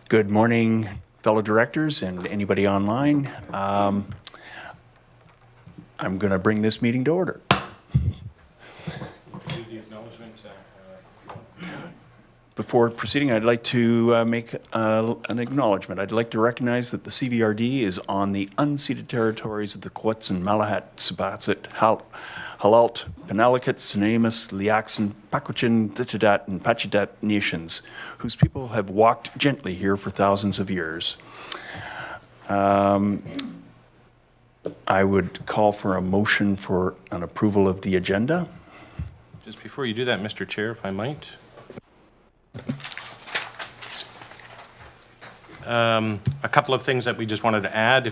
Good morning, fellow directors and anybody online. I'm going to bring this meeting to order. Before proceeding, I'd like to make an acknowledgement. I'd like to recognize that the CVRD is on the unceded territories of the Quetzin, Malahat, Sabatsit, Halalt, Penalakat, Sinamis, Liaxin, Pakwachin, Ditidat, and Pachidat nations, whose people have walked gently here for thousands of years. I would call for a motion for an approval of the agenda. Just before you do that, Mr. Chair, if I might. A couple of things that we just wanted to add,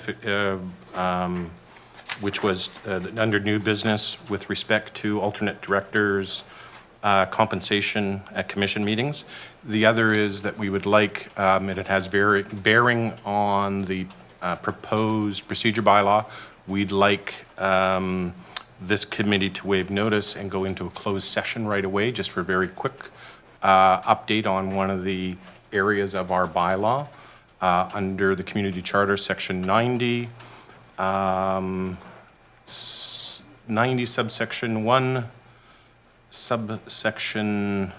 which was under new business with respect to alternate directors' compensation at commission meetings. The other is that we would like, and it has bearing on the proposed procedure bylaw, we'd like this committee to waive notice and go into a closed session right away, just for a very quick update on one of the areas of our bylaw under the community charter, section 90, 90 subsection 1, subsection,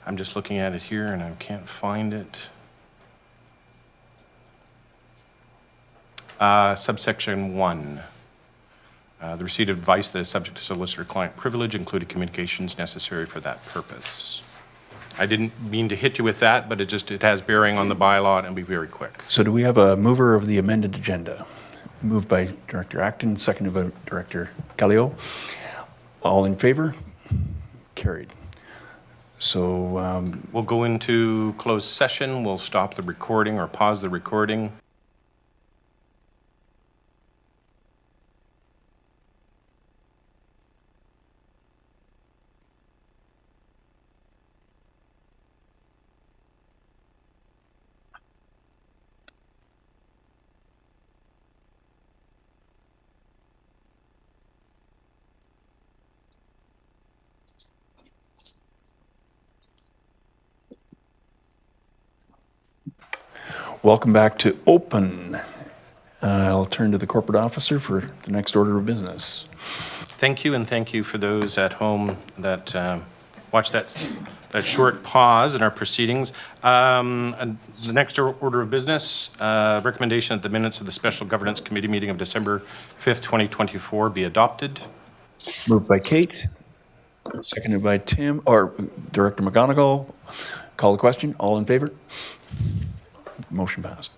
I'm just looking at it here and I can't find it. Subsection 1. The receipt of advice that is subject to solicitor-client privilege, including communications necessary for that purpose. I didn't mean to hit you with that, but it has bearing on the bylaw, and it'll be very quick. So do we have a mover of the amended agenda? Moved by Director Acton, seconded by Director Callio. All in favor? Carried. So we'll go into closed session. We'll stop the recording or pause the recording. welcome back to open. I'll turn to the corporate officer for the next order of business. Thank you, and thank you for those at home that watched that short pause in our proceedings. The next order of business, recommendation that the minutes of the Special Governance Committee meeting of December 5th, 2024 be adopted. Moved by Kate, seconded by Tim, or Director McGonigal. Call the question. All in favor? Motion passed.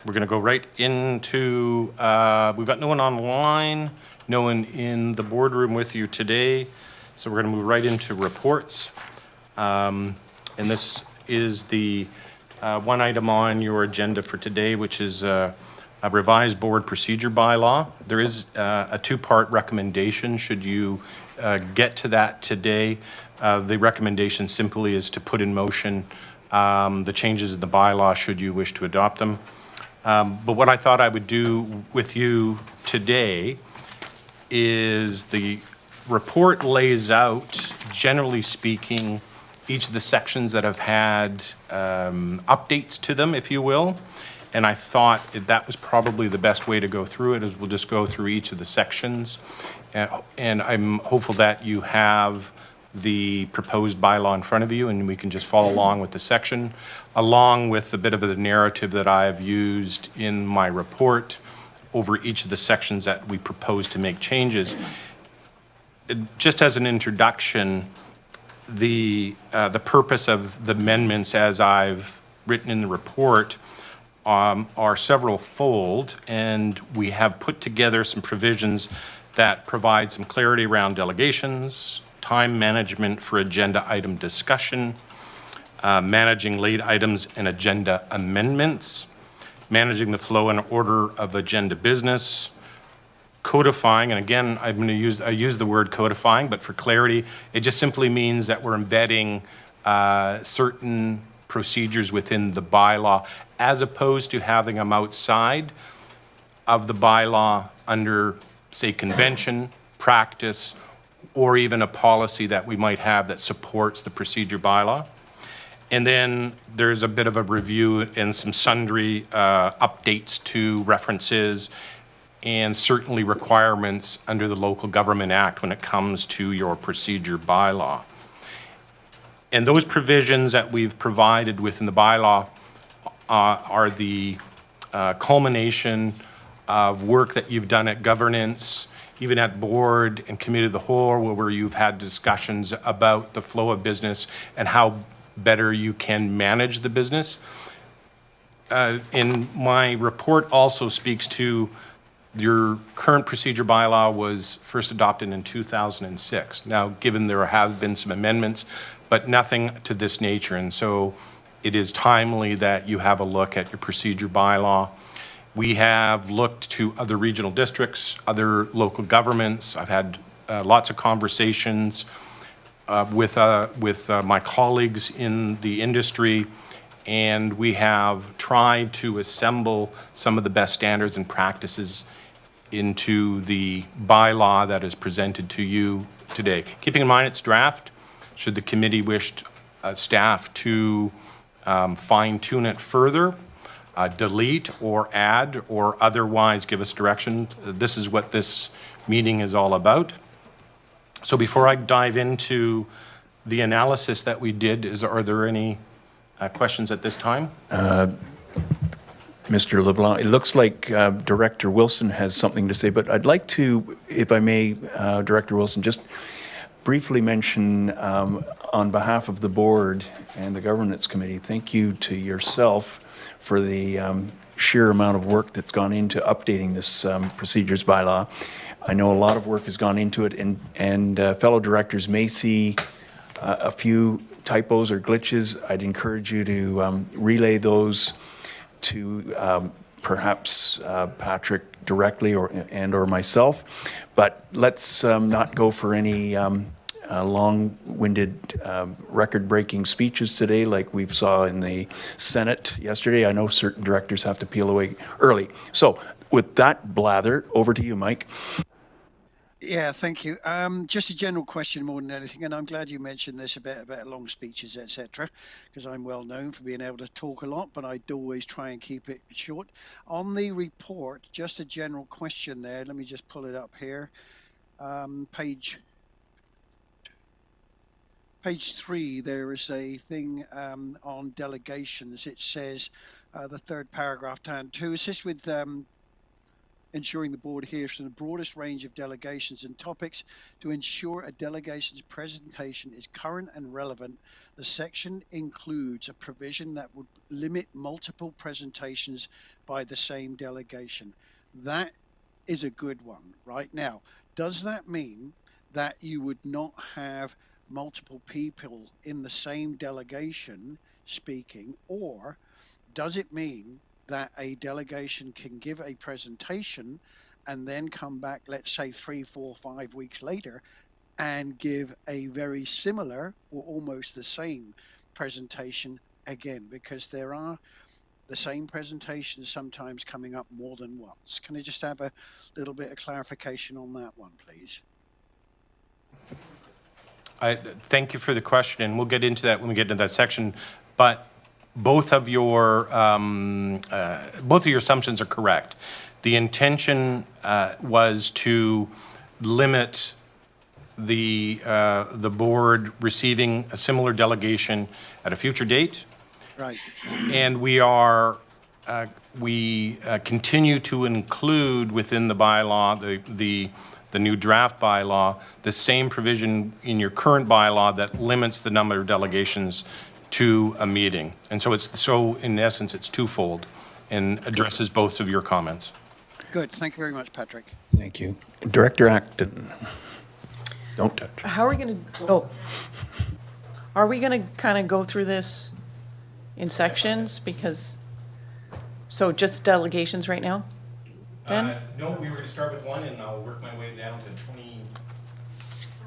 We're going to go right into, we've got no one online, no one in the boardroom with you today, so we're going to move right into reports. And this is the one item on your agenda for today, which is a revised board procedure bylaw. There is a two-part recommendation should you get to that today. The recommendation simply is to put in motion the changes in the bylaw should you wish to adopt them. But what I thought I would do with you today is the report lays out, generally speaking, each of the sections that have had updates to them, if you will. And I thought that was probably the best way to go through it, is we'll just go through each of the sections. And I'm hopeful that you have the proposed bylaw in front of you and we can just follow along with the section, along with a bit of the narrative that I've used in my report over each of the sections that we propose to make changes. Just as an introduction, the purpose of the amendments as I've written in the report are several fold, and we have put together some provisions that provide some clarity around delegations, time management for agenda item discussion, managing late items and agenda amendments, managing the flow and order of agenda business, codifying, and again, I use the word codifying, but for clarity, it just simply means that we're embedding certain procedures within the bylaw, as opposed to having them outside of the bylaw under, say, convention, practice, or even a policy that we might have that supports the procedure bylaw. And then there's a bit of a review and some sundry updates to references and certainly requirements under the Local Government Act when it comes to your procedure bylaw. And those provisions that we've provided within the bylaw are the culmination of work that you've done at governance, even at board and committee of the whole, where you've had discussions about the flow of business and how better you can manage the business. In my report also speaks to your current procedure bylaw was first adopted in 2006. Now, given there have been some amendments, but nothing to this nature. And so it is timely that you have a look at your procedure bylaw. We have looked to other regional districts, other local governments. I've had lots of conversations with my colleagues in the industry, and we have tried to assemble some of the best standards and practices into the bylaw that is presented to you today. Keeping in mind it's draft, should the committee wish staff to fine-tune it further, delete or add or otherwise give us direction, this is what this meeting is all about. So before I dive into the analysis that we did, are there any questions at this time? Mr. LeBlanc, it looks like Director Wilson has something to say, but I'd like to, if I may, Director Wilson, just briefly mention on behalf of the board and the Governance Committee, thank you to yourself for the sheer amount of work that's gone into updating this procedures bylaw. I know a lot of work has gone into it, and fellow directors may see a few typos or glitches. I'd encourage you to relay those to perhaps Patrick directly or myself. But let's not go for any long-winded record-breaking speeches today like we've saw in the Senate yesterday. I know certain directors have to peel away early. So with that blather, over to you, Mike. Yeah, thank you. Just a general question more than anything, and I'm glad you mentioned this a bit about long speeches, etc., because I'm well known for being able to talk a lot, but I do always try and keep it short. On the report, just a general question there. Let me just pull it up here. Page 3, there is a thing on delegations. It says the third paragraph down 2 assists with ensuring the board hears from the broadest range of delegations and topics to ensure a delegation's presentation is current and relevant. The section includes a provision that would limit multiple presentations by the same delegation. That is a good one. Right now, does that mean that you would not have multiple people in the same delegation speaking, or does it mean that a delegation can give a presentation and then come back, let's say 3, 4, 5 weeks later, and give a very similar or almost the same presentation again? Because there are the same presentations sometimes coming up more than once. Can I just have a little bit of clarification on that one, please? Thank you for the question, and we'll get into that when we get into that section. But both of your assumptions are correct. The intention was to limit the board receiving a similar delegation at a future date. Right. And we continue to include within the bylaw, the new draft bylaw, the same provision in your current bylaw that limits the number of delegations to a meeting. And so in essence, it's twofold and addresses both of your comments. Good. Thank you very much, Patrick. Thank you. Director Acton. Don't touch. How are we going to, are we going to kind of go through this in sections? Because, so just delegations right now? Ben? No, we were going to start with one, and I'll work my way down to 20.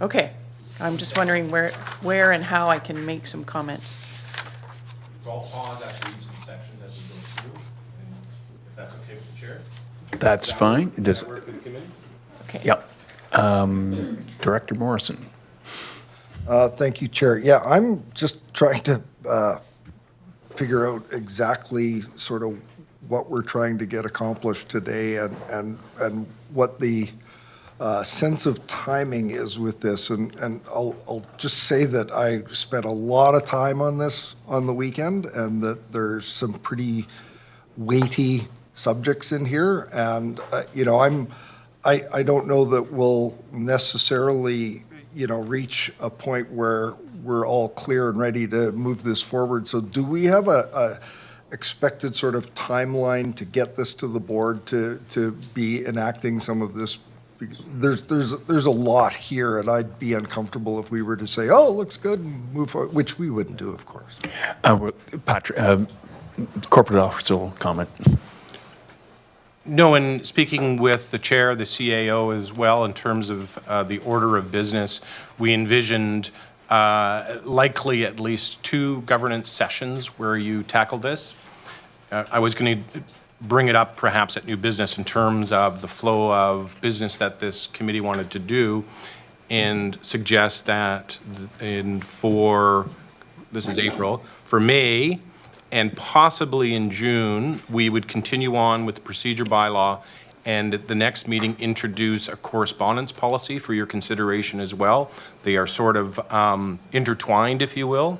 Okay. I'm just wondering where and how I can make some comments. So I'll pause after each of the sections as we go through, and if that's okay with the chair. That's fine. Does that work with the committee? Okay. Yep. Director Morrison. Thank you, Chair. Yeah, I'm just trying to figure out exactly sort of what we're trying to get accomplished today and what the sense of timing is with this. And I'll just say that I spent a lot of time on this on the weekend, and that there's some pretty weighty subjects in here. And, you know, I don't know that we'll necessarily, you know, reach a point where we're all clear and ready to move this forward. So do we have a expected sort of timeline to get this to the board to be enacting some of this? There's a lot here, and I'd be uncomfortable if we were to say, oh, looks good, and move forward, which we wouldn't do, of course. Patrick, corporate officer will comment. No, and speaking with the chair, the CAO as well, in terms of the order of business, we envisioned likely at least 2 governance sessions where you tackle this. I was going to bring it up perhaps at new business in terms of the flow of business that this committee wanted to do, and suggest that this is April, for May and possibly in June, we would continue on with the procedure bylaw, and at the next meeting introduce a correspondence policy for your consideration as well. They are sort of intertwined, if you will.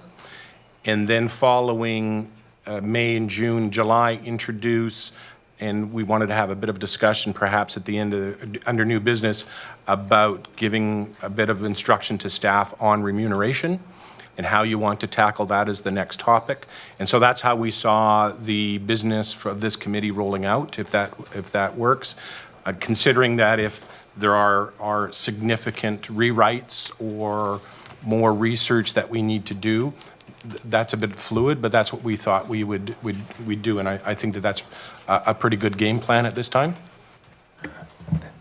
And then following May and June, July, introduce, and we wanted to have a bit of discussion perhaps at the end of, under new business, about giving a bit of instruction to staff on remuneration and how you want to tackle that as the next topic. And so that's how we saw the business of this committee rolling out, if that works. Considering that if there are significant rewrites or more research that we need to do, that's a bit fluid, but that's what we thought we'd do, and I think that that's a pretty good game plan at this time.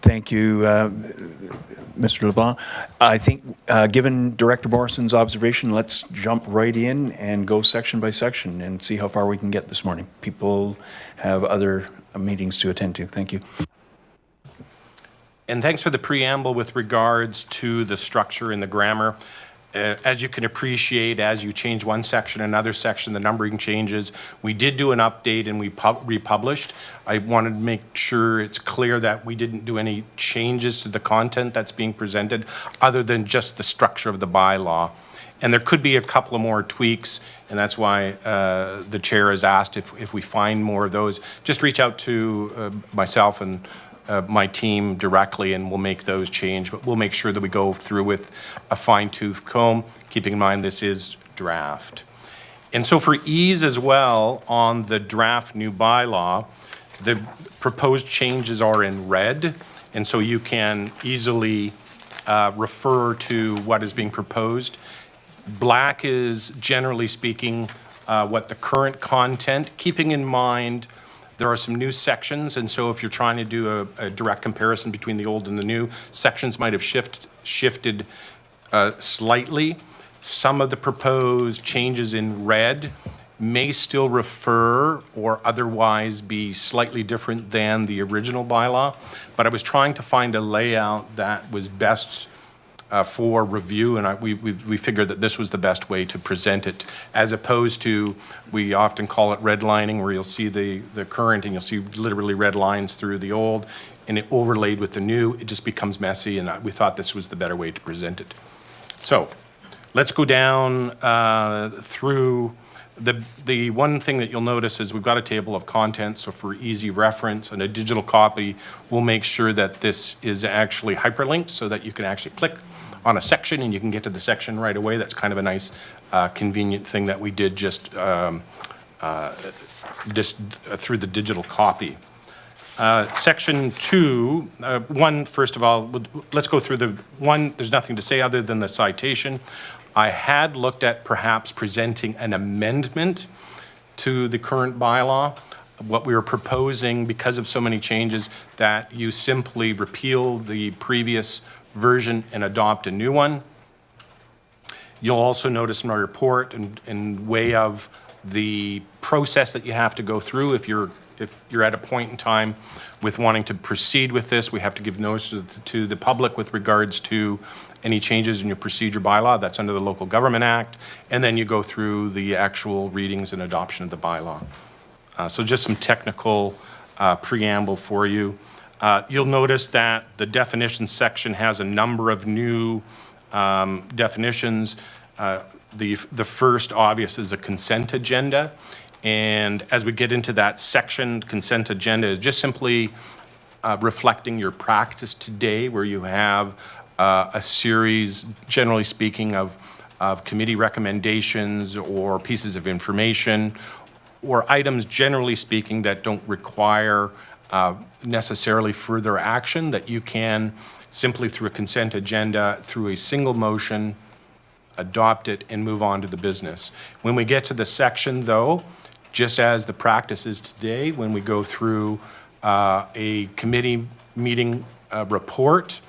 Thank you, Mr. LeBlanc. I think, given Director Morrison's observation, let's jump right in and go section by section and see how far we can get this morning. People have other meetings to attend to. Thank you. And thanks for the preamble with regards to the structure and the grammar. As you can appreciate, as you change one section, another section, the numbering changes. We did do an update and we republished. I wanted to make sure it's clear that we didn't do any changes to the content that's being presented other than just the structure of the bylaw. And there could be a couple of more tweaks, and that's why the chair has asked if we find more of those, just reach out to myself and my team directly, and we'll make those change. But we'll make sure that we go through with a fine-tooth comb, keeping in mind this is draft. And so for ease as well, on the draft new bylaw, the proposed changes are in red, and so you can easily refer to what is being proposed. Black is, generally speaking, what the current content, keeping in mind there are some new sections, and so if you're trying to do a direct comparison between the old and the new, sections might have shifted slightly. Some of the proposed changes in red may still refer or otherwise be slightly different than the original bylaw, but I was trying to find a layout that was best for review, and we figured that this was the best way to present it, as opposed to, we often call it redlining, where you'll see the current and you'll see literally red lines through the old, and it overlaid with the new, it just becomes messy, and we thought this was the better way to present it. So let's go down through the one thing that you'll notice is we've got a table of contents, so for easy reference and a digital copy, we'll make sure that this is actually hyperlinked so that you can actually click on a section and you can get to the section right away. That's kind of a nice convenient thing that we did just through the digital copy. Section 2, first of all, let's go through the one. There's nothing to say other than the citation. I had looked at perhaps presenting an amendment to the current bylaw. What we were proposing, because of so many changes, that you simply repeal the previous version and adopt a new one. You'll also notice in my report, in way of the process that you have to go through if you're if you're at a point in time with wanting to proceed with this, we have to give notice to the public with regards to any changes in your procedure bylaw. That's under the Local Government Act. And then you go through the actual readings and adoption of the bylaw. So just some technical preamble for you. You'll notice that the definitions section has a number of new definitions. The first obvious is a consent agenda. And as we get into that section, consent agenda is just simply reflecting your practice today, where you have a series, generally speaking, of committee recommendations or pieces of information or items, generally speaking, that don't require necessarily further action, that you can simply through a consent agenda, through a single motion, adopt it and move on to the business. When we get to the section, though, just as the practice is today, when we go through a committee meeting report,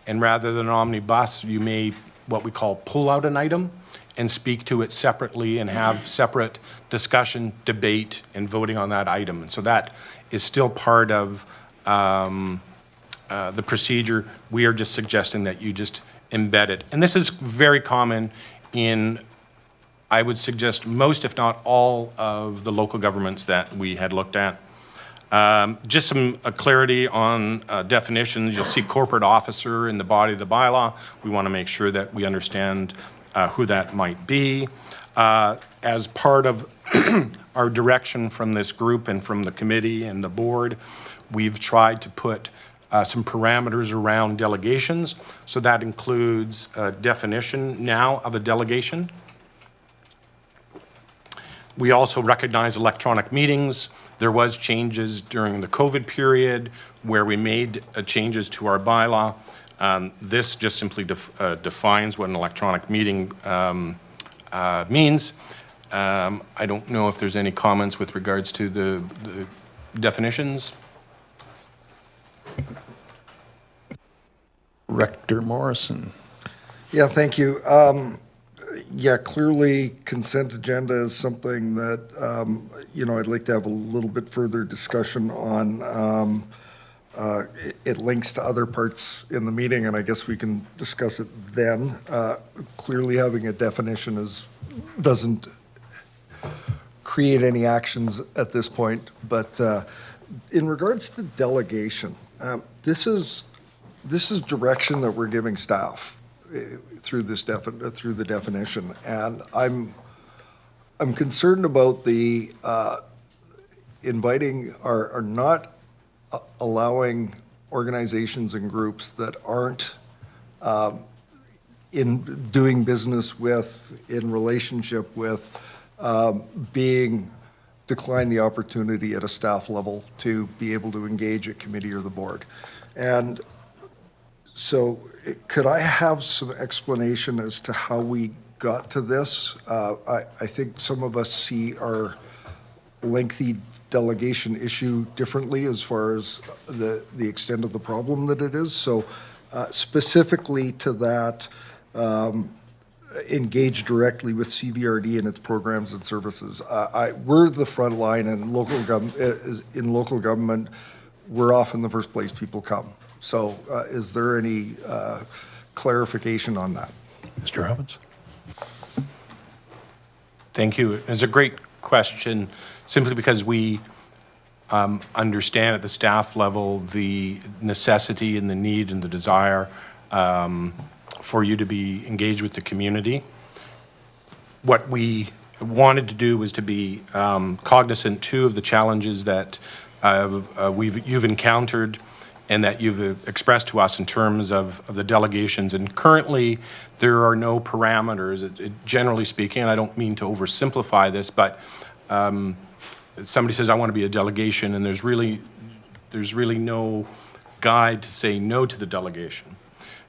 and rather than omnibus, you may, what we call, pull out an item and speak to it separately and have separate discussion, debate, and voting on that item. And so that is still part of the procedure. We are just suggesting that you just embed it. And this is very common in, I would suggest, most, if not all, of the local governments that we had looked at. Just some clarity on definitions. You'll see corporate officer in the body of the bylaw. We want to make sure that we understand who that might be. As part of our direction from this group and from the committee and the board, we've tried to put some parameters around delegations. So that includes a definition now of a delegation. We also recognize electronic meetings. There was changes during the COVID period where we made changes to our bylaw. This just simply defines what an electronic meeting means. I don't know if there's any comments with regards to the definitions. Rector Morrison. Yeah, thank you. Yeah, clearly consent agenda is something that, I'd like to have a little bit further discussion on. It links to other parts in the meeting, and I guess we can discuss it then. Clearly having a definition doesn't create any actions at this point, but in regards to delegation, this is direction that we're giving staff through the definition, and I'm concerned about the inviting or not allowing organizations and groups that aren't in doing business with, in relationship with, decline the opportunity at a staff level to be able to engage a committee or the board. And so could I have some explanation as to how we got to this? I think some of us see our lengthy delegation issue differently as far as the extent of the problem that it is. So specifically to that, engage directly with CVRD and its programs and services. We're the front line, and in local government, we're often the first place people come. So is there any clarification on that? Mr. Robbins? Thank you. It's a great question, simply because we understand at the staff level the necessity and the need and the desire for you to be engaged with the community. What we wanted to do was to be cognizant, too, of the challenges that you've encountered and that you've expressed to us in terms of the delegations. And currently, there are no parameters. Generally speaking, and I don't mean to oversimplify this, but somebody says, I want to be a delegation, and there's really no guide to say no to the delegation.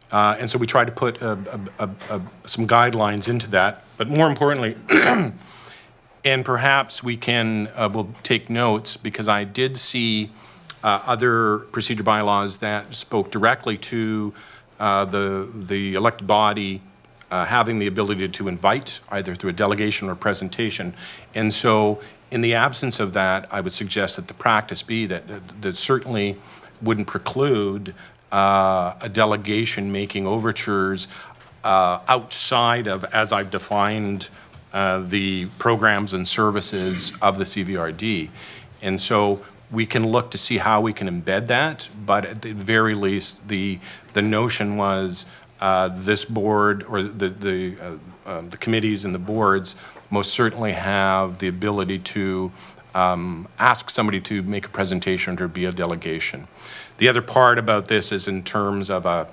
And so we try to put some guidelines into that. But more importantly, and perhaps we'll take notes, because I did see other procedure bylaws that spoke directly to the elected body having the ability to invite, either through a delegation or presentation. And so In the absence of that, I would suggest that the practice be that certainly wouldn't preclude a delegation making overtures outside of, as I've defined, the programs and services of the CVRD. And so we can look to see how we can embed that, but at the very least, the notion was this board or the committees and the boards most certainly have the ability to ask somebody to make a presentation or be a delegation. The other part about this is in terms of a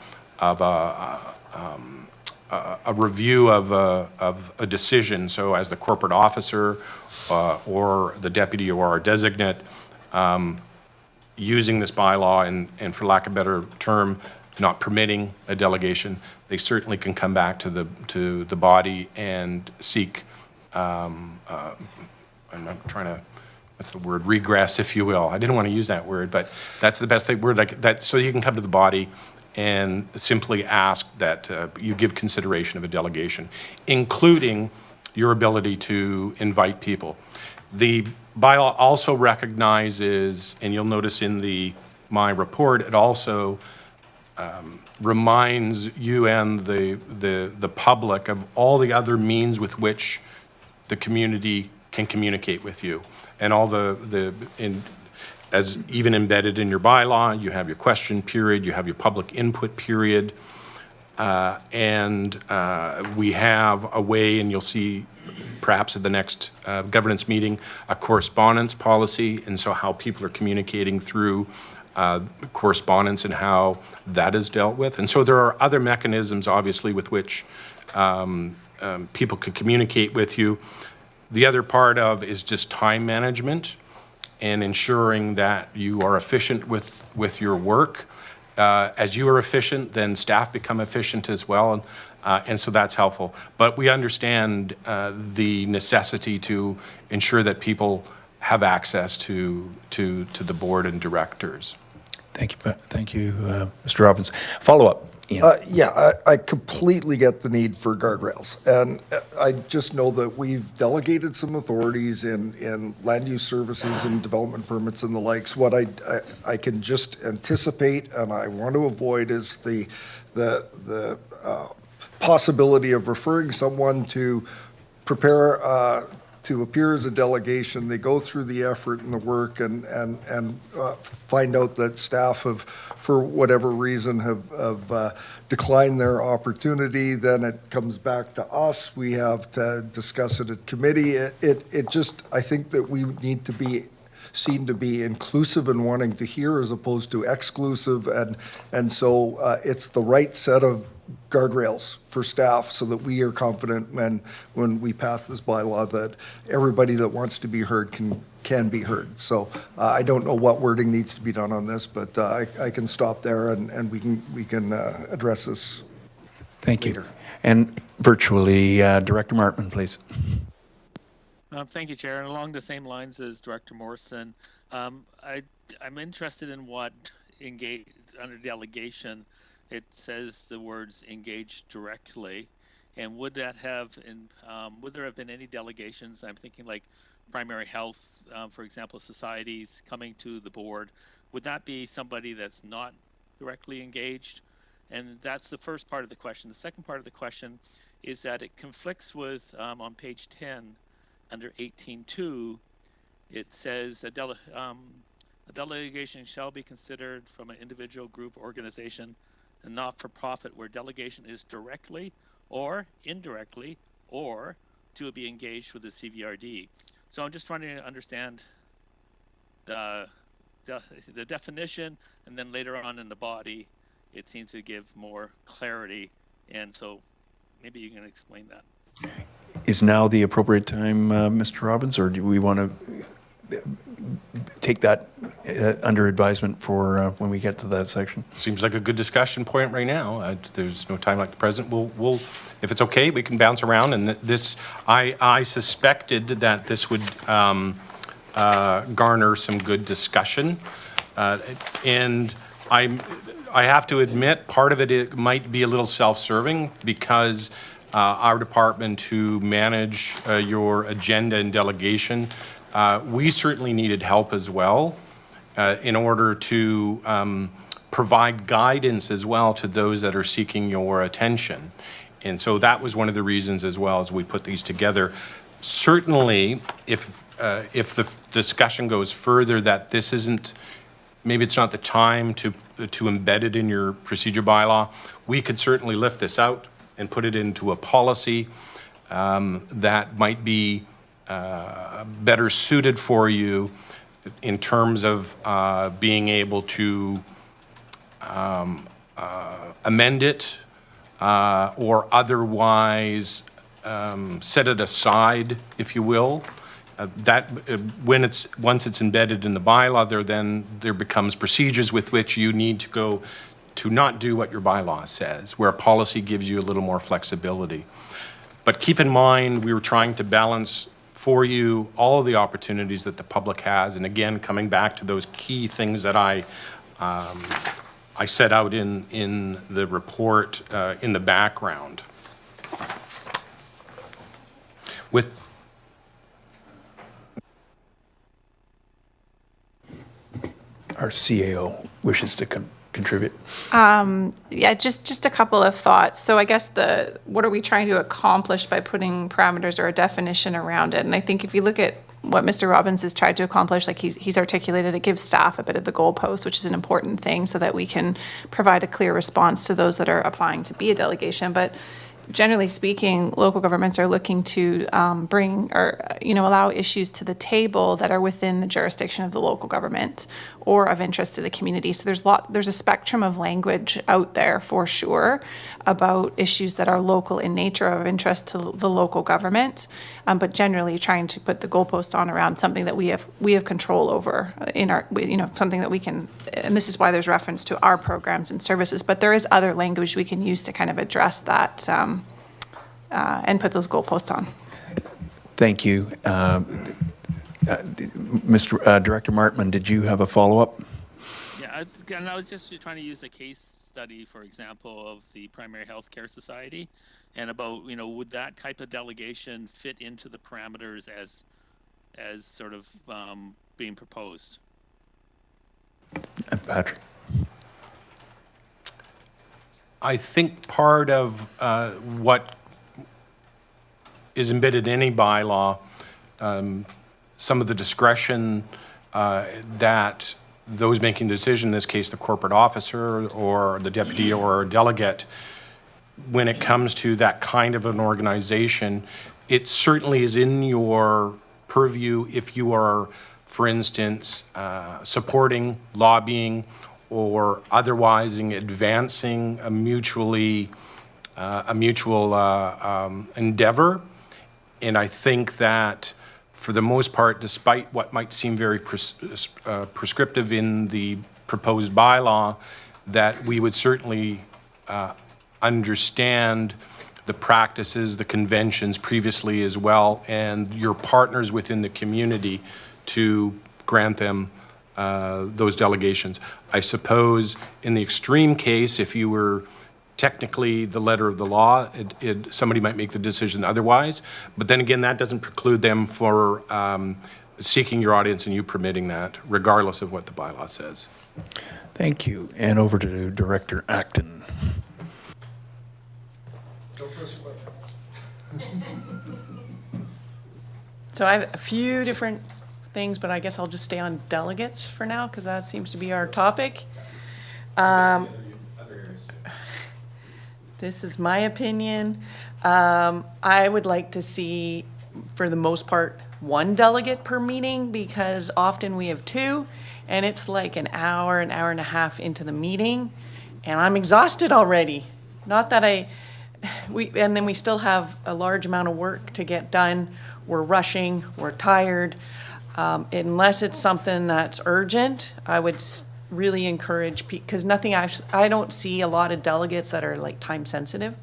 review of a decision. So as the corporate officer or the deputy or our designate, using this bylaw and for lack of a better term, not permitting a delegation, they certainly can come back to the body and seek, I'm not trying to, what's the word, regress, if you will. I didn't want to use that word, but that's the best word, like that, so you can come to the body and simply ask that you give consideration of a delegation, including your ability to invite people. The bylaw also recognizes, and you'll notice in my report, it also reminds you and the public of all the other means with which the community can communicate with you. And all as even embedded in your bylaw, you have your question period, you have your public input period, and we have a way, and you'll see perhaps at the next governance meeting, a correspondence policy, and so how people are communicating through correspondence and how that is dealt with. And so there are other mechanisms, obviously, with which people could communicate with you. The other part of is just time management and ensuring that you are efficient with your work. As you are efficient, then staff become efficient as well, and so that's helpful. But we understand the necessity to ensure that people have access to the board and directors. Thank you, Mr. Robbins. Follow-up, Ian. Yeah, I completely get the need for guardrails. And I just know that we've delegated some authorities in land use services and development permits and the likes. What I can just anticipate and I want to avoid is the possibility of referring someone to prepare to appear as a delegation. They go through the effort and the work and find out that staff have, for whatever reason, have declined their opportunity. Then it comes back to us. We have to discuss it at committee. It just, I think that we need to be seen to be inclusive and wanting to hear as opposed to exclusive. And so it's the right set of guardrails for staff so that we are confident when we pass this bylaw that everybody that wants to be heard can be heard. So I don't know what wording needs to be done on this, but I can stop there and we can address this. Thank you. later. And virtually, Director Martman, please. Thank you, Chair. And along the same lines as Director Morrison, I'm interested in what engage under delegation. It says the words engage directly, and would there have been any delegations? I'm thinking like primary health, for example, societies coming to the board. Would that be somebody that's not directly engaged? And that's the first part of the question. The second part of the question is that it conflicts with on page 10 under 18.2. It says a delegation shall be considered from an individual, group, organization, and not-for-profit where delegation is directly or indirectly or to be engaged with the CVRD. So I'm just trying to understand the definition, and then later on in the body, it seems to give more clarity. And so maybe you can explain that. Is now the appropriate time, Mr. Robbins, or do we want to take that under advisement for when we get to that section? Seems like a good discussion point right now. There's no time like the present. We'll, if it's okay, we can bounce around. And this, I suspected that this would garner some good discussion, and I have to admit, part of it might be a little self-serving because our department, to manage your agenda and delegation, we certainly needed help as well in order to provide guidance as well to those that are seeking your attention. And so that was one of the reasons as well as we put these together. Certainly, if the discussion goes further that this isn't, maybe it's not the time to embed it in your procedure bylaw, we could certainly lift this out and put it into a policy that might be better suited for you in terms of being able to amend it or otherwise set it aside, if you will. Once it's embedded in the bylaw, there becomes procedures with which you need to go to not do what your bylaw says, where a policy gives you a little more flexibility. But keep in mind, we were trying to balance for you all of the opportunities that the public has. And again, coming back to those key things that I set out in the report in the background. With Our CAO wishes to contribute. Yeah, just a couple of thoughts. So I guess what are we trying to accomplish by putting parameters or a definition around it? And I think if you look at what Mr. Robbins has tried to accomplish, like he's articulated, it gives staff a bit of the goalpost, which is an important thing so that we can provide a clear response to those that are applying to be a delegation. But generally speaking, local governments are looking to bring or, allow issues to the table that are within the jurisdiction of the local government or of interest to the community. So there's a spectrum of language out there for sure about issues that are local in nature or of interest to the local government, but generally trying to put the goalposts on around something that we have control over in our, something that we can, and this is why there's reference to our programs and services, but there is other language we can use to kind of address that and put those goalposts on. Thank you. Mr. Director Martman, did you have a follow-up? Yeah, and I was just trying to use a case study, for example, of the Primary Health Care Society, and about, would that type of delegation fit into the parameters as sort of being proposed? Patrick? I think part of what is embedded in any bylaw, some of the discretion that those making the decision, in this case the corporate officer or the deputy or delegate, when it comes to that kind of an organization, it certainly is in your purview if you are, for instance, supporting, lobbying, or otherwise advancing a mutual endeavor. And I think that for the most part, despite what might seem very prescriptive in the proposed bylaw, that we would certainly understand the practices, the conventions previously as well, and your partners within the community to grant them those delegations. I suppose in the extreme case, if you were technically the letter of the law, somebody might make the decision otherwise. But then again, that doesn't preclude them for seeking your audience and you permitting that, regardless of what the bylaw says. Thank you. And over to Director Acton. So I have a few different things, but I guess I'll just stay on delegates for now because that seems to be our topic. This is my opinion. I would like to see, for the most part, one delegate per meeting because often we have two and it's like an hour and a half into the meeting and I'm exhausted already. Not that and then we still have a large amount of work to get done. We're rushing, we're tired. Unless it's something that's urgent, I would really encourage, because I don't see a lot of delegates that are like time sensitive.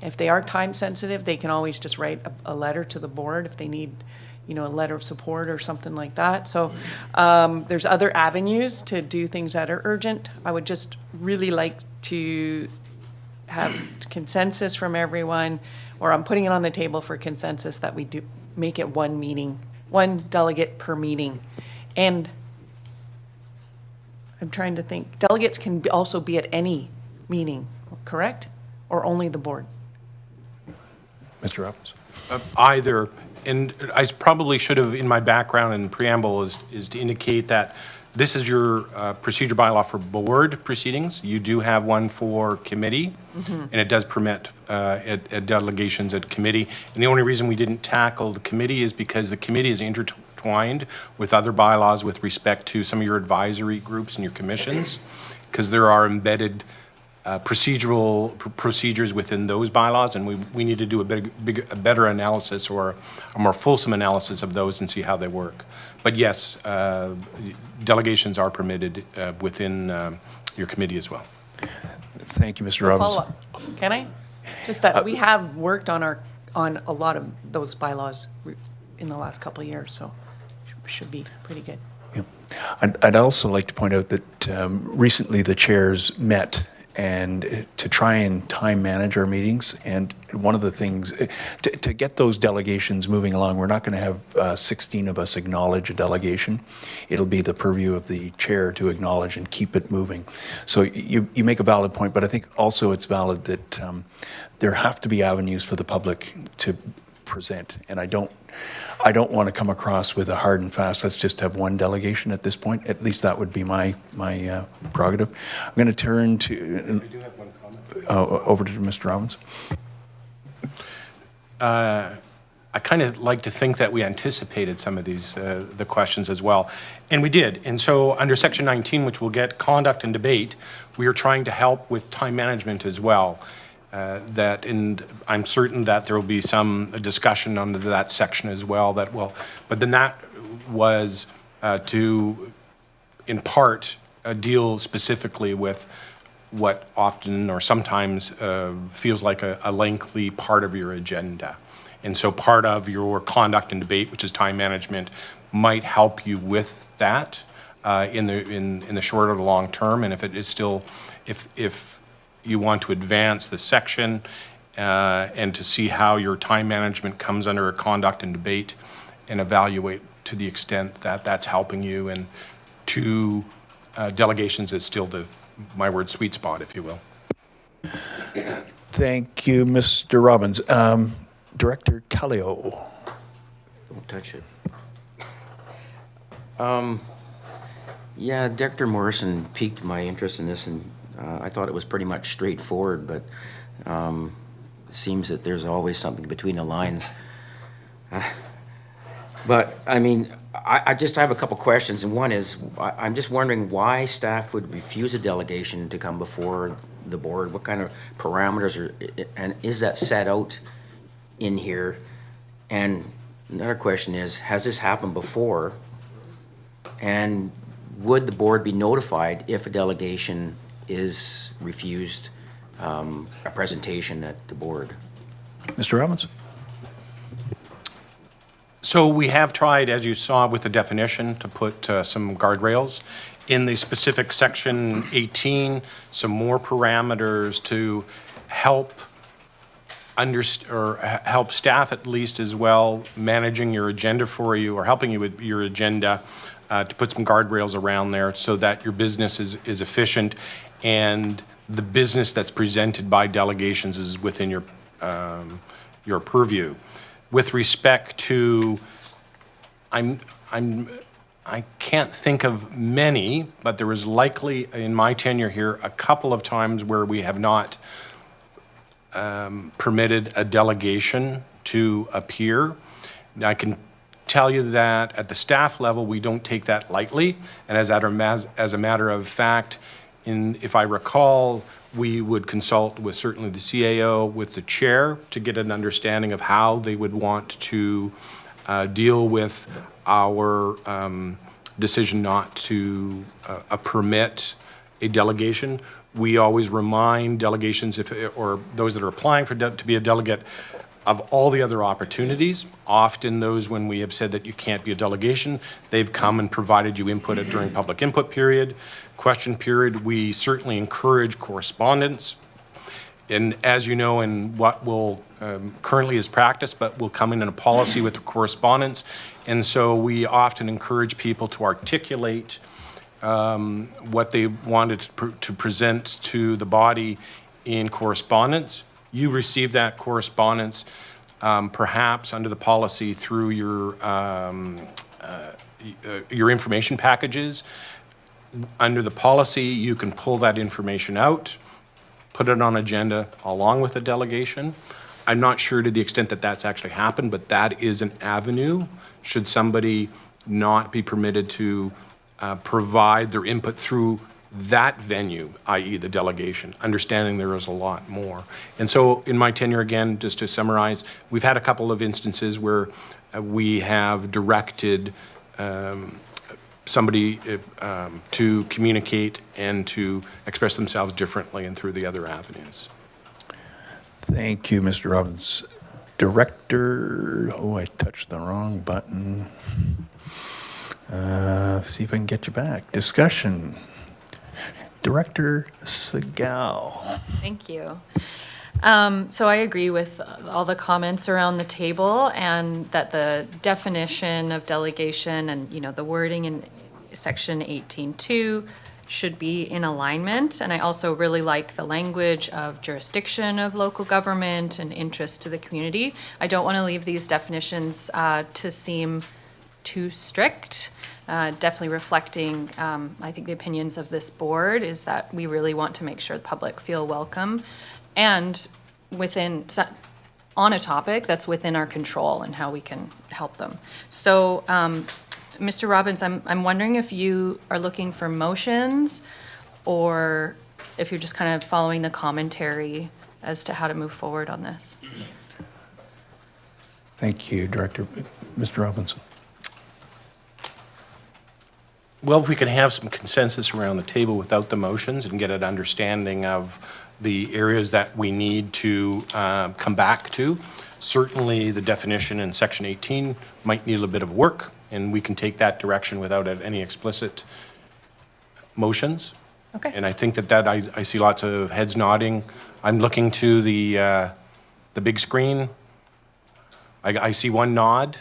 If they are time sensitive, they can always just write a letter to the board if they need, a letter of support or something like that. So there's other avenues to do things that are urgent. I would just really like to have consensus from everyone, or I'm putting it on the table for consensus that we do make it one meeting one delegate per meeting. And I'm trying to think, delegates can also be at any meeting, correct? Or only the board? Mr. Robbins? Either, and I probably should have, in my background and preamble, is to indicate that this is your procedure bylaw for board proceedings. You do have one for committee, and it does permit at delegations at committee. And the only reason we didn't tackle the committee is because the committee is intertwined with other bylaws with respect to some of your advisory groups and your commissions, because there are embedded procedures within those bylaws, and we need to do a better analysis or a more fulsome analysis of those and see how they work. But yes, delegations are permitted within your committee as well. Thank you, Mr. Robbins. Follow-up, can I? Just that we have worked on a lot of those bylaws in the last couple of years, so should be pretty good. Yeah. I'd also like to point out that recently the chairs met and to try and time manage our meetings. And one of the things, to get those delegations moving along, we're not going to have 16 of us acknowledge a delegation. It'll be the purview of the chair to acknowledge and keep it moving. So you make a valid point, but I think also it's valid that there have to be avenues for the public to present. And I don't want to come across with a hard and fast, let's just have one delegation at this point. At least that would be my prerogative. I'm going to turn to over to Mr. Robbins. I kind of like to think that we anticipated some of these, the questions as well. And we did. And so under Section 19, which we'll get conduct and debate, we are trying to help with time management as well. And I'm certain that there will be some discussion under that section as well that will, but then that was to, in part, deal specifically with what often or sometimes feels like a lengthy part of your agenda. And so part of your conduct and debate, which is time management, might help you with that in the short or the long term. And if it is still, if you want to advance the section and to see how your time management comes under a conduct and debate and evaluate to the extent that that's helping you, and to delegations is still my word, sweet spot, if you will. Thank you, Mr. Robbins. Director Callio. Don't touch it. Yeah, Director Morrison piqued my interest in this, and I thought it was pretty much straightforward, but it seems that there's always something between the lines. But, I mean, I just have a couple questions, and one is, I'm just wondering why staff would refuse a delegation to come before the board. What kind of parameters and is that set out in here? And another question is, has this happened before? And would the board be notified if a delegation is refused a presentation at the board? Mr. Robbins? So we have tried, as you saw with the definition, to put some guardrails. In the specific section 18, some more parameters to help help staff at least as well managing your agenda for you, or helping you with your agenda, to put some guardrails around there so that your business is efficient and the business that's presented by delegations is within your purview. With respect to, I can't think of many, but there was likely in my tenure here a couple of times where we have not permitted a delegation to appear. I can tell you that at the staff level, we don't take that lightly, and as a matter of fact, if I recall, we would consult with certainly the CAO, with the chair, to get an understanding of how they would want to deal with our decision not to permit a delegation. We always remind delegations, or those that are applying to be a delegate, of all the other opportunities. Often those, when we have said that you can't be a delegation, they've come and provided you input during public input period, question period. We certainly encourage correspondence. And as you know, in what will currently is practice, but will come in a policy with correspondence. And so we often encourage people to articulate what they wanted to present to the body in correspondence. You receive that correspondence perhaps under the policy through your information packages. Under the policy, you can pull that information out, put it on agenda along with the delegation. I'm not sure to the extent that that's actually happened, but that is an avenue should somebody not be permitted to provide their input through that venue, i.e. the delegation, understanding there is a lot more. And so in my tenure, again, just to summarize, we've had a couple of instances where we have directed somebody to communicate and to express themselves differently and through the other avenues. Thank you, Mr. Robbins. Director, oh, I touched the wrong button. See if I can get you back. Discussion. Director Segal. Thank you. So I agree with all the comments around the table, and that the definition of delegation and, the wording in section 18.2 should be in alignment. And I also really like the language of jurisdiction of local government and interest to the community. I don't want to leave these definitions to seem too strict. Definitely reflecting, I think, the opinions of this board is that we really want to make sure the public feel welcome and on a topic that's within our control and how we can help them. So, Mr. Robbins, I'm wondering if you are looking for motions or if you're just kind of following the commentary as to how to move forward on this. Thank you, Director. Mr. Robinson. Well, if we can have some consensus around the table without the motions and get an understanding of the areas that we need to come back to. Certainly, the definition in Section 18 might need a little bit of work, and we can take that direction without any explicit motions. Okay. And I think that I see lots of heads nodding. I'm looking to the big screen. I see one nod.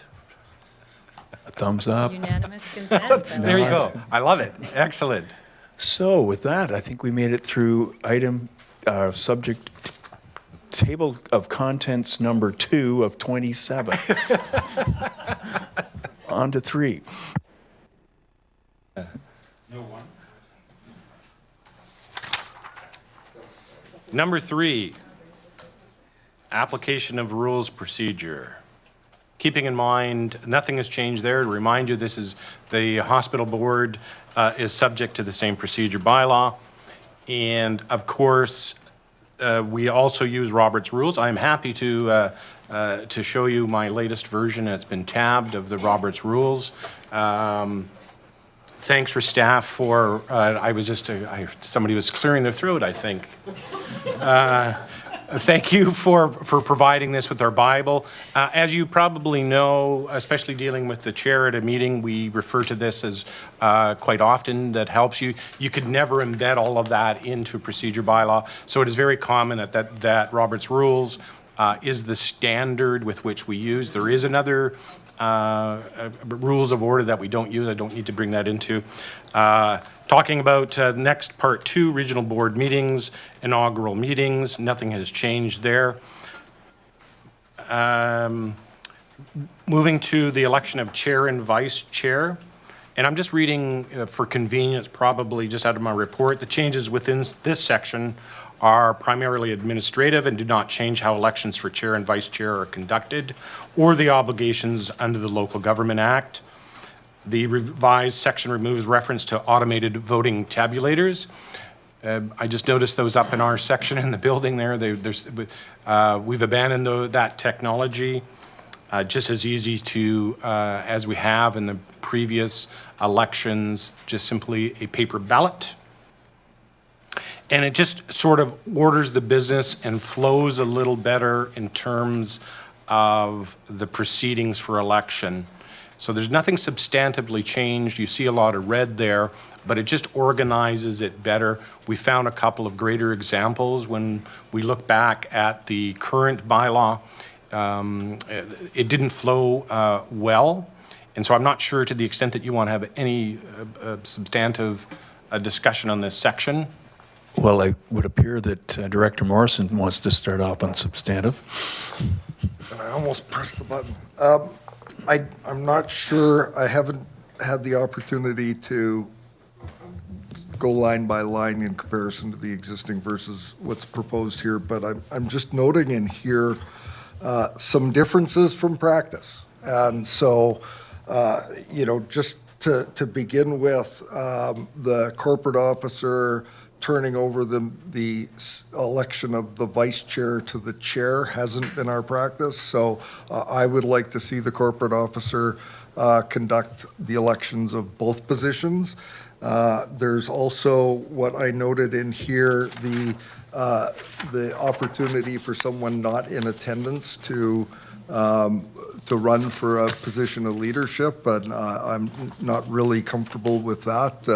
A thumbs up. Unanimous consent. There you go. I love it. Excellent. So with that, I think we made it through item subject table of contents number 2 of 27. On to 3. Number 3, application of rules procedure. Keeping in mind, nothing has changed there. To remind you, this is the hospital board is subject to the same procedure bylaw. And of course, we also use Robert's rules. I'm happy to show you my latest version. It's been tabbed of the Robert's rules. Thanks for staff for, somebody was clearing their throat, I think. Thank you for providing this with our Bible. As you probably know, especially dealing with the chair at a meeting, we refer to this as quite often. That helps you. You could never embed all of that into procedure bylaw. So it is very common that Robert's Rules is the standard with which we use. There is another rules of order that we don't use. I don't need to bring that into. Talking about next part 2, regional board meetings, inaugural meetings. Nothing has changed there. Moving to the election of chair and vice chair. And I'm just reading for convenience, probably just out of my report. The changes within this section are primarily administrative and do not change how elections for chair and vice chair are conducted or the obligations under the Local Government Act. The revised section removes reference to automated voting tabulators. I just noticed those up in our section in the building there. We've abandoned that technology, just as easy to, as we have in the previous elections, just simply a paper ballot. And it just sort of orders the business and flows a little better in terms of the proceedings for election. So there's nothing substantively changed. You see a lot of red there, but it just organizes it better. We found a couple of greater examples when we look back at the current bylaw. It didn't flow well, and so I'm not sure, to the extent that you want to have any substantive discussion on this section. Well, it would appear that Director Morrison wants to start off on substantive. I almost pressed the button. I'm not sure, I haven't had the opportunity to go line by line in comparison to the existing versus what's proposed here, but I'm just noting in here some differences from practice. And so, just to begin with, the corporate officer turning over the election of the vice chair to the chair hasn't been our practice. So I would like to see the corporate officer conduct the elections of both positions. There's also what I noted in here, the opportunity for someone not in attendance to run for a position of leadership, and I'm not really comfortable with that.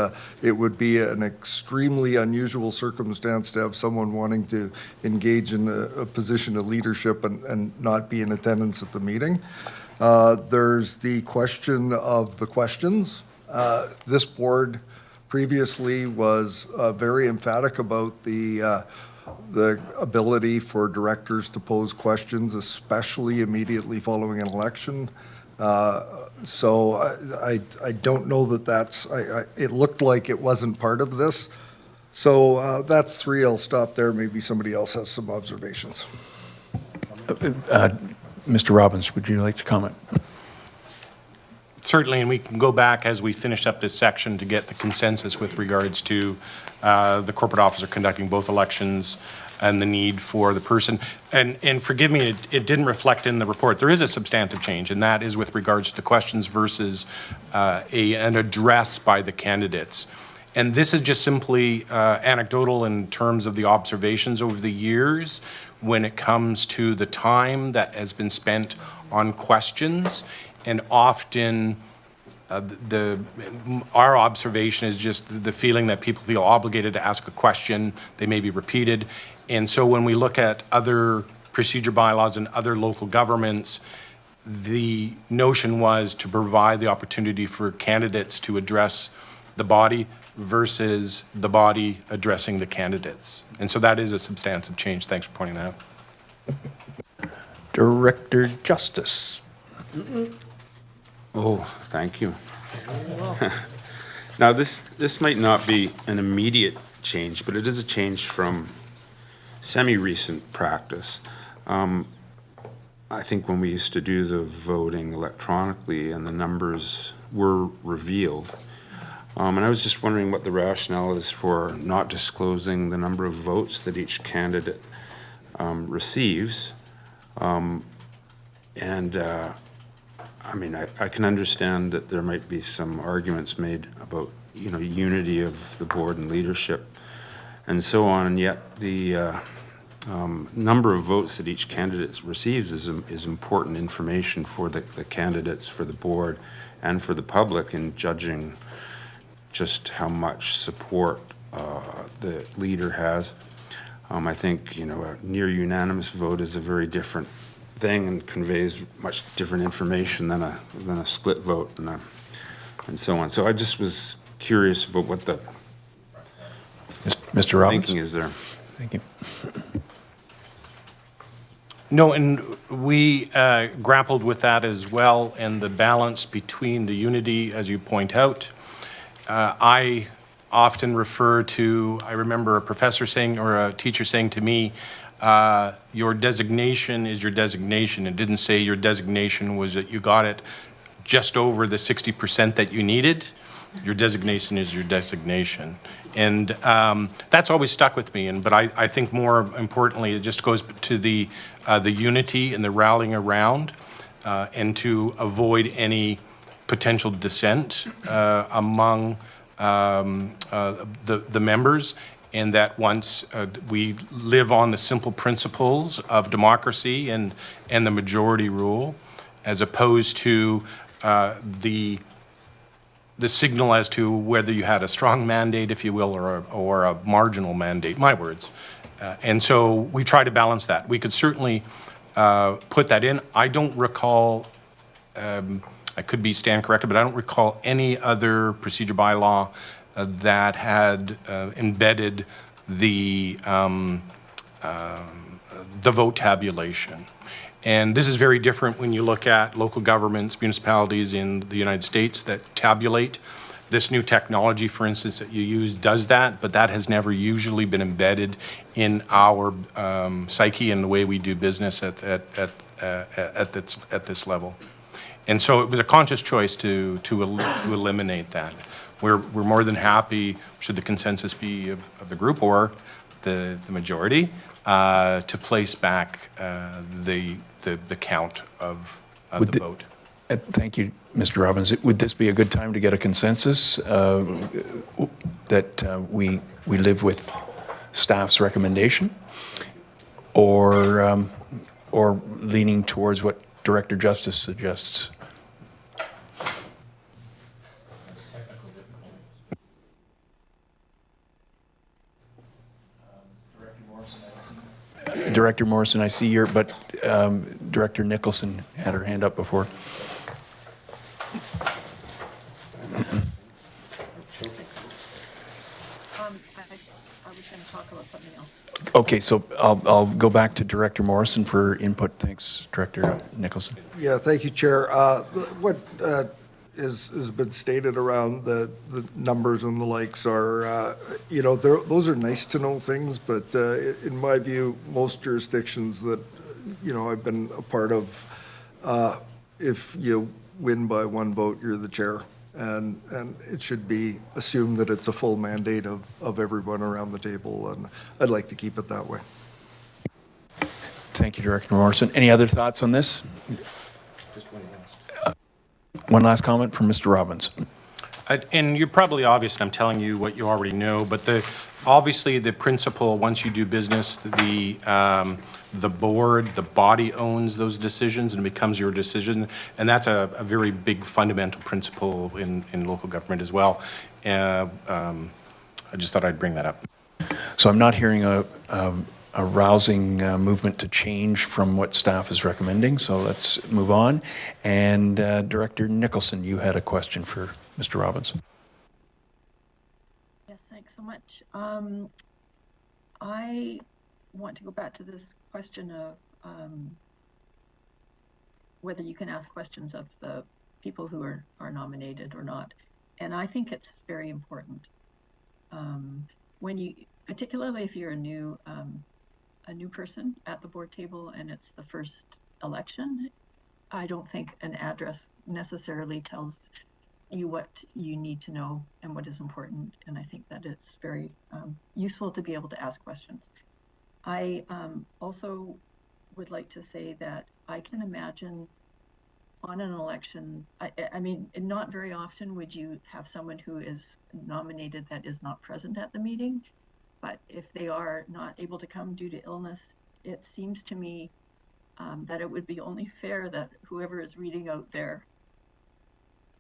It would be an extremely unusual circumstance to have someone wanting to engage in a position of leadership and not be in attendance at the meeting. There's the question of the questions. This board previously was very emphatic about the ability for directors to pose questions, especially immediately following an election. So I don't know that that's, it looked like it wasn't part of this. So that's three. I'll stop there. Maybe somebody else has some observations. Mr. Robbins, would you like to comment? Certainly, and we can go back as we finish up this section to get the consensus with regards to the corporate officer conducting both elections and the need for the person. And forgive me, it didn't reflect in the report. There is a substantive change, and that is with regards to questions versus an address by the candidates. And this is just simply anecdotal in terms of the observations over the years when it comes to the time that has been spent on questions. And often, our observation is just the feeling that people feel obligated to ask a question. They may be repeated. And so when we look at other procedure bylaws and other local governments, the notion was to provide the opportunity for candidates to address the body versus the body addressing the candidates. And so that is a substantive change. Thanks for pointing that out. Director Justice. Oh, thank you. Now, this might not be an immediate change, but it is a change from semi-recent practice. I think when we used to do the voting electronically and the numbers were revealed, and I was just wondering what the rationale is for not disclosing the number of votes that each candidate receives. I mean, I can understand that there might be some arguments made about, unity of the board and leadership and so on, and yet the number of votes that each candidate receives is important information for the candidates, for the board, and for the public in judging just how much support the leader has. I think, a near unanimous vote is a very different thing and conveys much different information than a split vote and so on. So I just was curious about what the Mr. Robbins. thinking is there. Thank you. No, and we grappled with that as well, and the balance between the unity, as you point out. I often refer to, I remember a professor saying, or a teacher saying to me, your designation is your designation. It didn't say your designation was that you got it just over the 60% that you needed. Your designation is your designation. And that's always stuck with me. But I think more importantly, it just goes to the unity and the rallying around and to avoid any potential dissent among the members. And that once we live on the simple principles of democracy and the majority rule, as opposed to the signal as to whether you had a strong mandate, if you will, or a marginal mandate, my words. And so we try to balance that. We could certainly put that in. I don't recall, I could be stand corrected, but I don't recall any other procedure bylaw that had embedded the vote tabulation. And this is very different when you look at local governments, municipalities in the United States that tabulate. This new technology, for instance, that you use does that, but that has never usually been embedded in our psyche and the way we do business at this level. And so it was a conscious choice to eliminate that. We're more than happy, should the consensus be of the group or the majority, to place back the count of the vote. Thank you, Mr. Robbins. Would this be a good time to get a consensus that we live with staff's recommendation, or leaning towards what Director Justice suggests? Director Morrison, I see your, but Director Nicholson had her hand up before. I was going to talk about something else. Okay, so I'll go back to Director Morrison for input. Thanks, Director Nicholson. Yeah, thank you, Chair. What has been stated around the numbers and the likes are, those are nice to know things, but in my view, most jurisdictions that, I've been a part of, if you win by one vote, you're the chair. And it should be assumed that it's a full mandate of everyone around the table, and I'd like to keep it that way. Thank you, Director Morrison. Any other thoughts on this? One last comment from Mr. Robbins. And you're probably obvious, and I'm telling you what you already know, but obviously the principle, once you do business, the board, the body owns those decisions and it becomes your decision. And that's a very big fundamental principle in local government as well. I just thought I'd bring that up. So I'm not hearing a rousing movement to change from what staff is recommending, so let's move on. And Director Nicholson, you had a question for Mr. Robbins. Yes, thanks so much. I want to go back to this question of whether you can ask questions of the people who are nominated or not. And I think it's very important. When you, particularly if you're a new person at the board table and it's the first election, I don't think an address necessarily tells you what you need to know and what is important. And I think that it's very useful to be able to ask questions. I also would like to say that I can imagine on an election, I mean, not very often would you have someone who is nominated that is not present at the meeting. But if they are not able to come due to illness, it seems to me that it would be only fair that whoever is reading out their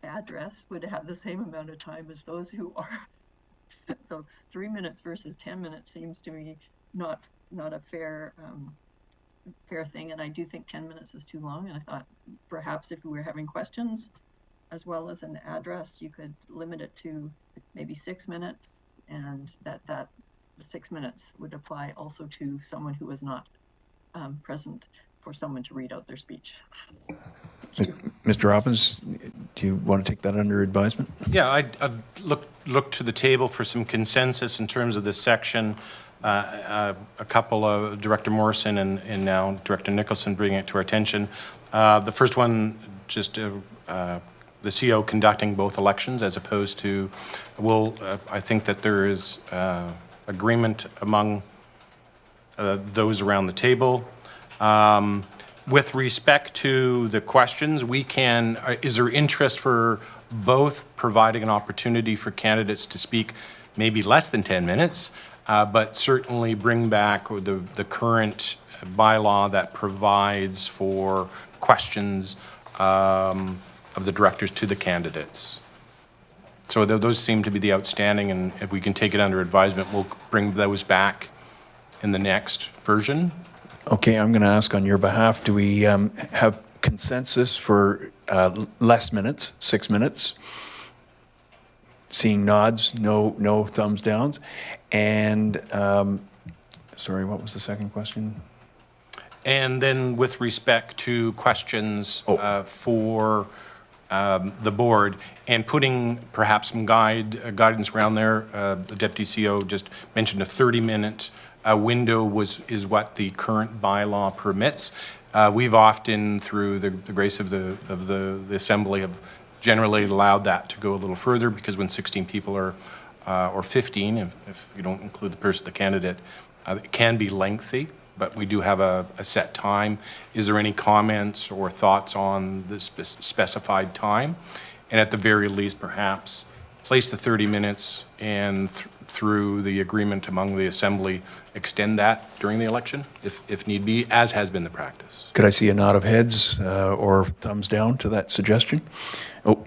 address would have the same amount of time as those who are. So 3 minutes versus 10 minutes seems to me not a fair thing. And I do think 10 minutes is too long. And I thought perhaps if we were having questions as well as an address, you could limit it to maybe 6 minutes, and that 6 minutes would apply also to someone who is not present, for someone to read out their speech. Mr. Robbins, do you want to take that under advisement? Yeah, I'd look to the table for some consensus in terms of this section. A couple of Director Morrison and now Director Nicholson bringing it to our attention. The first one, just the CO conducting both elections as opposed to, I think that there is agreement among those around the table. With respect to the questions, is there interest for both providing an opportunity for candidates to speak maybe less than 10 minutes, but certainly bring back the current bylaw that provides for questions of the directors to the candidates. So those seem to be the outstanding, and if we can take it under advisement, we'll bring those back in the next version. Okay, I'm going to ask on your behalf, do we have consensus for less minutes, 6 minutes? Seeing nods, no thumbs downs. And, sorry, what was the second question? And then with respect to questions for the board, and putting perhaps some guidance around there, the Deputy CEO just mentioned a 30-minute window is what the current bylaw permits. We've often, through the grace of the Assembly, have generally allowed that to go a little further, because when 16 people are, or 15, if you don't include the candidate, it can be lengthy, but we do have a set time. Is there any comments or thoughts on the specified time? And at the very least, perhaps, place the 30 minutes and through the agreement among the Assembly, extend that during the election, if need be, as has been the practice. Could I see a nod of heads or thumbs down to that suggestion? Oh,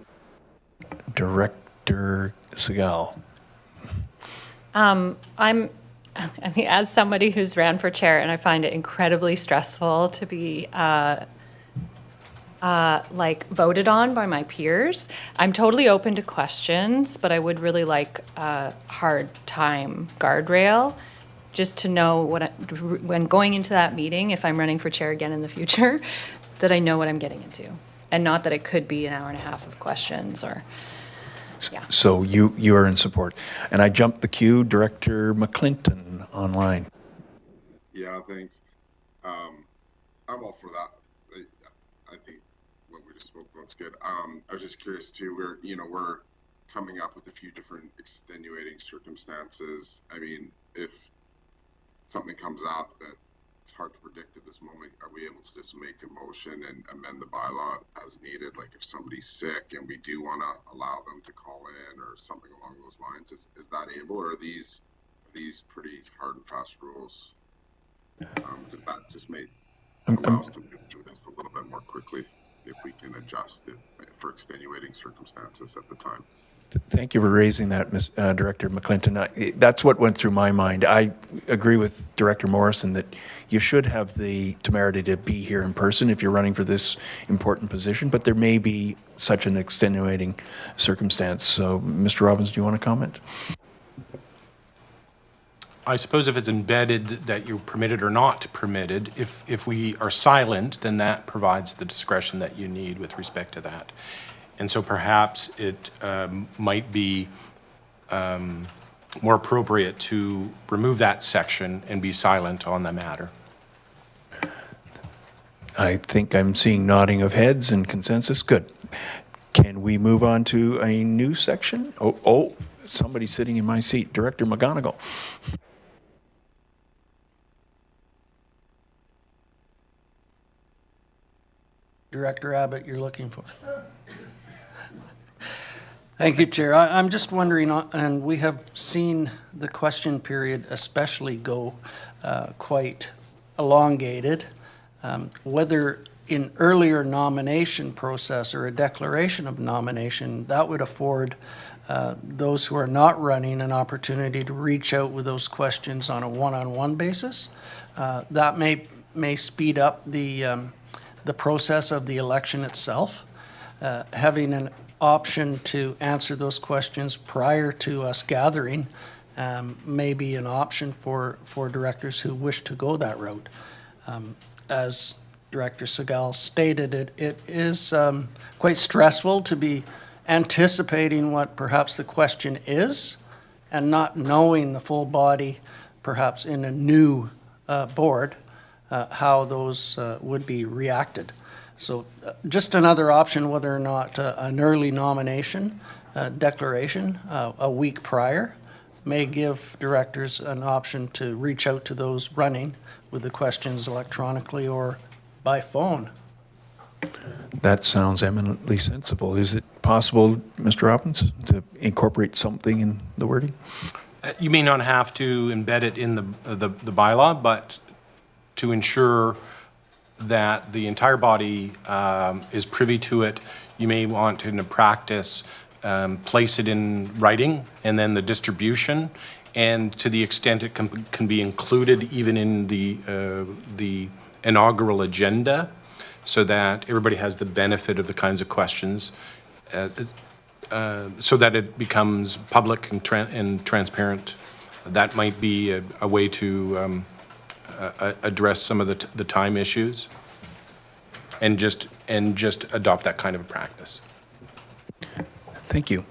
Director Segal. I mean, as somebody who's ran for chair, and I find it incredibly stressful to be voted on by my peers. I'm totally open to questions, but I would really like a hard time guardrail, just to know when going into that meeting, if I'm running for chair again in the future, that I know what I'm getting into, and not that it could be an hour and a half of questions or. Yeah. So you are in support. And I jumped the queue, Director McClinton online. Yeah, thanks. I'm all for that. I think what we just spoke about is good. I was just curious too, we're coming up with a few different extenuating circumstances. I mean, if something comes up that it's hard to predict at this moment, are we able to just make a motion and amend the bylaw as needed? Like if somebody's sick and we do want to allow them to call in or something along those lines, is that able, or are these pretty hard and fast rules? Because that just may allow us to do this a little bit more quickly if we can adjust it for extenuating circumstances at the time. Thank you for raising that, Director McClinton. That's what went through my mind. I agree with Director Morrison that you should have the temerity to be here in person if you're running for this important position, but there may be such an extenuating circumstance. So, Mr. Robbins, do you want to comment? I suppose if it's embedded that you're permitted or not permitted, if we are silent, then that provides the discretion that you need with respect to that. And so perhaps it might be more appropriate to remove that section and be silent on the matter. I think I'm seeing nodding of heads and consensus. Good. Can we move on to a new section? Oh, somebody's sitting in my seat. Director McGonigal. Director Abbott, you're looking for. Thank you, Chair. I'm just wondering, and we have seen the question period especially go quite elongated, whether in earlier nomination process or a declaration of nomination, that would afford those who are not running an opportunity to reach out with those questions on a one-on-one basis. That may speed up the process of the election itself. Having an option to answer those questions prior to us gathering may be an option for directors who wish to go that route. As Director Segal stated, it is quite stressful to be anticipating what perhaps the question is and not knowing the full body, perhaps in a new board, how those would be reacted. So just another option, whether or not an early nomination declaration a week prior may give directors an option to reach out to those running with the questions electronically or by phone. That sounds eminently sensible. Is it possible, Mr. Robbins, to incorporate something in the wording? You may not have to embed it in the bylaw, but to ensure that the entire body is privy to it, you may want to, in a practice, place it in writing, and then the distribution, and to the extent it can be included even in the inaugural agenda, so that everybody has the benefit of the kinds of questions, so that it becomes public and transparent. That might be a way to address some of the time issues, and just adopt that kind of a practice. Thank you.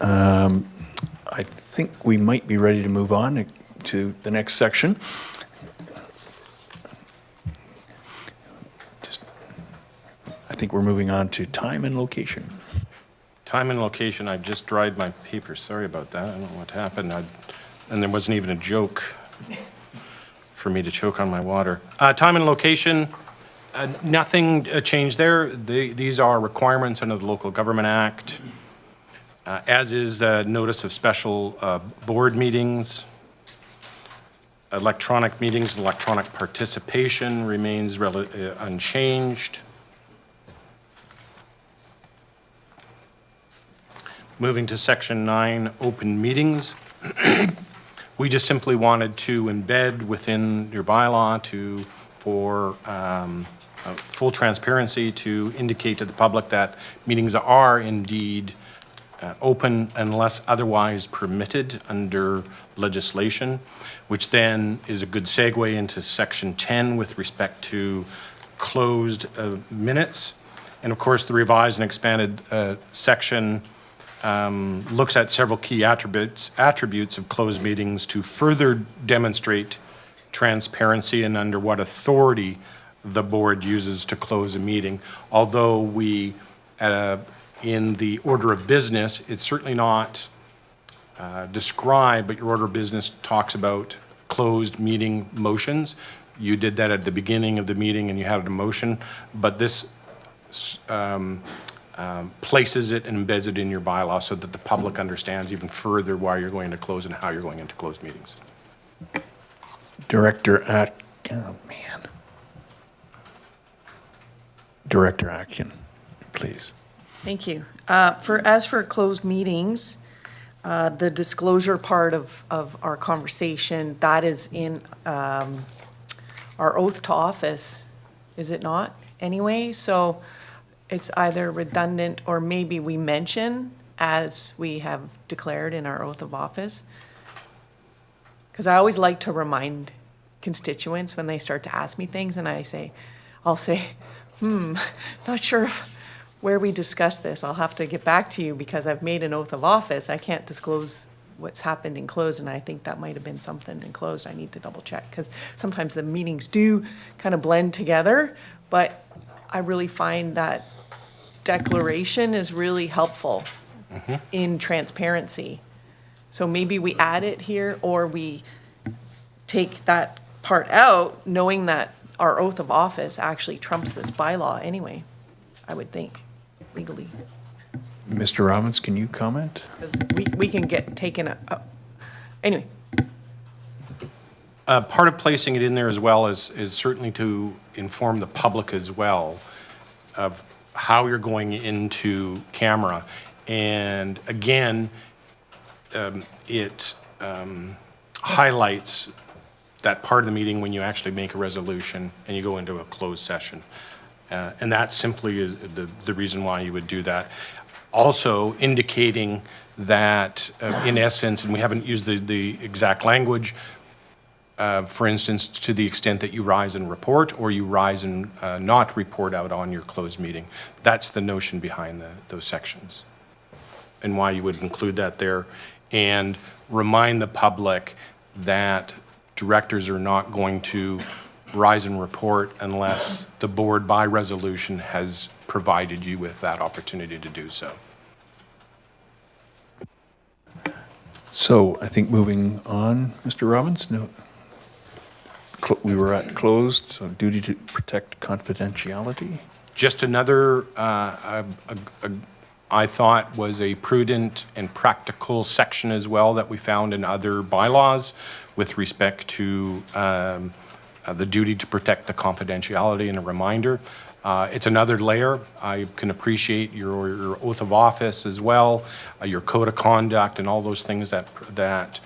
I think we might be ready to move on to the next section. I think we're moving on to time and location. Time and location, I've just dried my paper, sorry about that, I don't know what happened, and there wasn't even a joke for me to choke on my water. Time and location, nothing changed there. These are requirements under the Local Government Act, as is notice of special board meetings. Electronic meetings, electronic participation remains unchanged. Moving to section 9, open meetings. We just simply wanted to embed within your bylaw for full transparency, to indicate to the public that meetings are indeed open unless otherwise permitted under legislation, which then is a good segue into section 10 with respect to closed minutes. And of course, the revised and expanded section looks at several key attributes of closed meetings to further demonstrate transparency and under what authority the board uses to close a meeting. Although we, in the order of business, it's certainly not described, but your order of business talks about closed meeting motions. You did that at the beginning of the meeting and you had a motion, but this places it and embeds it in your bylaw so that the public understands even further why you're going to close and how you're going into closed meetings. Director Atkin, please. Thank you. As for closed meetings, the disclosure part of our conversation, that is in our oath to office, is it not? Anyway, so it's either redundant or maybe we mention as we have declared in our oath of office. Because I always like to remind constituents when they start to ask me things and I'll say, not sure where we discuss this. I'll have to get back to you because I've made an oath of office. I can't disclose what's happened in closed, and I think that might have been something in closed. I need to double check because sometimes the meetings do kind of blend together, but I really find that declaration is really helpful in transparency. So maybe we add it here or we take that part out, knowing that our oath of office actually trumps this bylaw anyway, I would think, legally. Mr. Robbins, can you comment? Because we can get taken, anyway. Part of placing it in there as well is certainly to inform the public as well of how you're going into camera. And again, it highlights that part of the meeting when you actually make a resolution and you go into a closed session. And that simply is the reason why you would do that. Also indicating that, in essence, and we haven't used the exact language, for instance, to the extent that you rise and report or you rise and not report out on your closed meeting. That's the notion behind those sections and why you would include that there, and remind the public that directors are not going to rise and report unless the board by resolution has provided you with that opportunity to do so. So I think moving on, Mr. Robbins, no. We were at closed, so duty to protect confidentiality. Just another, I thought was a prudent and practical section as well that we found in other bylaws with respect to the duty to protect the confidentiality, and a reminder. It's another layer. I can appreciate your oath of office as well, your code of conduct, and all those things that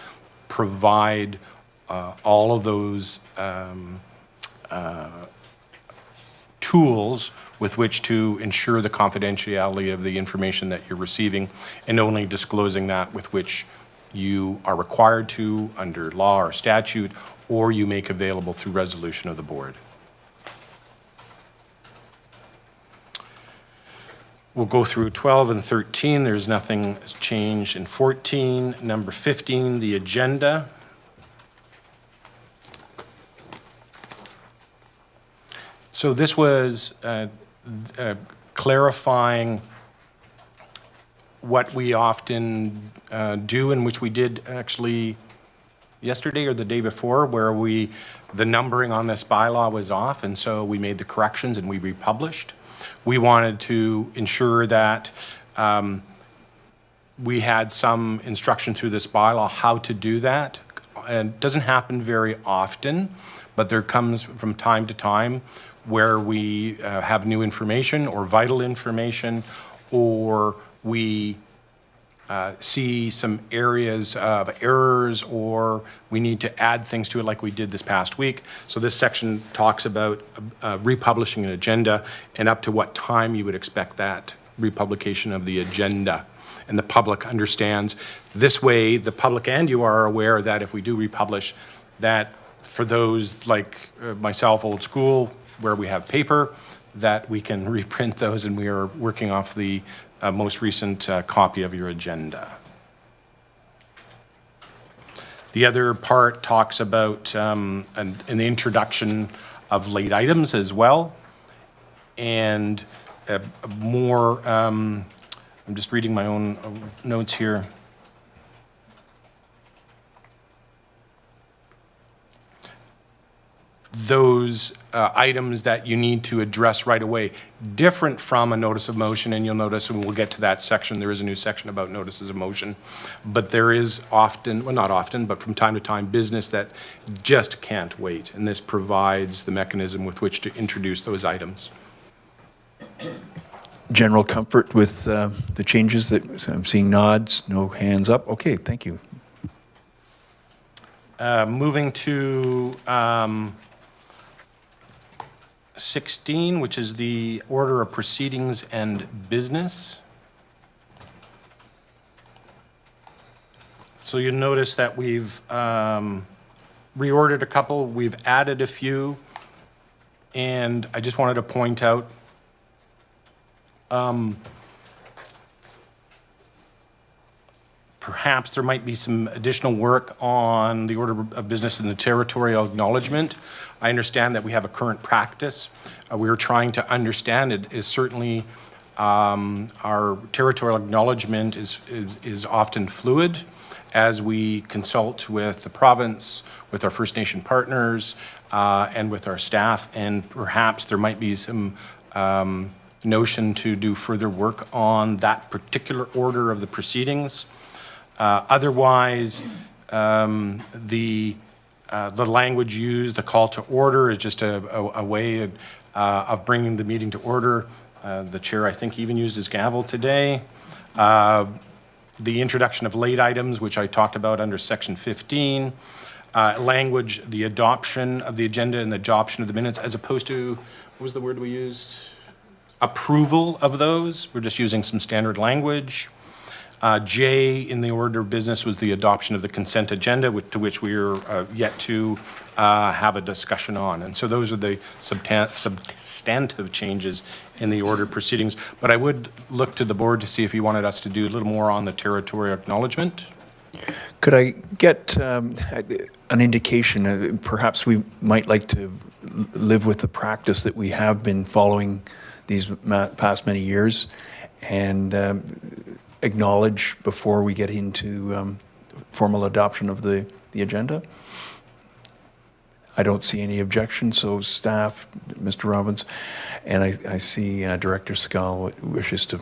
provide all of those tools with which to ensure the confidentiality of the information that you're receiving, and only disclosing that with which you are required to under law or statute, or you make available through resolution of the board. We'll go through 12 and 13. There's nothing changed in 14. Number 15, the agenda. So this was clarifying what we often do, and which we did actually yesterday or the day before, where the numbering on this bylaw was off, and so we made the corrections and we republished. We wanted to ensure that we had some instruction through this bylaw how to do that. And it doesn't happen very often, but there comes from time to time where we have new information or vital information, or we see some areas of errors, or we need to add things to it like we did this past week. So this section talks about republishing an agenda and up to what time you would expect that republication of the agenda. And the public understands. This way, the public and you are aware that if we do republish, that for those like myself, old school, where we have paper, that we can reprint those, and we are working off the most recent copy of your agenda. The other part talks about in the introduction of late items as well, and more, I'm just reading my own notes here. Those items that you need to address right away, different from a notice of motion, and you'll notice, and we'll get to that section, there is a new section about notices of motion, but there is often, well, not often, but from time to time, business that just can't wait, and this provides the mechanism with which to introduce those items. General comfort with the changes that I'm seeing nods, no hands up. Okay, thank you. Moving to 16, which is the order of proceedings and business. So you'll notice that we've reordered a couple, we've added a few, and I just wanted to point out perhaps there might be some additional work on the order of business and the territorial acknowledgement. I understand that we have a current practice. We are trying to understand it is certainly our territorial acknowledgement is often fluid as we consult with the province, with our First Nation partners, and with our staff, and perhaps there might be some notion to do further work on that particular order of the proceedings. Otherwise, the language used, the call to order, is just a way of bringing the meeting to order. The chair, I think, even used his gavel today. The introduction of late items, which I talked about under section 15. Language, the adoption of the agenda and the adoption of the minutes, as opposed to, what was the word we used? Approval of those. We're just using some standard language. J in the order of business was the adoption of the consent agenda, to which we are yet to have a discussion on. And so those are the substantive changes in the order of proceedings. But I would look to the board to see if you wanted us to do a little more on the territorial acknowledgement. Could I get an indication, perhaps we might like to live with the practice that we have been following these past many years, and acknowledge before we get into formal adoption of the agenda? I don't see any objection, so staff, Mr. Robbins, and I see Director Segal wishes to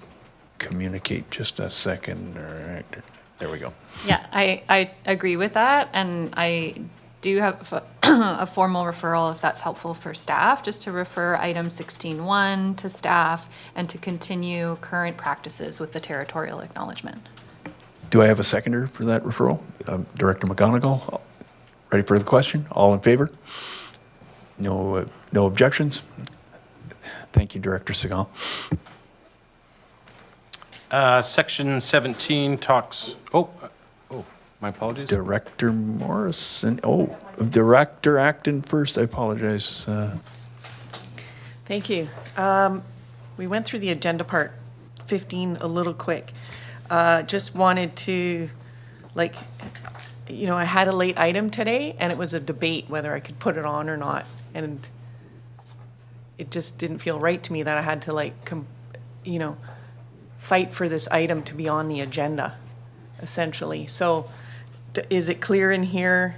communicate. Just a second. There we go. Yeah, I agree with that, and I do have a formal referral, if that's helpful for staff, just to refer item 16.1 to staff and to continue current practices with the territorial acknowledgement. Do I have a seconder for that referral? Director McGonigal, ready for the question? All in favor? No objections? Thank you, Director Segal. Section 17 talks, my apologies. Director Morrison, Director Acton first, I apologize. Thank you. We went through the agenda part 15 a little quick. Just wanted to, I had a late item today, and it was a debate whether I could put it on or not. And it just didn't feel right to me that I had to, fight for this item to be on the agenda, essentially. So is it clear in here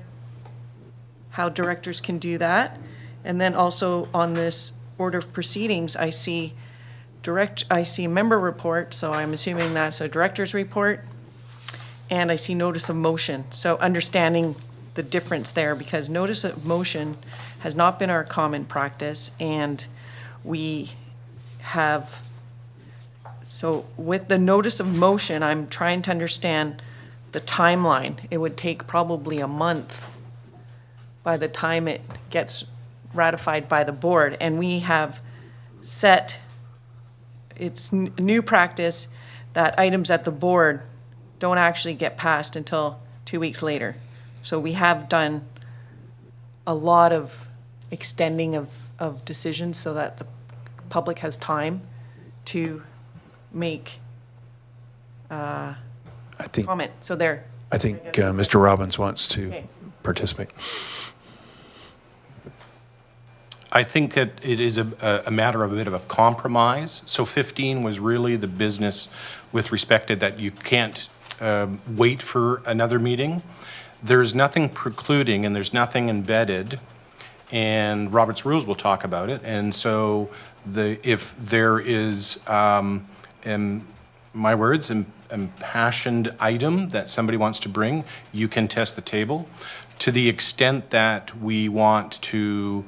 how directors can do that? And then also on this order of proceedings, I see member report, so I'm assuming that's a director's report. And I see notice of motion. So understanding the difference there, because notice of motion has not been our common practice, and we have, so with the notice of motion, I'm trying to understand the timeline. It would take probably a month by the time it gets ratified by the board, and we have set, it's new practice that items at the board don't actually get passed until 2 weeks later. So we have done a lot of extending of decisions so that the public has time to make comment. So there. I think Mr. Robbins wants to Okay. participate. I think that it is a matter of a bit of a compromise. So 15 was really the business with respect to that you can't wait for another meeting. There's nothing precluding and there's nothing embedded, and Robert's Rules will talk about it. And so if there is, in my words, impassioned item that somebody wants to bring, you can test the table. To the extent that we want to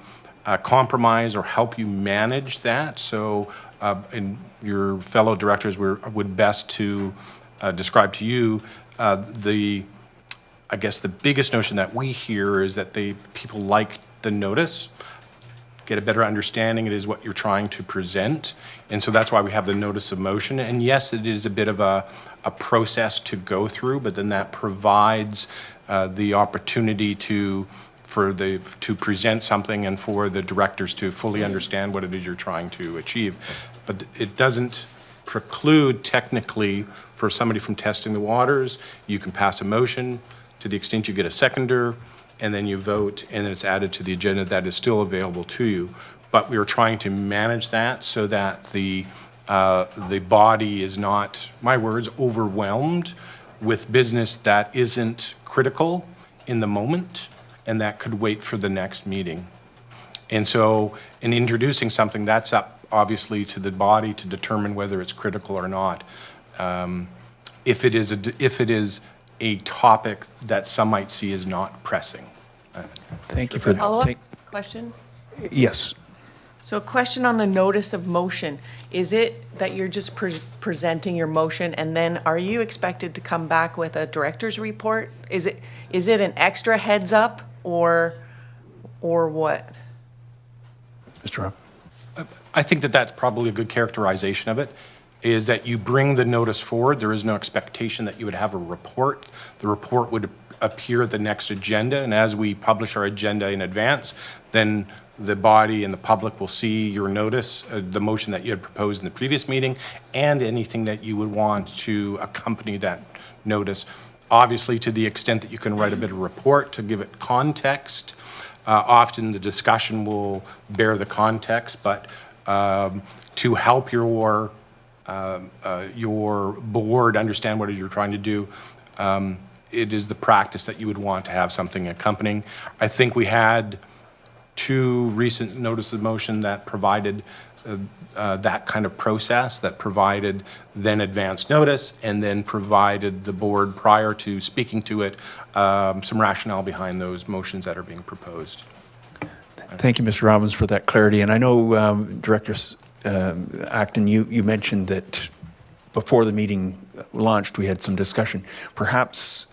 compromise or help you manage that, so and your fellow directors would best to describe to you I guess the biggest notion that we hear is that people like the notice, get a better understanding it is what you're trying to present, and so that's why we have the notice of motion. And yes, it is a bit of a process to go through, but then that provides the opportunity to present something and for the directors to fully understand what it is you're trying to achieve. But it doesn't preclude technically for somebody from testing the waters. You can pass a motion to the extent you get a seconder, and then you vote, and then it's added to the agenda. That is still available to you. But we are trying to manage that so that the body is not, my words, overwhelmed with business that isn't critical in the moment and that could wait for the next meeting. And so in introducing something, that's up obviously to the body to determine whether it's critical or not. If it is a topic that some might see as not pressing. Thank you for that. Follow-up question? Yes. So a question on the notice of motion. Is it that you're just presenting your motion, and then are you expected to come back with a director's report? Is it an extra heads up or what? Mr. Robb? I think that that's probably a good characterization of it, is that you bring the notice forward. There is no expectation that you would have a report. The report would appear at the next agenda, and as we publish our agenda in advance, then the body and the public will see your notice, the motion that you had proposed in the previous meeting, and anything that you would want to accompany that notice. Obviously, to the extent that you can write a bit of report to give it context, often the discussion will bear the context, but to help your board understand what you're trying to do, it is the practice that you would want to have something accompanying. I think we had 2 recent notices of motion that provided that kind of process that provided then advance notice and then provided the board prior to speaking to it some rationale behind those motions that are being proposed. Thank you, Mr. Robbins, for that clarity. And I know, Director Acton, you mentioned that before the meeting launched, we had some discussion. Perhaps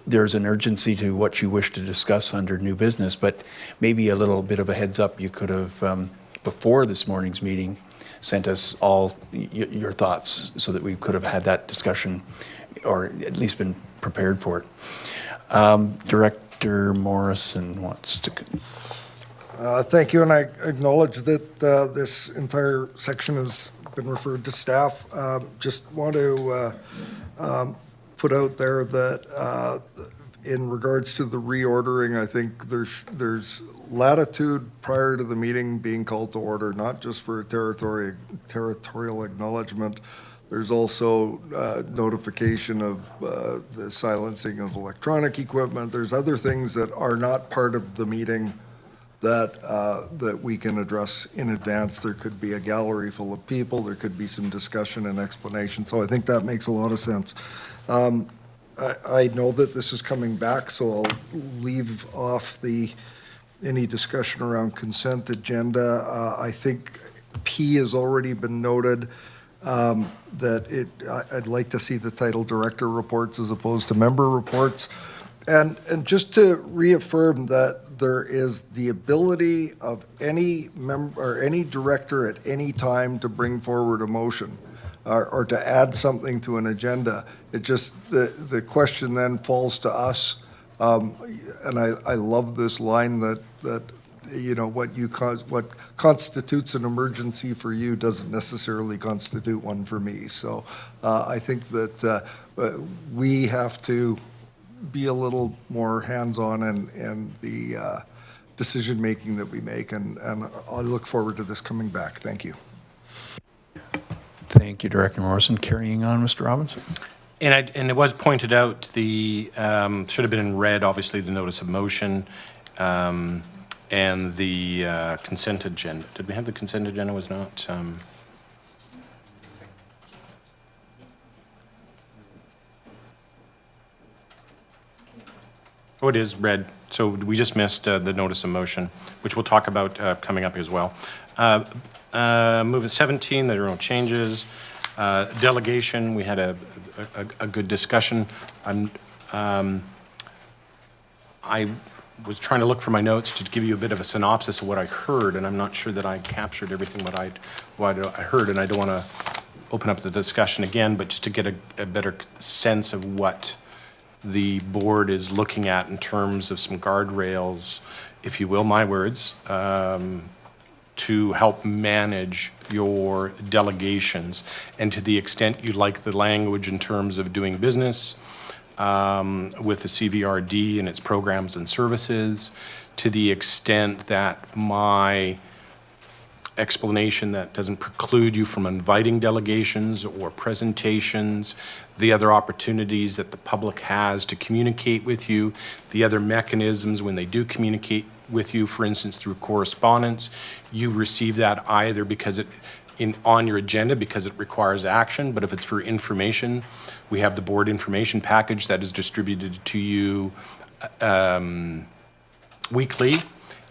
there's an urgency to what you wish to discuss under new business, but maybe a little bit of a heads up. You could have, before this morning's meeting, sent us all your thoughts so that we could have had that discussion or at least been prepared for it. Director Morrison wants to. Thank you, and I acknowledge that this entire section has been referred to staff. Just want to put out there that in regards to the reordering, I think there's latitude prior to the meeting being called to order, not just for territorial acknowledgement. There's also notification of the silencing of electronic equipment. There's other things that are not part of the meeting that we can address in advance. There could be a gallery full of people. There could be some discussion and explanation. So I think that makes a lot of sense. I know that this is coming back, so I'll leave off any discussion around consent agenda. I think P has already been noted. That I'd like to see the title director reports as opposed to member reports. And just to reaffirm that there is the ability of any member or any director at any time to bring forward a motion or to add something to an agenda. It just, the question then falls to us. And I love this line that you know, what constitutes an emergency for you doesn't necessarily constitute one for me. So I think that we have to be a little more hands-on in the decision-making that we make, and I look forward to this coming back. Thank you. Thank you, Director Morrison. Carrying on, Mr. Robbins. And it was pointed out, the should have been in red, obviously, the notice of motion. And the consent agenda. Did we have the consent agenda? Was not. Oh, it is red. So we just missed the notice of motion, which we'll talk about coming up as well. Moving 17, there are no changes. Delegation, we had a good discussion. I was trying to look for my notes to give you a bit of a synopsis of what I heard, and I'm not sure that I captured everything what I heard, and I don't want to open up the discussion again, but just to get a better sense of what the board is looking at in terms of some guardrails, if you will, my words, to help manage your delegations, and to the extent you like the language in terms of doing business with the CVRD and its programs and services, to the extent that my explanation that doesn't preclude you from inviting delegations or presentations, the other opportunities that the public has to communicate with you, the other mechanisms when they do communicate with you, for instance, through correspondence, you receive that either because on your agenda because it requires action, but if it's for information, we have the board information package that is distributed to you weekly,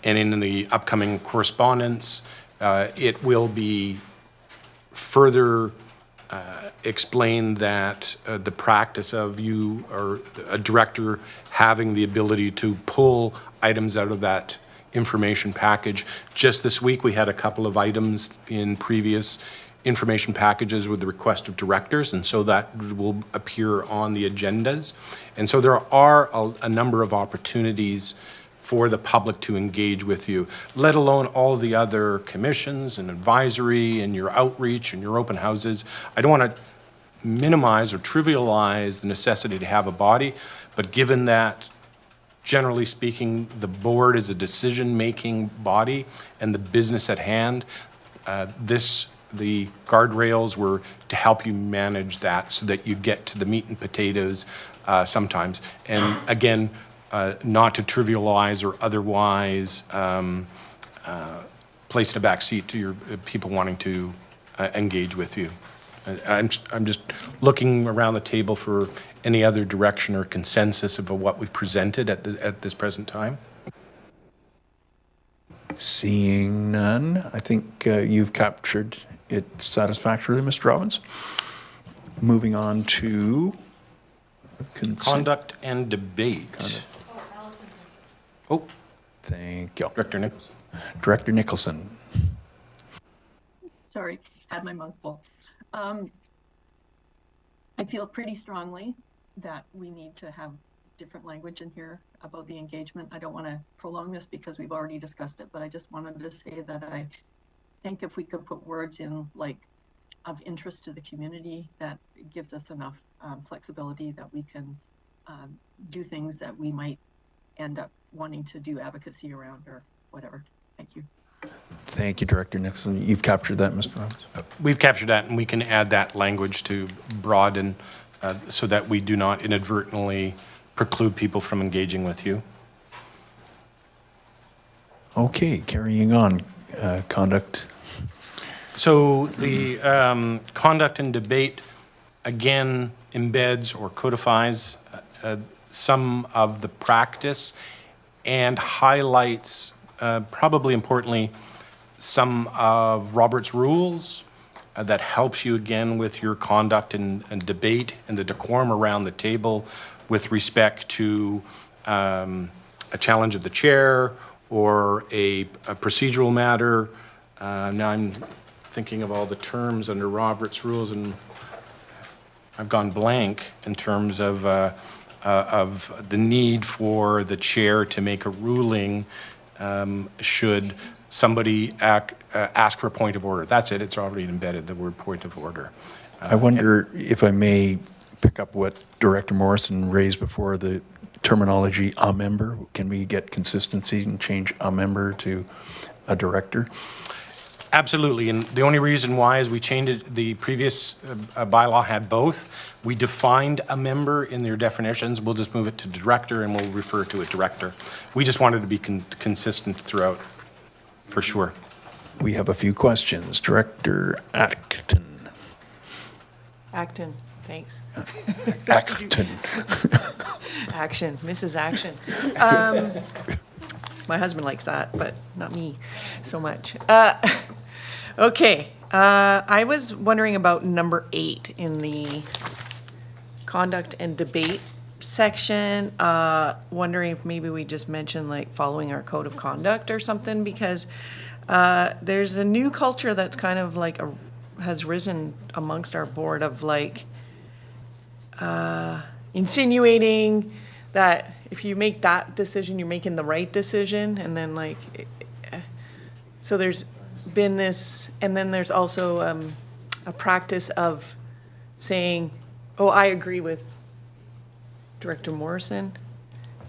and in the upcoming correspondence, it will be further explained that the practice of you or a director having the ability to pull items out of that information package. Just this week, we had a couple of items in previous information packages with the request of directors, and so that will appear on the agendas. And so there are a number of opportunities for the public to engage with you, let alone all the other commissions and advisory and your outreach and your open houses. I don't want to minimize or trivialize the necessity to have a body, but given that generally speaking, the board is a decision-making body and the business at hand, the guardrails were to help you manage that so that you get to the meat and potatoes sometimes. And again, not to trivialize or otherwise placed a back seat to your people wanting to engage with you. I'm just looking around the table for any other direction or consensus of what we've presented at this present time. Seeing none, I think you've captured it satisfactorily, Mr. Robbins. Moving on to consent. Conduct and debate. Oh, Thank you. Director Nicholson. Director Nicholson. Sorry, had my mouth full. I feel pretty strongly that we need to have different language in here about the engagement. I don't want to prolong this because we've already discussed it, but I just wanted to say that I think if we could put words in like of interest to the community, that gives us enough flexibility that we can do things that we might end up wanting to do advocacy around or whatever. Thank you. Thank you, Director Nicholson. You've captured that, Mr. Robbins? We've captured that, and we can add that language to broaden so that we do not inadvertently preclude people from engaging with you. Okay, carrying on. Conduct. So the conduct and debate, again, embeds or codifies some of the practice and highlights, probably importantly, some of Robert's rules that helps you again with your conduct and debate and the decorum around the table with respect to a challenge of the chair or a procedural matter. Now I'm thinking of all the terms under Robert's rules, and I've gone blank in terms of the need for the chair to make a ruling should somebody ask for a point of order. That's it. It's already embedded, the word point of order. I wonder if I may pick up what Director Morrison raised before, the terminology "a member." Can we get consistency and change "a member" to "a director"? Absolutely, and the only reason why is we changed it, the previous bylaw had both. We defined a member in their definitions. We'll just move it to director and we'll refer to a director. We just wanted to be consistent throughout, for sure. We have a few questions. Director Acton. Acton, thanks. Acton. Action, Mrs. Action. My husband likes that, but not me so much. Okay, I was wondering about number 8 in the conduct and debate section. Wondering if maybe we just mention like following our code of conduct or something, because there's a new culture that's kind of like has risen amongst our board of like insinuating that if you make that decision, you're making the right decision, and then like, so there's been this, and then there's also a practice of saying, oh, I agree with Director Morrison,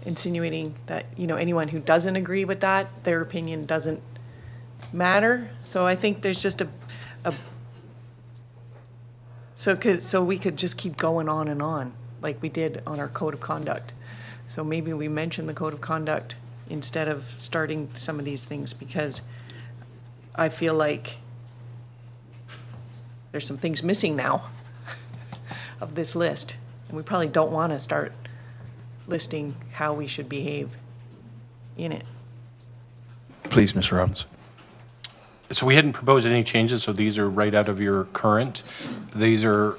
insinuating that, you know, anyone who doesn't agree with that, their opinion doesn't matter. So I think there's just so we could just keep going on and on, like we did on our code of conduct. So maybe we mention the code of conduct instead of starting some of these things, because I feel like there's some things missing now of this list. And we probably don't want to start listing how we should behave in it. Please, Mr. Robbins. So we hadn't proposed any changes, so these are right out of your current. These are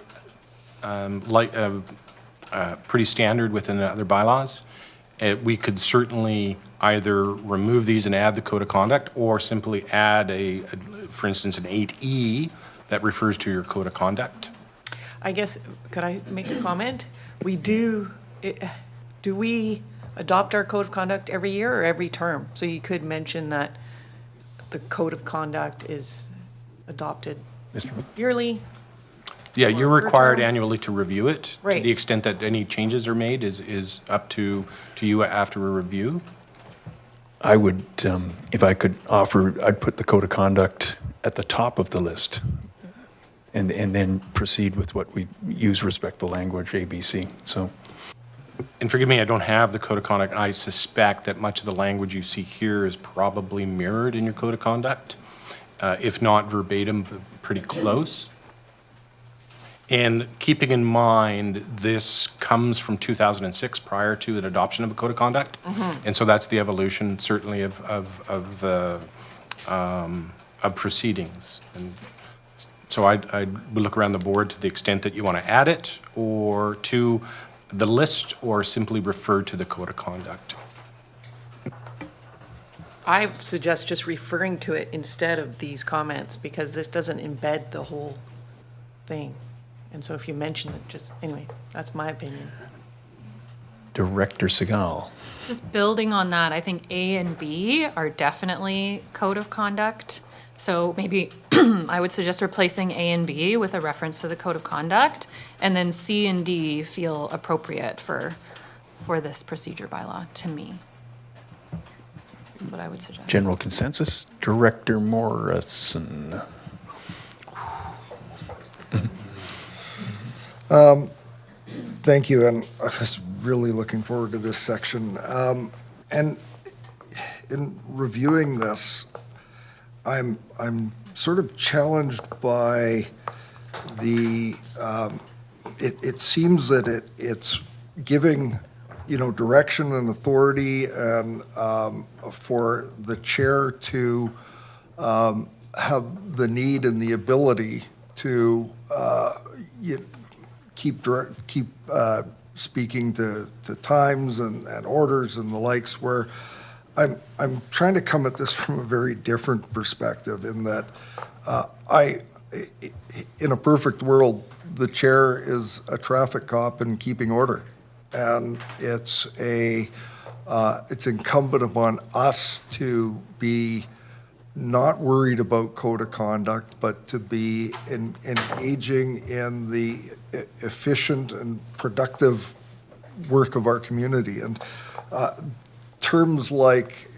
pretty standard within the other bylaws. We could certainly either remove these and add the code of conduct, or simply add for instance, an 8E that refers to your code of conduct. I guess, could I make a comment? Do we adopt our code of conduct every year or every term? So you could mention that the code of conduct is adopted yearly. Yeah, you're required annually to review it. To Right. the extent that any changes are made is up to you after a review. I would, if I could offer, I'd put the code of conduct at the top of the list and then proceed with what we use respectful language, ABC. So And forgive me, I don't have the code of conduct. I suspect that much of the language you see here is probably mirrored in your code of conduct. if not verbatim, pretty close. And keeping in mind, this comes from 2006, prior to an adoption of a code of conduct. And so that's the evolution, certainly, of proceedings. And so I'd look around the board to the extent that you want to add it, or to the list, or simply refer to the code of conduct. I suggest just referring to it instead of these comments, because this doesn't embed the whole thing. And so if you mention it, just, anyway, that's my opinion. Director Segal. Just building on that, I think A and B are definitely code of conduct. So maybe I would suggest replacing A and B with a reference to the code of conduct, and then C and D feel appropriate for this procedure bylaw, to me. That's what I would suggest. General consensus, Director Morrison. Thank you, and I was really looking forward to this section. And in reviewing this, I'm sort of challenged by the, it seems that it's giving, direction and authority and for the chair to have the need and the ability to keep speaking to times and orders and the likes, where I'm trying to come at this from a very different perspective, in that in a perfect world, the chair is a traffic cop and keeping order. And it's incumbent upon us to be not worried about code of conduct, but to be engaging in the efficient and productive work of our community. And terms like,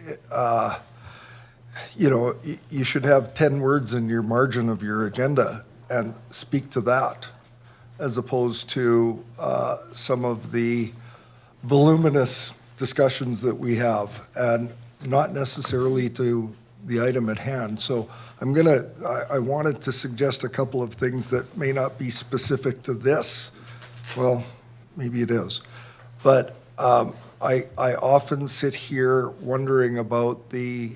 you should have 10 words in your margin of your agenda and speak to that, as opposed to some of the voluminous discussions that we have, and not necessarily to the item at hand. So I wanted to suggest a couple of things that may not be specific to this. Well, maybe it is. But I often sit here wondering about the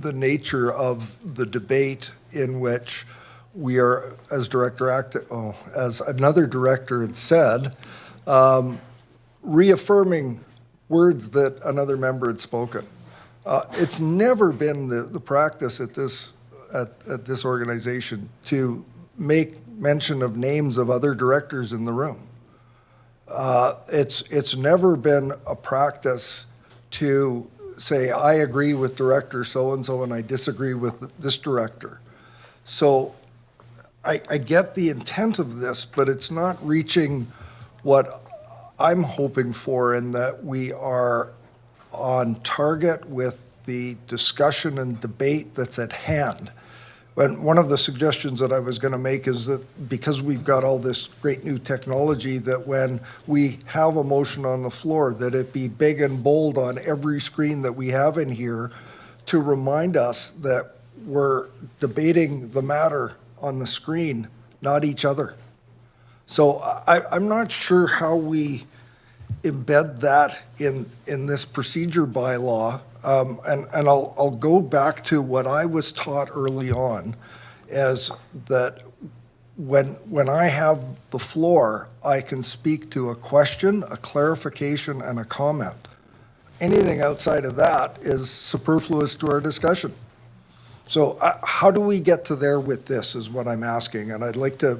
nature of the debate in which we are, as as another director had said, reaffirming words that another member had spoken. It's never been the practice at this organization to make mention of names of other directors in the room. It's never been a practice to say, I agree with director so-and-so and I disagree with this director. So I get the intent of this, but it's not reaching what I'm hoping for, in that we are on target with the discussion and debate that's at hand. And one of the suggestions that I was going to make is that, because we've got all this great new technology, that when we have a motion on the floor, that it be big and bold on every screen that we have in here, to remind us that we're debating the matter on the screen, not each other. So I'm not sure how we embed that in this procedure bylaw. And I'll go back to what I was taught early on, is that when I have the floor, I can speak to a question, a clarification, and a comment. Anything outside of that is superfluous to our discussion. So how do we get to there with this, is what I'm asking, and I'd like to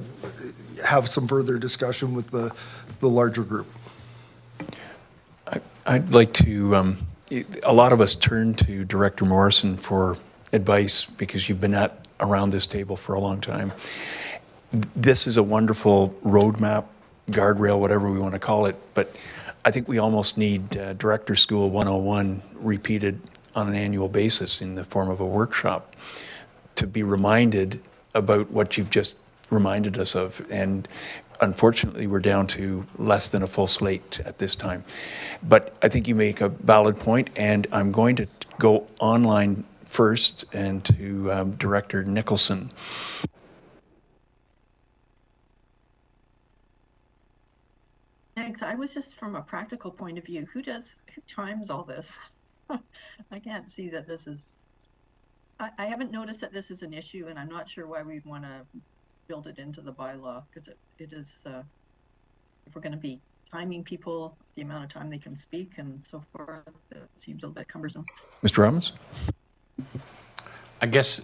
have some further discussion with the larger group. I'd like to, a lot of us turn to Director Morrison for advice, because you've been around this table for a long time. This is a wonderful roadmap, guardrail, whatever we want to call it, but I think we almost need Director School 101 repeated on an annual basis in the form of a workshop, to be reminded about what you've just reminded us of. And unfortunately, we're down to less than a full slate at this time. But I think you make a valid point, and I'm going to go online first, and to Director Nicholson. Thanks. I was just from a practical point of view, who times all this? I can't see that this is, I haven't noticed that this is an issue, and I'm not sure why we'd want to build it into the bylaw, because it is, if we're going to be timing people, the amount of time they can speak and so forth, it seems a little bit cumbersome. Mr. Robbins? I guess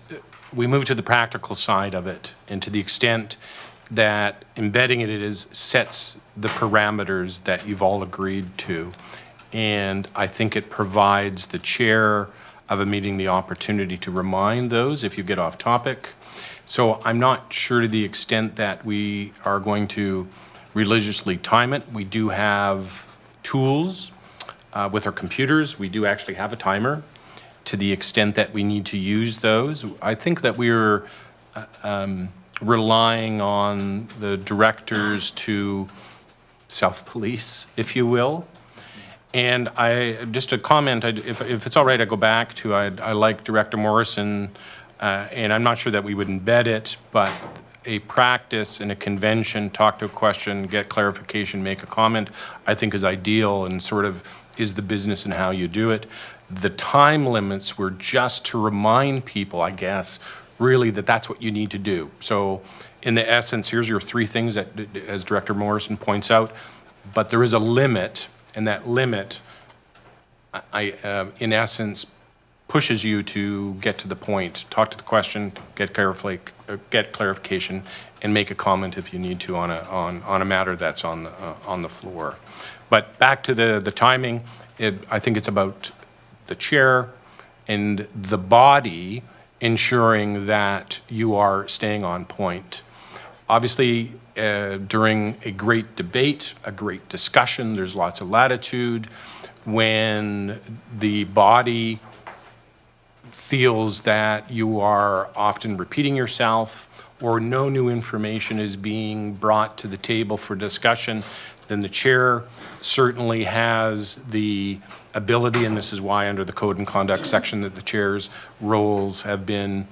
we move to the practical side of it, and to the extent that embedding it is sets the parameters that you've all agreed to. And I think it provides the chair of a meeting the opportunity to remind those if you get off topic. So I'm not sure to the extent that we are going to religiously time it. We do have tools with our computers. We do actually have a timer. To the extent that we need to use those, I think that we're relying on the directors to self-police, if you will. And just a comment, if it's all right, I go back to, I like Director Morrison, and I'm not sure that we would embed it, but a practice in a convention, talk to a question, get clarification, make a comment, I think is ideal and sort of is the business and how you do it. The time limits were just to remind people, I guess, really that that's what you need to do. So in the essence, here's your 3 things that, as Director Morrison points out, but there is a limit, and that limit, in essence, pushes you to get to the point, talk to the question, get clarification, and make a comment if you need to on a matter that's on the floor. But back to the timing, I think it's about the chair and the body ensuring that you are staying on point. Obviously, during a great debate, a great discussion, there's lots of latitude. When the body feels that you are often repeating yourself or no new information is being brought to the table for discussion, then the chair certainly has the ability, and this is why under the Code and Conduct section that the chair's roles have been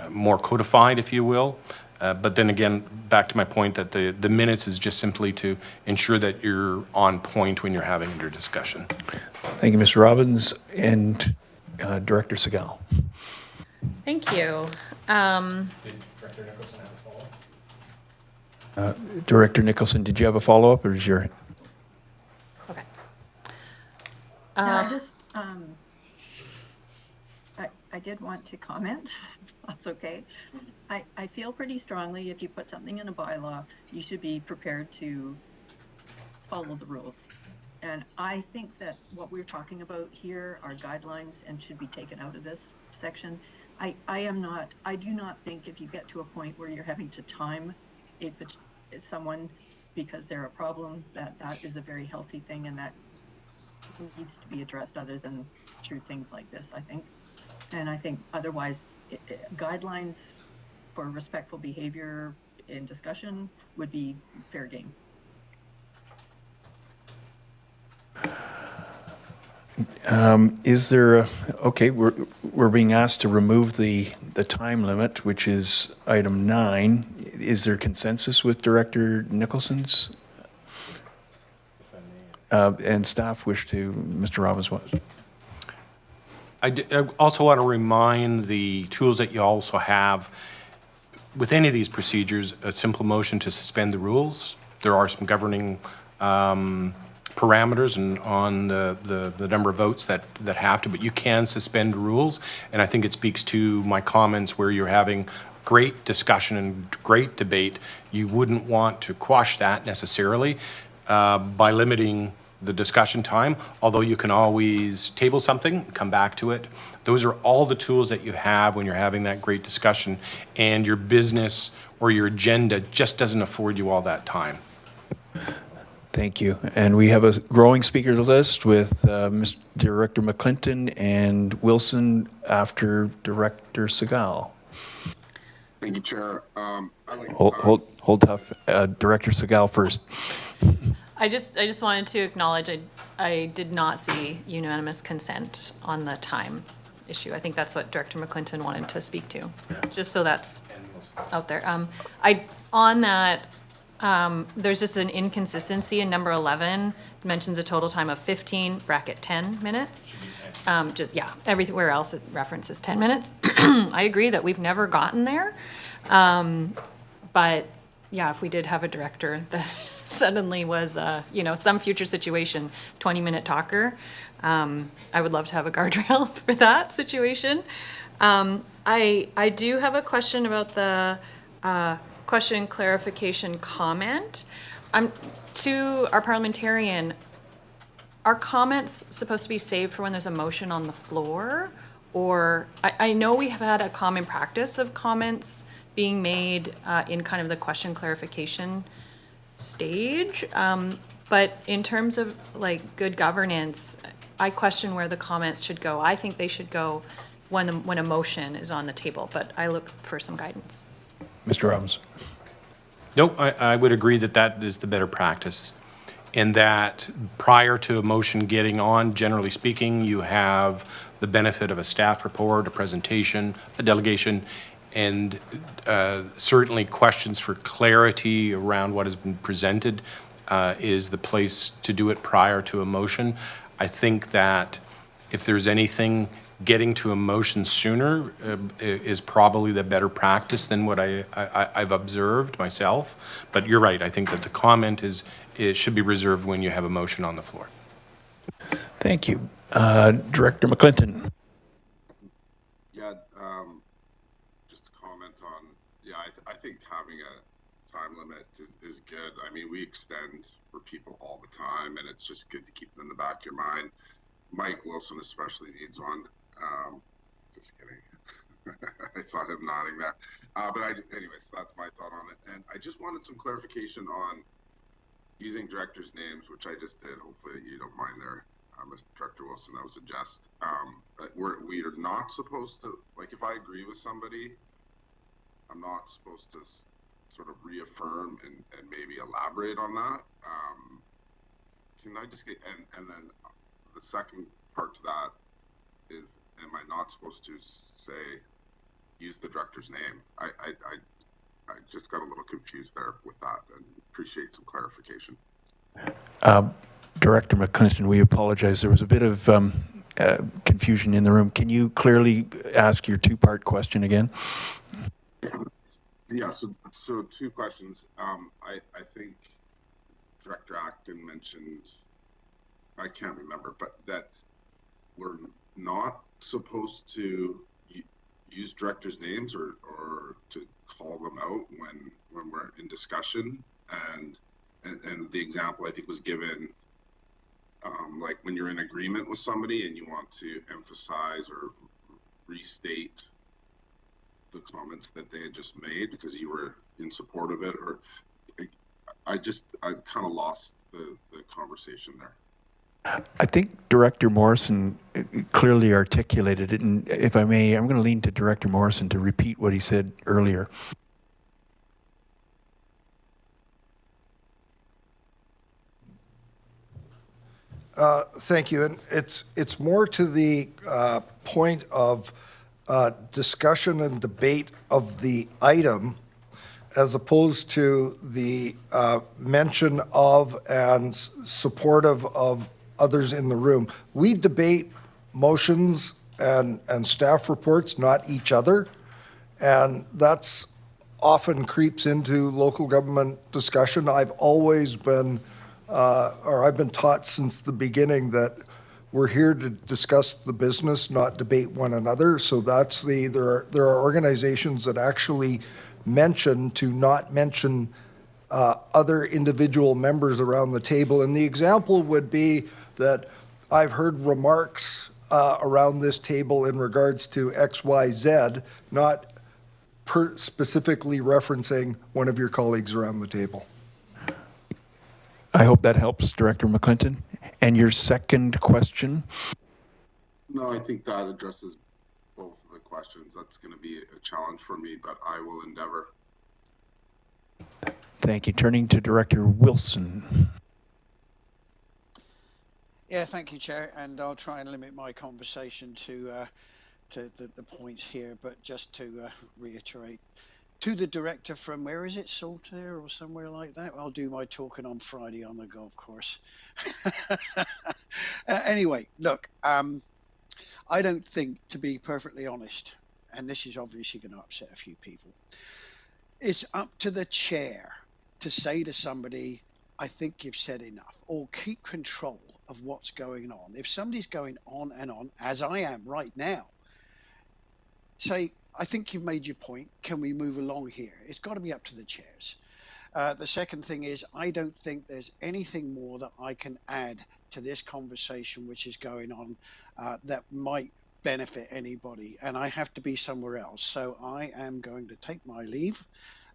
more codified, if you will. But then again, back to my point that the minutes is just simply to ensure that you're on point when you're having your discussion. Thank you, Mr. Robbins. And Director Segal. Thank you. Director Nicholson, did you have a follow-up, or is your... Okay. No, I just, I did want to comment, if that's okay. I feel pretty strongly if you put something in a bylaw, you should be prepared to follow the rules. And I think that what we're talking about here are guidelines and should be taken out of this section. I do not think if you get to a point where you're having to time someone because they're a problem, that is a very healthy thing, and that needs to be addressed other than through things like this, I think. And I think otherwise, guidelines for respectful behavior in discussion would be fair game. Is there okay, we're being asked to remove the time limit, which is item 9. Is there consensus with Director Nicholson's? And staff wish to, Mr. Robbins was. I also want to remind the tools that you also have with any of these procedures, a simple motion to suspend the rules. There are some governing parameters and on the number of votes that have to, but you can suspend rules. And I think it speaks to my comments where you're having great discussion and great debate. You wouldn't want to quash that necessarily by limiting the discussion time, although you can always table something, come back to it. Those are all the tools that you have when you're having that great discussion, and your business or your agenda just doesn't afford you all that time. Thank you. And we have a growing speaker list with Mr. Director McClinton and Wilson after Director Segal. Thank you, Chair. Hold tough. Director Segal first. I just wanted to acknowledge I did not see unanimous consent on the time issue. I think that's what Director McClinton wanted to speak to, just so that's out there. On that, there's just an inconsistency in number 11, it mentions a total time of 15, bracket 10 minutes. Everywhere else it references 10 minutes. I agree that we've never gotten there. But yeah, if we did have a director that suddenly was, some future situation, 20-minute talker, I would love to have a guardrail for that situation. I do have a question about the question clarification comment. To our parliamentarian, are comments supposed to be saved for when there's a motion on the floor? Or, I know we have had a common practice of comments being made in kind of the question clarification stage. But in terms of like good governance, I question where the comments should go. I think they should go when a motion is on the table, but I look for some guidance. Mr. Robbins. Nope, I would agree that that is the better practice. And that prior to a motion getting on, generally speaking, you have the benefit of a staff report, a presentation, a delegation, and certainly questions for clarity around what has been presented is the place to do it prior to a motion. I think that if there's anything, getting to a motion sooner is probably the better practice than what I've observed myself. But you're right, I think that the comment it should be reserved when you have a motion on the floor. Thank you. Director McClinton. Yeah, just to comment on, I think having a time limit is good. I mean, we extend for people all the time, and it's just good to keep them in the back of your mind. Mike Wilson especially needs one. Just kidding. I saw him nodding there. Anyways, that's my thought on it. And I just wanted some clarification on using directors' names, which I just did. Hopefully you don't mind there, Director Wilson, that was a jest. We are not supposed to, like, if I agree with somebody, I'm not supposed to sort of reaffirm and maybe elaborate on that. Can I just get, and then the second part to that is, am I not supposed to say, use the director's name? I just got a little confused there with that and appreciate some clarification. Director McClinton, we apologize. There was a bit of confusion in the room. Can you clearly ask your two-part question again? Yeah, so two questions. I think Director Acton mentioned, I can't remember, but that we're not supposed to use directors' names or to call them out when we're in discussion, and the example I think was given, like when you're in agreement with somebody and you want to emphasize or restate the comments that they had just made because you were in support of it, or I kind of lost the conversation there. I think Director Morrison clearly articulated it, and if I may, I'm going to lean to Director Morrison to repeat what he said earlier. Thank you. And it's more to the point of discussion and debate of the item as opposed to the mention of and supportive of others in the room. We debate motions and staff reports, not each other. And that's often creeps into local government discussion. I've always been, I've been taught since the beginning that we're here to discuss the business, not debate one another. So that's there are organizations that actually mention to not mention other individual members around the table. And the example would be that I've heard remarks around this table in regards to XYZ, not specifically referencing one of your colleagues around the table. I hope that helps, Director McClinton. And your second question? No, I think that addresses both of the questions. That's going to be a challenge for me, but I will endeavor. Thank you. Turning to Director Wilson. Yeah, thank you, Chair. And I'll try and limit my conversation to the points here, but just to reiterate, to the director from, where is it, Saltaire or somewhere like that? I'll do my talking on Friday on the golf course. Anyway, look, I don't think, to be perfectly honest, and this is obviously going to upset a few people, it's up to the chair to say to somebody, I think you've said enough, or keep control of what's going on. If somebody's going on and on, as I am right now, say, I think you've made your point. Can we move along here? It's got to be up to the chairs. The second thing is, I don't think there's anything more that I can add to this conversation which is going on that might benefit anybody, and I have to be somewhere else. So I am going to take my leave,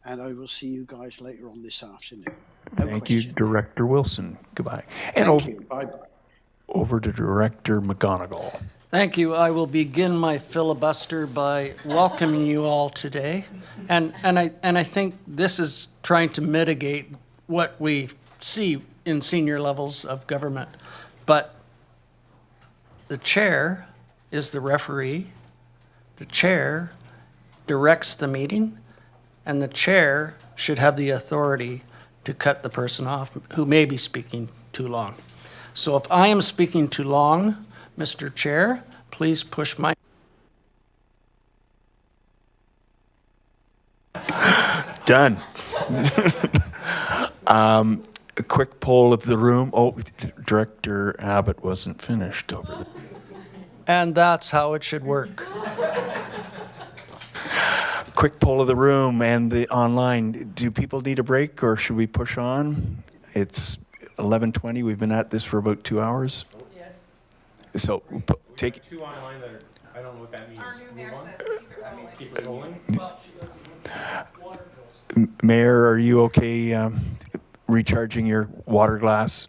and I will see you guys later on this afternoon. No Thank you, question. Director Wilson. Goodbye. And Thank you. Bye-bye. over to Director McGonigal. Thank you. I will begin my filibuster by welcoming you all today. And I think this is trying to mitigate what we see in senior levels of government. But the chair is the referee, the chair directs the meeting, and the chair should have the authority to cut the person off who may be speaking too long. So if I am speaking too long, Mr. Chair, please push my... Done. A quick poll of the room. Oh, Director Abbott wasn't finished over there. And that's how it should work. Quick poll of the room and the online. Do people need a break or should we push on? It's 11:20. We've been at this for about 2 hours. Yes. So take. Two online that are, I don't know what that means. Move on? That means keep it rolling? Mayor, are you okay recharging your water glass?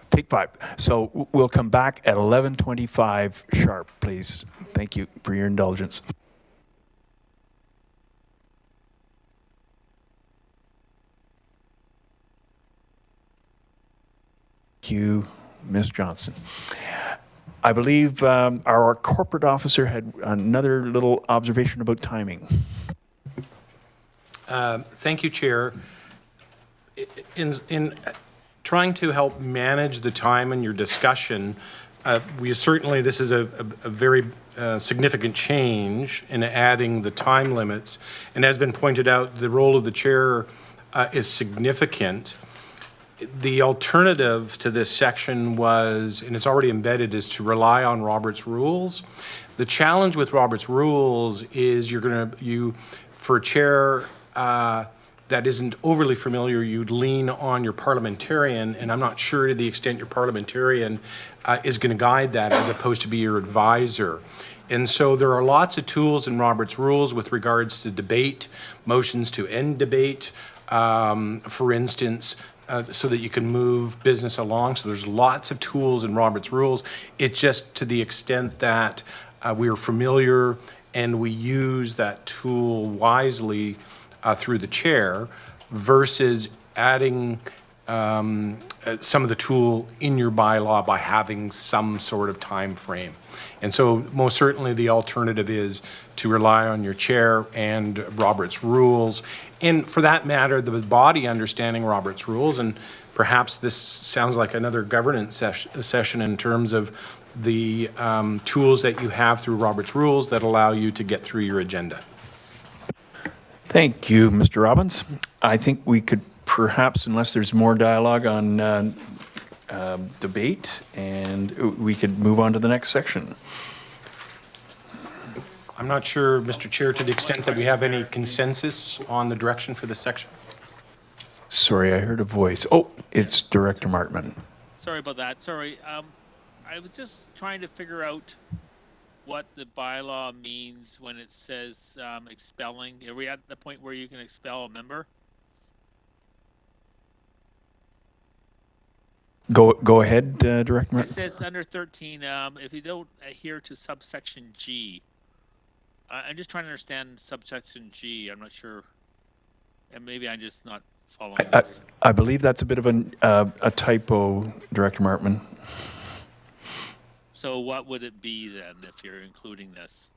Take five. So we'll come back at 11:25 sharp, please. Thank you for your indulgence. Thank you, Ms. Johnson. I believe our corporate officer had another little observation about timing. Thank you, Chair. In trying to help manage the time in your discussion, we certainly, this is a very significant change in adding the time limits. And as been pointed out, the role of the chair is significant. The alternative to this section was, and it's already embedded, is to rely on Robert's rules. The challenge with Robert's rules is for a chair that isn't overly familiar, you'd lean on your parliamentarian, and I'm not sure to the extent your parliamentarian is going to guide that as opposed to be your advisor. And so there are lots of tools in Robert's rules with regards to debate, motions to end debate, for instance, so that you can move business along. So there's lots of tools in Robert's rules. It's just to the extent that we are familiar and we use that tool wisely through the chair versus adding some of the tool in your bylaw by having some sort of time frame. And so most certainly the alternative is to rely on your chair and Robert's rules. And for that matter, the body understanding Robert's rules, and perhaps this sounds like another governance session in terms of the tools that you have through Robert's rules that allow you to get through your agenda. Thank you, Mr. Robbins. I think we could perhaps, unless there's more dialogue on debate, and we could move on to the next section. I'm not sure, Mr. Chair, to the extent that we have any consensus on the direction for this section. Sorry, I heard a voice. Oh, it's Director Martman. Sorry about that. Sorry. I was just trying to figure out what the bylaw means when it says expelling. Are we at the point where you can expel a member? Go ahead, Director It Martman. says under 13, if you don't adhere to subsection G. I'm just trying to understand subsection G. I'm not sure. And maybe I'm just not following this. I believe that's a bit of a typo, Director Martman. So what would it be then if you're including this?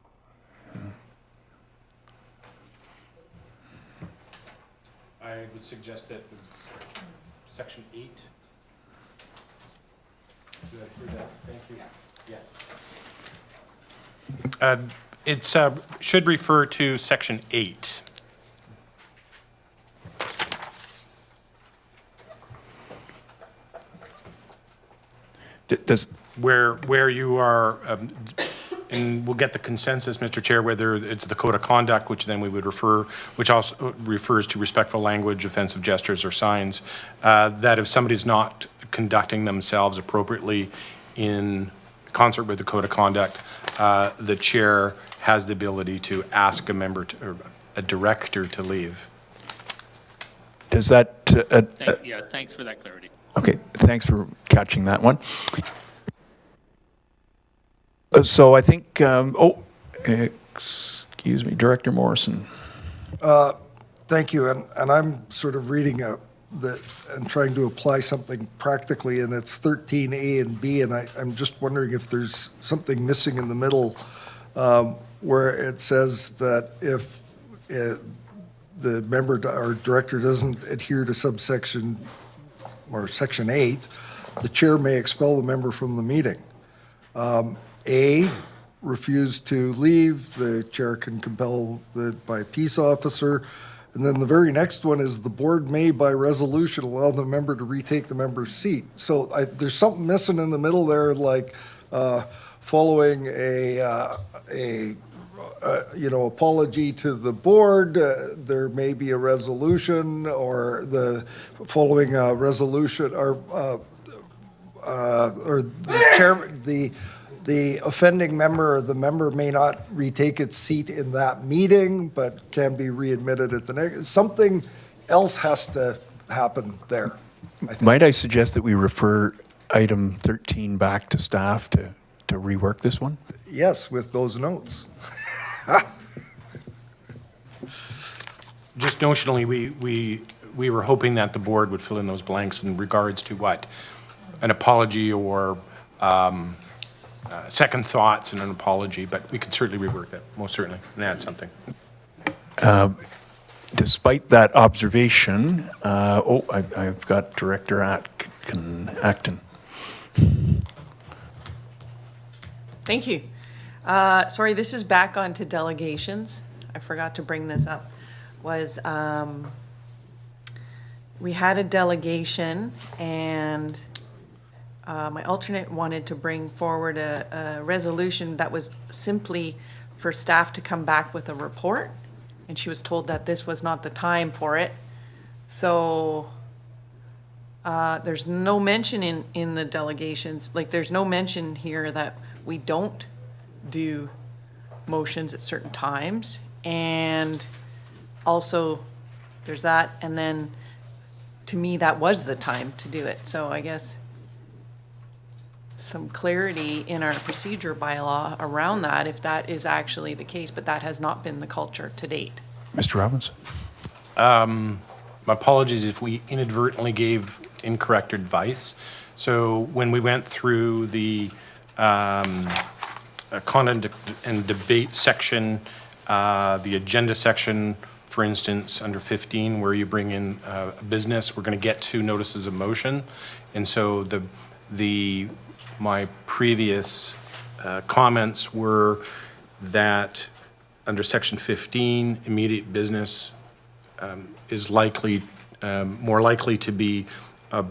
I would suggest that section 8. Did I hear that? Thank you. Yes. It's should refer to section 8. Does, Where you are, and we'll get the consensus, Mr. Chair, whether it's the code of conduct, which then we would refer, which also refers to respectful language, offensive gestures or signs, that if somebody's not conducting themselves appropriately in concert with the code of conduct, the chair has the ability to ask a member to, or a director to leave. does that, Yeah, thanks for that clarity. okay, thanks for catching that one. So I think, excuse me, Director Morrison. Thank you, and I'm sort of reading that and trying to apply something practically, and it's 13A and B, and I'm just wondering if there's something missing in the middle where it says that if the member or director doesn't adhere to subsection or section 8, the chair may expel the member from the meeting. A, refuse to leave, the chair can compel by peace officer. And then the very next one is the board may by resolution allow the member to retake the member's seat. So there's something missing in the middle there, like following a apology to the board, there may be a resolution, or the following a resolution, or the chairman, the offending member or the member may not retake its seat in that meeting, but can be readmitted at the next. Something else has to happen there, I think. Might I suggest that we refer item 13 back to staff to rework this one? Yes, with those notes. Just notionally, we were hoping that the board would fill in those blanks in regards to what? An apology or second thoughts and an apology, but we could certainly rework that, most certainly, and add something. Despite that observation, I've got Director Acton. Thank you. Sorry, this is back onto delegations. I forgot to bring this up. We had a delegation, and my alternate wanted to bring forward a resolution that was simply for staff to come back with a report, and she was told that this was not the time for it. So there's no mention in the delegations, like there's no mention here that we don't do motions at certain times. And also there's that, and then to me, that was the time to do it. So I guess some clarity in our procedure bylaw around that, if that is actually the case, but that has not been the culture to date. Mr. Robbins? My apologies if we inadvertently gave incorrect advice. So when we went through the conduct and debate section, the agenda section, for instance, under 15, where you bring in business, we're going to get to notices of motion. And so my previous comments were that under section 15, immediate business is likely, more likely to be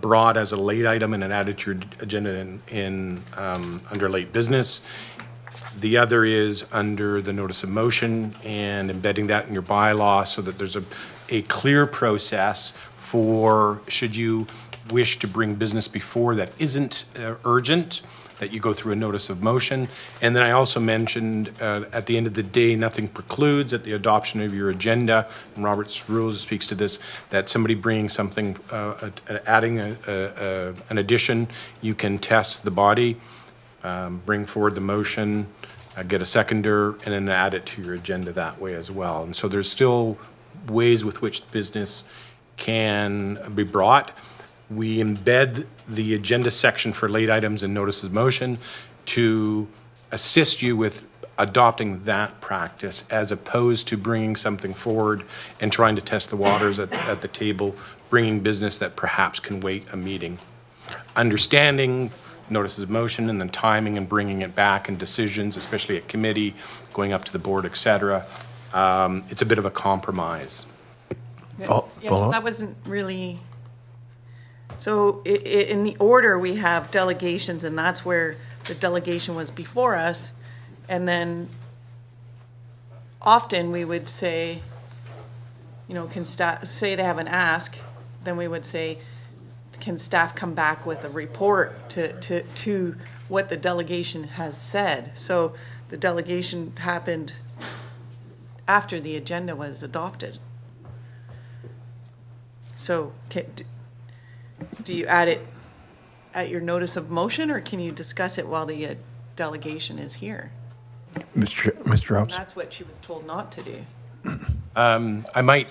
brought as a late item and added to your agenda under late business. The other is under the notice of motion and embedding that in your bylaw so that there's a clear process for, should you wish to bring business before that isn't urgent, that you go through a notice of motion. And then I also mentioned at the end of the day, nothing precludes at the adoption of your agenda, and Robert's rules speaks to this, that somebody bringing something, adding an addition, you can test the body, bring forward the motion, get a seconder, and then add it to your agenda that way as well. And so there's still ways with which business can be brought. We embed the agenda section for late items and notices of motion. to assist you with adopting that practice as opposed to bringing something forward and trying to test the waters at the table, bringing business that perhaps can wait a meeting. Understanding notices of motion and then timing and bringing it back and decisions, especially at committee, going up to the board, et cetera. It's a bit of a compromise. Yeah, so that wasn't really, so in the order, we have delegations, and that's where the delegation was before us. And then often we would say, you know, can staff, say they have an ask, then we would say, can staff come back with a report to what the delegation has said? So the delegation happened after the agenda was adopted. So do you add it at your notice of motion, or can you discuss it while the delegation is here? Mr. Robson? That's what she was told not to do. I might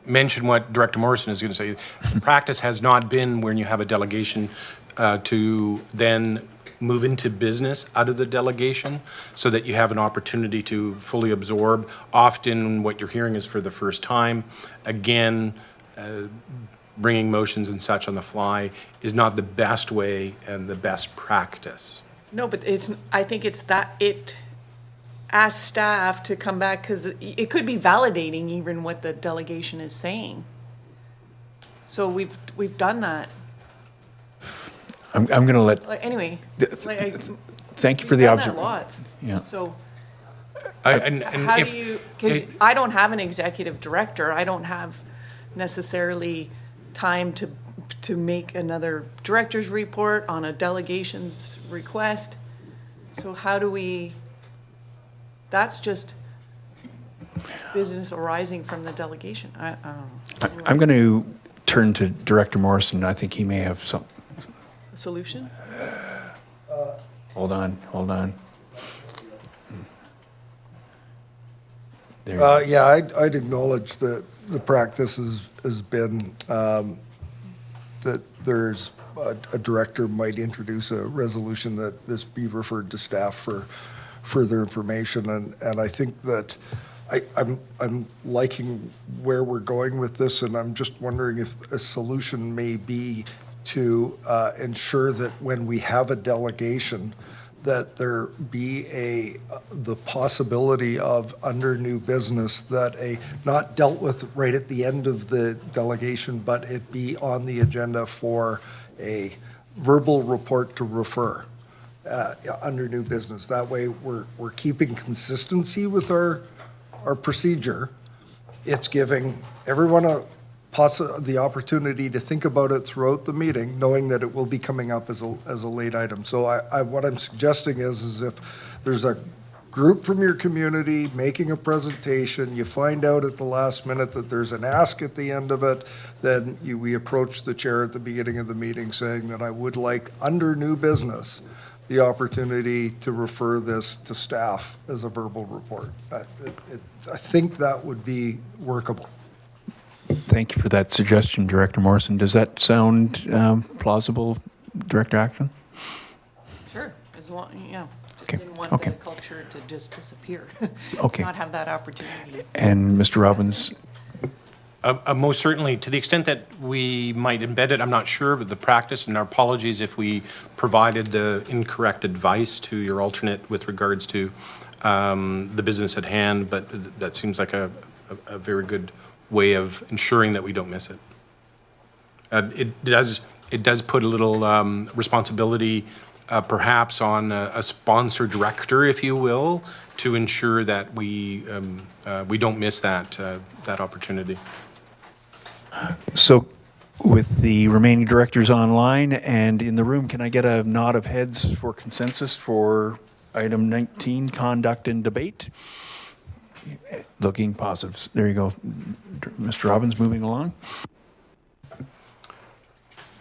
mention what Director Morrison is going to say. Practice has not been when you have a delegation to then move into business out of the delegation so that you have an opportunity to fully absorb. Often what you're hearing is for the first time. Again, bringing motions and such on the fly is not the best way and the best practice. No, but I think it's that it asks staff to come back, because it could be validating even what the delegation is saying. So we've done that. I'm going to let, Anyway, thank you for the we've done that observation. lots. Yeah. So And how if, do you, because I don't have an executive director, I don't have necessarily time to make another director's report on a delegation's request. So how do we, that's just business arising from the delegation. I don't know. I'm going to turn to Director Morrison. I think he may have some. A solution? Hold on. There. Yeah, I'd acknowledge that the practice has been that there's a director might introduce a resolution that this be referred to staff for further information, and I think that I'm liking where we're going with this, and I'm just wondering if a solution may be to ensure that when we have a delegation, that there be the possibility of under new business that not dealt with right at the end of the delegation, but it be on the agenda for a verbal report to refer under new business. That way we're keeping consistency with our procedure. It's giving everyone the opportunity to think about it throughout the meeting, knowing that it will be coming up as a late item. So what I'm suggesting is if there's a group from your community making a presentation, you find out at the last minute that there's an ask at the end of it, then we approach the chair at the beginning of the meeting saying that I would like, under new business, the opportunity to refer this to staff as a verbal report. I think that would be workable. Thank you for that suggestion, Director Morrison. Does that sound plausible, Director Ackland? Sure, as long, yeah. Just Okay, didn't want okay. the culture to just disappear. Okay. Not have that opportunity. And Mr. Robbins, most certainly, to the extent that we might embed it, I'm not sure, but the practice, and our apologies if we provided the incorrect advice to your alternate with regards to the business at hand, but that seems like a very good way of ensuring that we don't miss it. It does put a little responsibility perhaps on a sponsor director, if you will, to ensure that we don't miss that opportunity. so with the remaining directors online and in the room, can I get a nod of heads for consensus for item 19, conduct and debate? Looking positive. There you go. Mr. Robbins, moving along.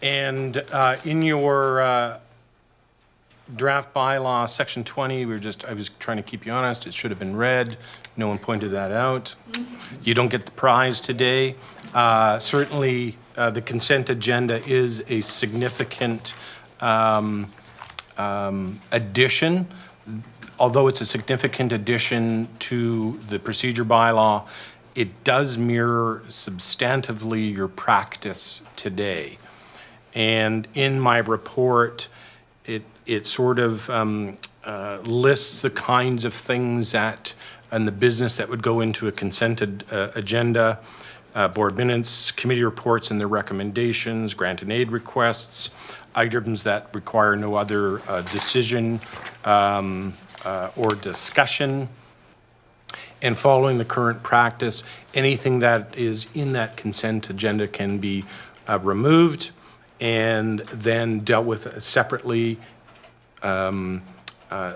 And in your draft bylaw, section 20, I was trying to keep you honest, it should have been read. No one pointed that out. You don't get the prize today. Certainly, the consent agenda is a significant addition, although it's a significant addition to the procedure bylaw, it does mirror substantively your practice today. And in my report, it sort of lists the kinds of things that, and the business that would go into a consented agenda, board minutes, committee reports and their recommendations, grant and aid requests, items that require no other decision or discussion. And following the current practice, anything that is in that consent agenda can be removed and then dealt with separately, a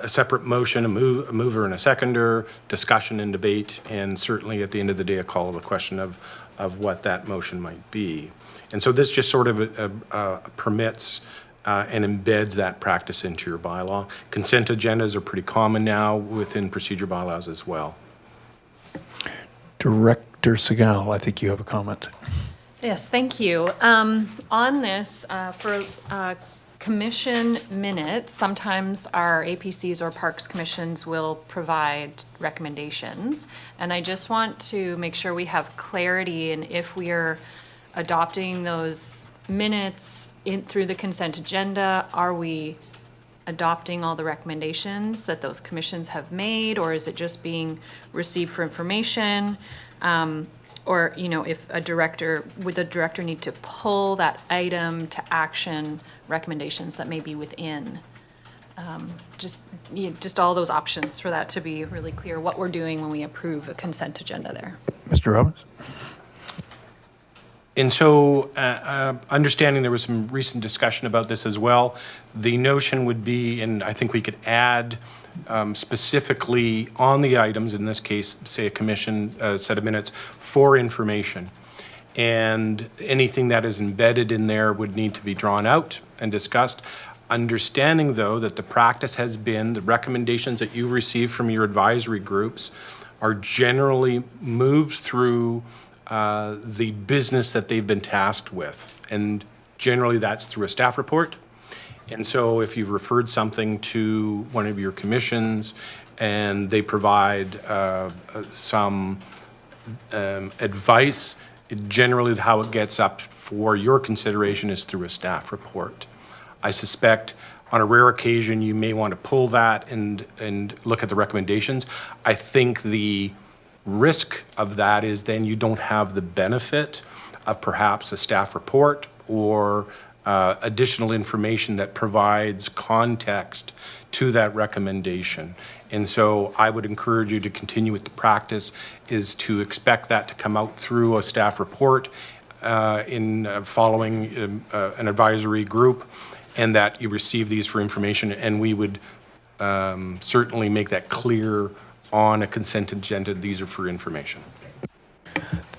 separate motion, a mover and a seconder, discussion and debate, and certainly at the end of the day, a call to the question of what that motion might be. And so this just sort of permits and embeds that practice into your bylaw. Consent agendas are pretty common now within procedure bylaws as well. Director Segal, I think you have a comment. Yes, thank you. On this, for commission minutes, sometimes our APCs or Parks Commissions will provide recommendations. And I just want to make sure we have clarity in if we are adopting those minutes through the consent agenda. Are we adopting all the recommendations that those commissions have made, or is it just being received for information? Or, you know, if a director, would the director need to pull that item to action recommendations that may be within? Just all those options for that to be really clear, what we're doing when we approve a consent agenda there. Mr. Robbins? And so, understanding there was some recent discussion about this as well, the notion would be, and I think we could add specifically on the items, in this case, say a commission set of minutes, for information. And anything that is embedded in there would need to be drawn out and discussed. Understanding, though, that the practice has been the recommendations that you receive from your advisory groups are generally moved through the business that they've been tasked with. And generally that's through a staff report. And so if you've referred something to one of your commissions and they provide some advice, generally how it gets up for your consideration is through a staff report. I suspect on a rare occasion you may want to pull that and look at the recommendations. I think the risk of that is then you don't have the benefit of perhaps a staff report or additional information that provides context to that recommendation. And so I would encourage you to continue with the practice is to expect that to come out through a staff report in following an advisory group, and that you receive these for information, and we would certainly make that clear on a consent agenda. These are for information.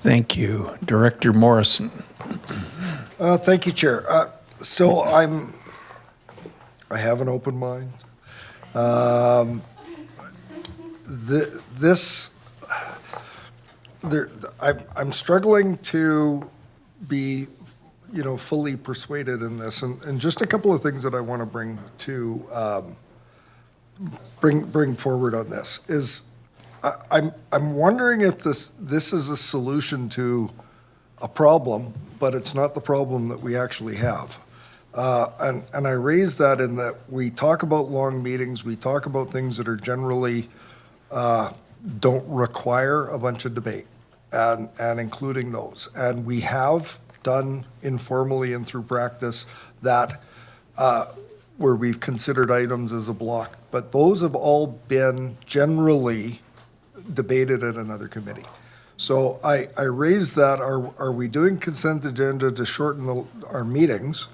Thank you. Director Morrison. Thank you, Chair. So I have an open mind. I'm struggling to be, fully persuaded in this, and just a couple of things that I want to bring to bring forward on this is I'm wondering if this is a solution to a problem, but it's not the problem that we actually have. And I raise that in that we talk about long meetings, we talk about things that are generally don't require a bunch of debate, and including those. And we have done informally and through practice that where we've considered items as a block, but those have all been generally debated at another committee. So I raise that, are we doing consent agenda to shorten our meetings,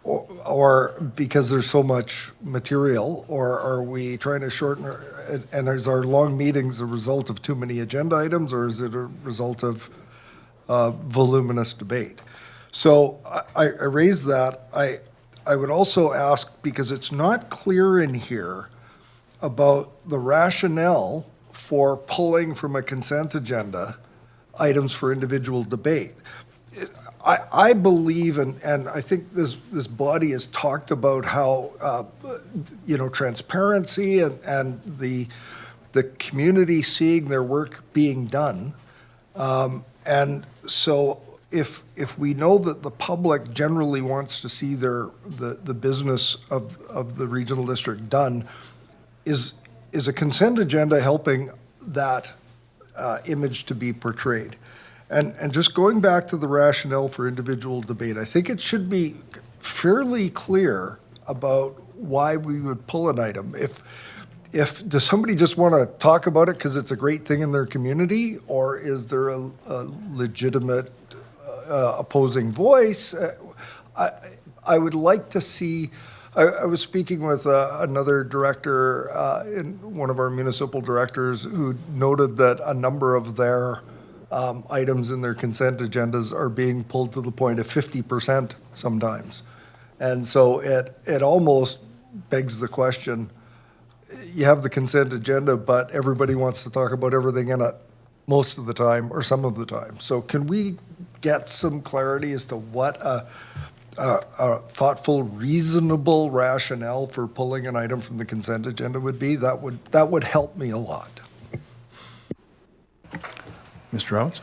or because there's so much material, or are we trying to shorten and is our long meetings a result of too many agenda items, or is it a result of voluminous debate? So I raise that. I would also ask, because it's not clear in here about the rationale for pulling from a consent agenda items for individual debate. I believe, and I think this body has talked about how, transparency and the community seeing their work being done. And so if we know that the public generally wants to see the business of the regional district done, is a consent agenda helping that image to be portrayed? And just going back to the rationale for individual debate, I think it should be fairly clear about why we would pull an item. If does somebody just want to talk about it because it's a great thing in their community, or is there a legitimate opposing voice? I would like to see. I was speaking with another director, one of our municipal directors, who noted that a number of their items in their consent agendas are being pulled to the point of 50% sometimes. And so it almost begs the question, you have the consent agenda, but everybody wants to talk about everything in it most of the time or some of the time. So can we get some clarity as to what a thoughtful, reasonable rationale for pulling an item from the consent agenda would be? That would help me a lot. Mr. Roberts?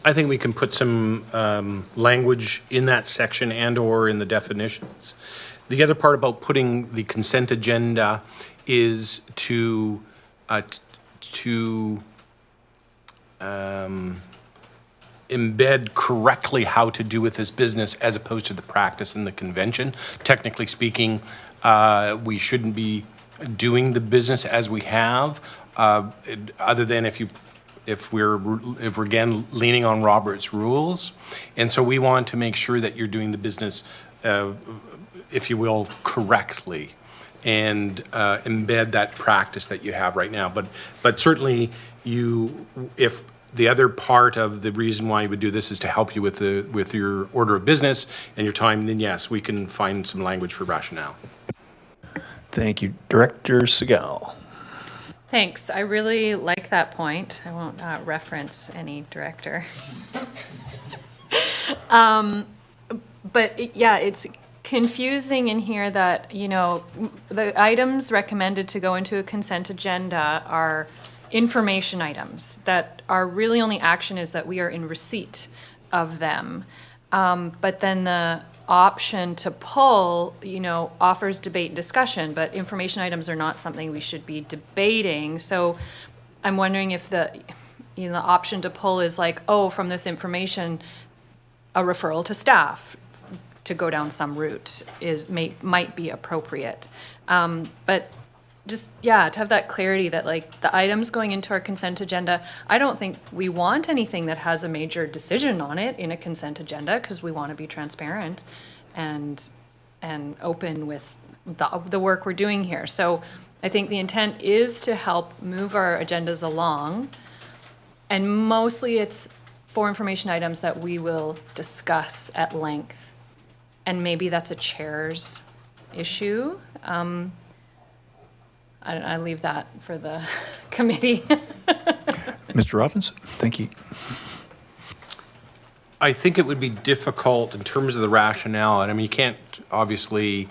I think we can put some language in that section and/or in the definitions. The other part about putting the consent agenda is to embed correctly how to do with this business as opposed to the practice in the convention. Technically speaking, we shouldn't be doing the business as we have, other than if we're again leaning on Robert's rules. And so we want to make sure that you're doing the business, if you will, correctly, and embed that practice that you have right now. But certainly if the other part of the reason why you would do this is to help you with your order of business and your time, then yes, we can find some language for rationale. Thank you. Director Segal. Thanks. I really like that point. I won't reference any director. But yeah, it's confusing in here that, the items recommended to go into a consent agenda are information items that our really only action is that we are in receipt of them. But then the option to pull, offers debate and discussion, but information items are not something we should be debating. So I'm wondering if the option to pull is like, from this information, a referral to staff to go down some route might be appropriate. But just, to have that clarity that the items going into our consent agenda, I don't think we want anything that has a major decision on it in a consent agenda, because we want to be transparent and open with the work we're doing here. So I think the intent is to help move our agendas along, and mostly it's for information items that we will discuss at length. And maybe that's a chair's issue. I leave that for the committee. Mr. Robbins, thank you. I think it would be difficult in terms of the rationale, and I mean, you can't obviously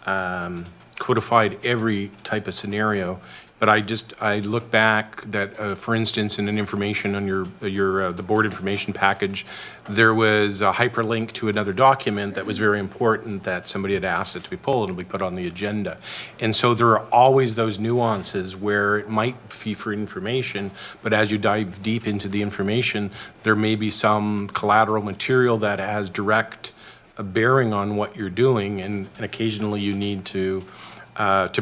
codify every type of scenario, but I look back that, for instance, in an information on the board information package, there was a hyperlink to another document that was very important that somebody had asked it to be pulled and we put on the agenda. And so there are always those nuances where it might be for information, but as you dive deep into the information, there may be some collateral material that has direct bearing on what you're doing, and occasionally you need to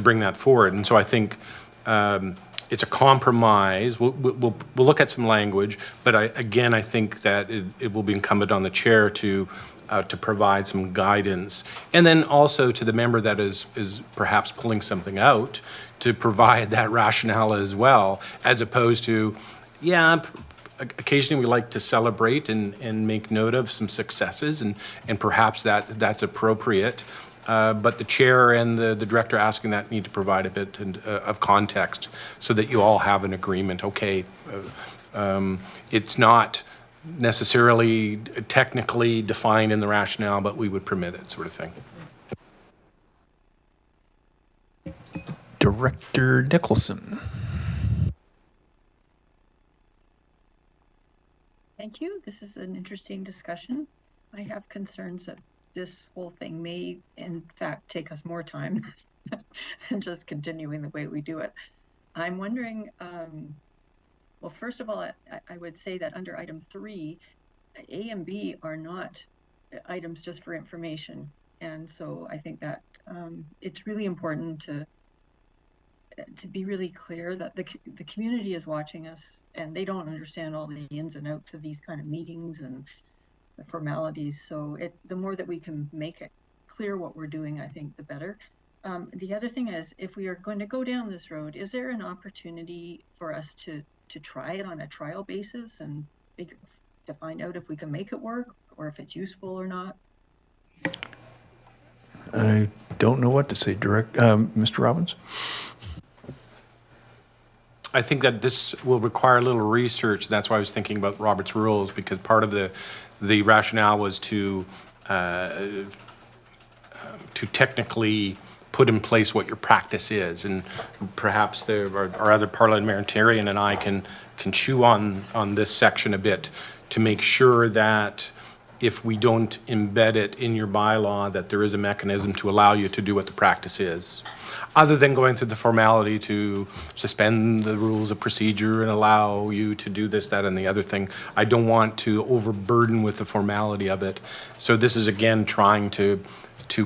bring that forward. And so I think it's a compromise. We'll look at some language, but I think that it will be incumbent on the chair to provide some guidance, and then also to the member that is perhaps pulling something out to provide that rationale as well, as opposed to, occasionally we like to celebrate and make note of some successes, and perhaps that's appropriate. But the chair and the director asking that need to provide a bit of context so that you all have an agreement. Okay, it's not necessarily technically defined in the rationale, but we would permit it, sort of thing. Director Nicholson. Thank you. This is an interesting discussion. I have concerns that this whole thing may, in fact, take us more time than just continuing the way we do it. I'm wondering, well, first of all, I would say that under item 3, A and B are not items just for information. And so I think that it's really important to be really clear that the community is watching us and they don't understand all the ins and outs of these kind of meetings and the formalities. So the more that we can make it clear what we're doing, I think the better. The other thing is, if we are going to go down this road, is there an opportunity for us to try it on a trial basis and to find out if we can make it work or if it's useful or not? I don't know what to say, Mr. Robbins? I think that this will require a little research. That's why I was thinking about Robert's rules, because part of the rationale was to technically put in place what your practice is, and perhaps our other parliamentarian and I can chew on this section a bit to make sure that if we don't embed it in your bylaw, that there is a mechanism to allow you to do what the practice is, other than going through the formality to suspend the rules of procedure and allow you to do this, that, and the other thing. I don't want to overburden with the formality of it. So this is, again, trying to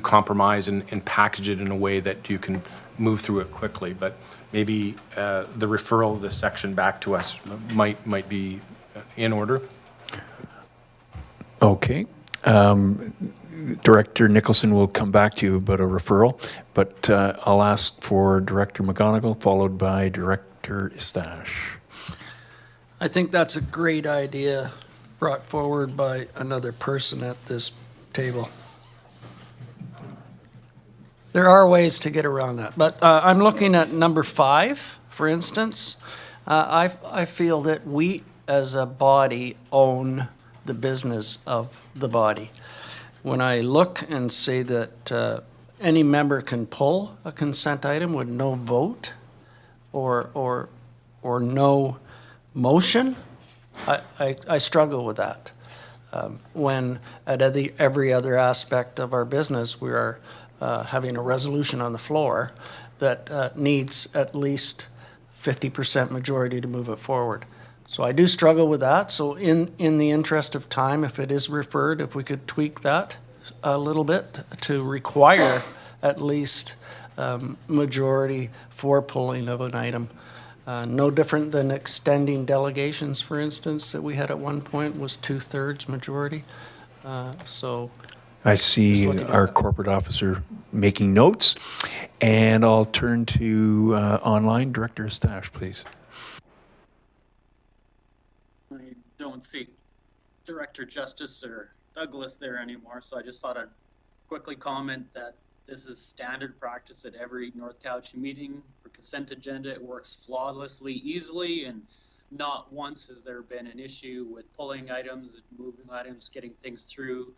compromise and package it in a way that you can move through it quickly. But maybe the referral of this section back to us might be in order. Okay. Director Nicholson will come back to you about a referral, but I'll ask for Director McGonigal, followed by Director Eustache. I think that's a great idea brought forward by another person at this table. There are ways to get around that, but I'm looking at number 5, for instance. I feel that we as a body own the business of the body. When I look and say that any member can pull a consent item with no vote or no motion, I struggle with that. When at every other aspect of our business, we are having a resolution on the floor that needs at least 50% majority to move it forward. So I do struggle with that. So in the interest of time, if it is referred, if we could tweak that a little bit to require at least majority for pulling of an item. No different than extending delegations, for instance, that we had at one point was 2/3 majority. So I see our corporate officer making notes, and I'll turn to online. Director Eustache, please. I don't see Director Justice or Douglas there anymore, so I just thought I'd quickly comment that this is standard practice at every North Cowichan meeting for consent agenda. It works flawlessly, easily, and not once has there been an issue with pulling items, moving items, getting things through.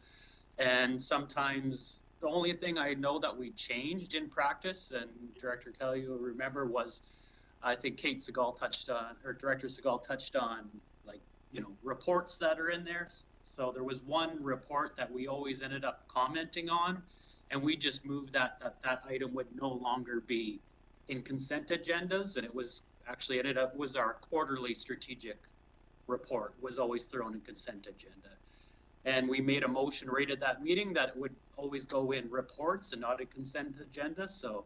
And sometimes the only thing I know that we changed in practice, and Director Kelly, you'll remember, was I think Kate Segal touched on, or Director Segal touched on, like, reports that are in there. So there was one report that we always ended up commenting on, and we just moved that item would no longer be in consent agendas, and it was actually ended up was our quarterly strategic report was always thrown in consent agenda. And we made a motion right at that meeting that it would always go in reports and not a consent agenda. So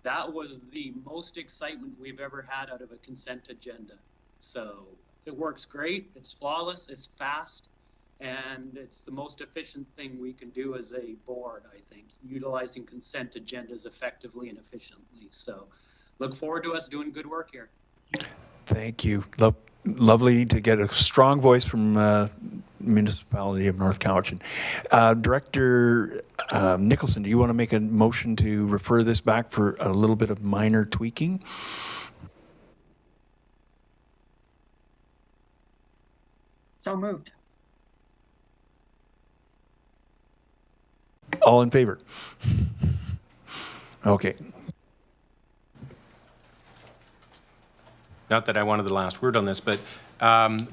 that was the most excitement we've ever had out of a consent agenda. So it works great. It's flawless. It's fast. And it's the most efficient thing we can do as a board, I think, utilizing consent agendas effectively and efficiently. So look forward to us doing good work here. Thank you. Lovely to get a strong voice from municipality of North Cowichan. Director Nicholson, do you want to make a motion to refer this back for a little bit of minor tweaking? So moved. All in favor? Okay. Not that I wanted the last word on this, but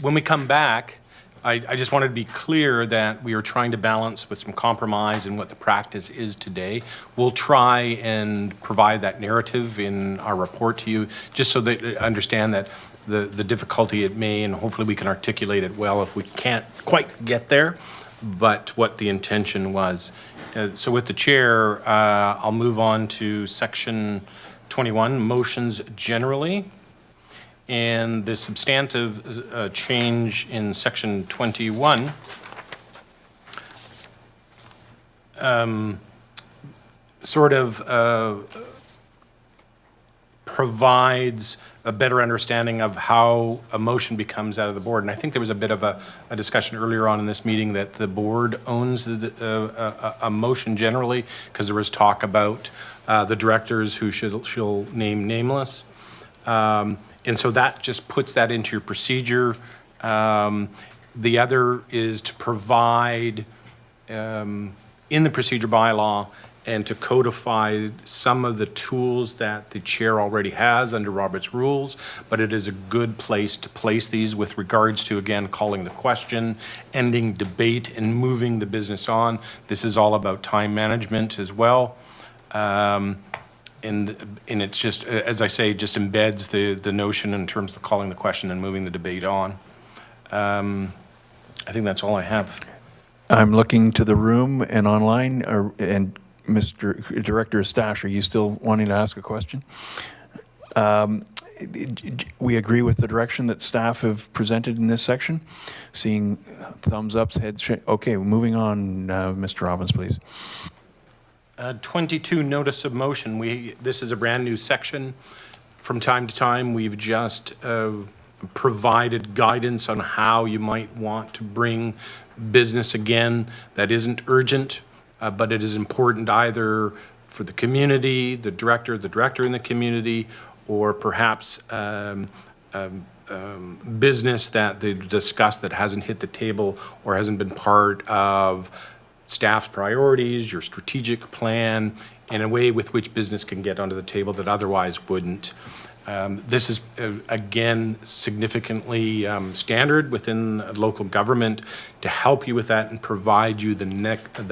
when we come back, I just wanted to be clear that we are trying to balance with some compromise in what the practice is today. We'll try and provide that narrative in our report to you, just so that you understand that the difficulty it may, and hopefully we can articulate it well if we can't quite get there, but what the intention was. So with the chair, I'll move on to section 21, motions generally. And the substantive change in section 21 sort of provides a better understanding of how a motion becomes out of the board. And I think there was a bit of a discussion earlier on in this meeting that the board owns a motion generally, because there was talk about the directors who she'll name nameless. And so that just puts that into your procedure. The other is to provide in the procedure bylaw and to codify some of the tools that the chair already has under Robert's rules, but it is a good place to place these with regards to, again, calling the question, ending debate, and moving the business on. This is all about time management as well. And it's just, as I say, just embeds the notion in terms of calling the question and moving the debate on. I think that's all I have. I'm looking to the room and online, and Mr. Director Stash, are you still wanting to ask a question? We agree with the direction that staff have presented in this section. Seeing thumbs ups, heads shake. Okay, moving on, Mr. Robbins, please. 22, notice of motion. This is a brand new section. From time to time, we've just provided guidance on how you might want to bring business again that isn't urgent, but it is important either for the community, the director in the community, or perhaps business that they discussed that hasn't hit the table or hasn't been part of staff's priorities, your strategic plan, in a way with which business can get onto the table that otherwise wouldn't. This is, again, significantly standard within local government to help you with that and provide you the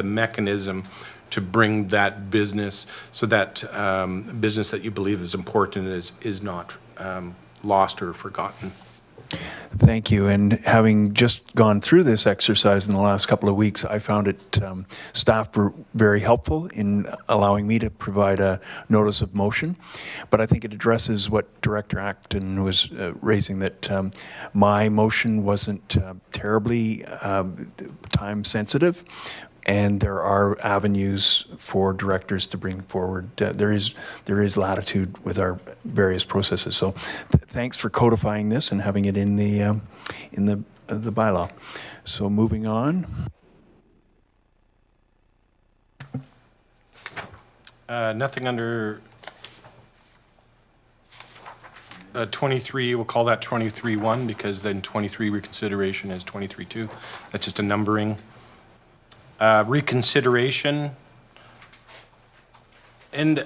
mechanism to bring that business so that business that you believe is important is not lost or forgotten. Thank you. And having just gone through this exercise in the last couple of weeks, I found it, staff were very helpful in allowing me to provide a notice of motion. But I think it addresses what Director Acton was raising, that my motion wasn't terribly time sensitive. And there are avenues for directors to bring forward. There is latitude with our various processes. So thanks for codifying this and having it in the bylaw. So moving on. Nothing under 23, we'll call that 23-1 because then 23 reconsideration is 23-2. That's just a numbering. Reconsideration, and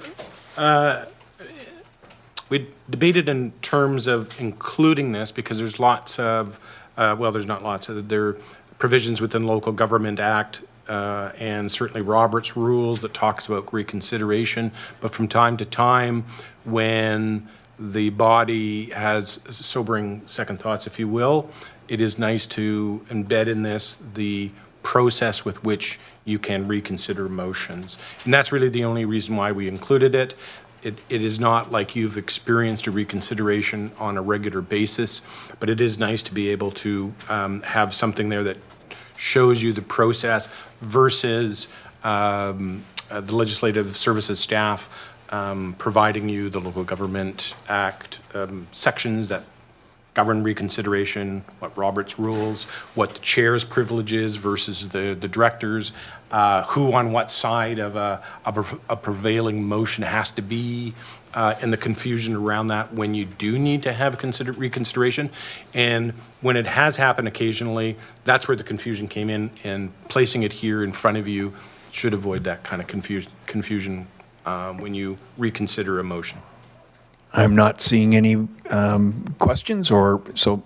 we debated in terms of including this because there's lots of, there's not lots of, there are provisions within Local Government Act and certainly Robert's rules that talks about reconsideration, but from time to time when the body has sobering second thoughts, if you will, it is nice to embed in this the process with which you can reconsider motions. And that's really the only reason why we included it. It is not like you've experienced a reconsideration on a regular basis, but it is nice to be able to have something there that shows you the process versus the Legislative Services staff providing you the Local Government Act sections that govern reconsideration, what Robert's rules, what the chair's privilege is versus the director's, who on what side of a prevailing motion has to be, and the confusion around that when you do need to have reconsideration. And when it has happened occasionally, that's where the confusion came in, and placing it here in front of you should avoid that kind of confusion when you reconsider a motion. I'm not seeing any questions, or so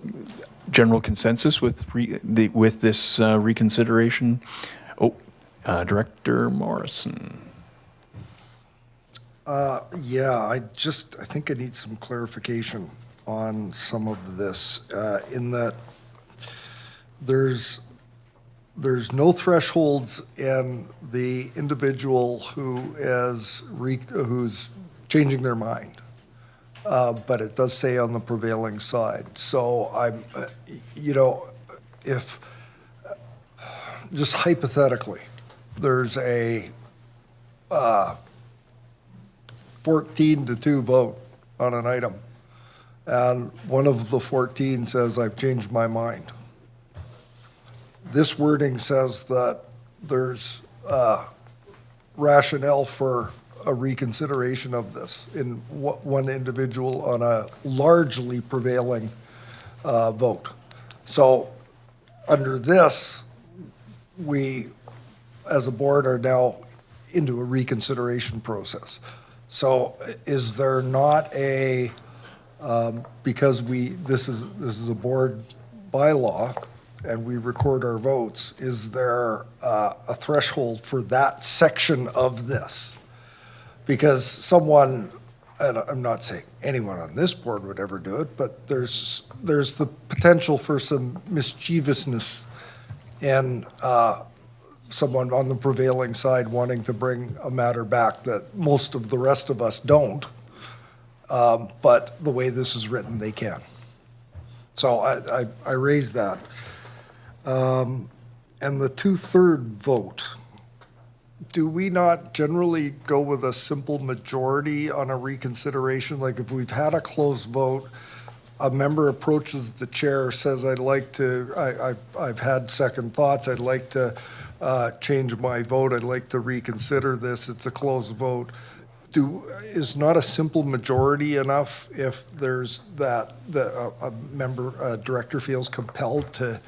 general consensus with with this reconsideration. Oh, Director Morrison. Yeah, I think I need some clarification on some of this, in that there's no thresholds in the individual who's changing their mind. But it does say on the prevailing side. So I'm, if, just hypothetically, there's a 14-2 vote on an item, and one of the 14 says, I've changed my mind. This wording says that there's rationale for a reconsideration of this in one individual on a largely prevailing vote. So under this, we, as a board, are now into a reconsideration process. So is there not a, because this is a board bylaw and we record our votes, is there a threshold for that section of this? Because someone, and I'm not saying anyone on this board would ever do it, but there's the potential for some mischievousness in someone on the prevailing side wanting to bring a matter back that most of the rest of us don't. But the way this is written, they can. So I raised that. And the 2/3 vote, do we not generally go with a simple majority on a reconsideration? Like if we've had a closed vote, a member approaches the chair, says, I'd like to, I've had second thoughts, I'd like to change my vote, I'd like to reconsider this, it's a closed vote. Is not a simple majority enough if there's a director feels compelled to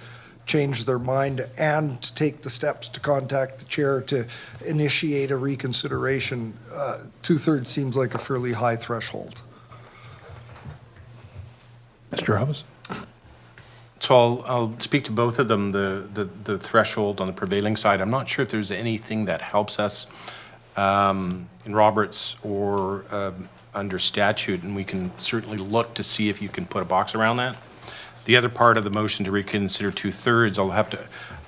change their mind and take the steps to contact the chair to initiate a reconsideration? 2/3 seems like a fairly high threshold. Mr. Robbins? So I'll speak to both of them, the threshold on the prevailing side. I'm not sure if there's anything that helps us in Roberts or under statute, and we can certainly look to see if you can put a box around that. The other part of the motion to reconsider 2/3,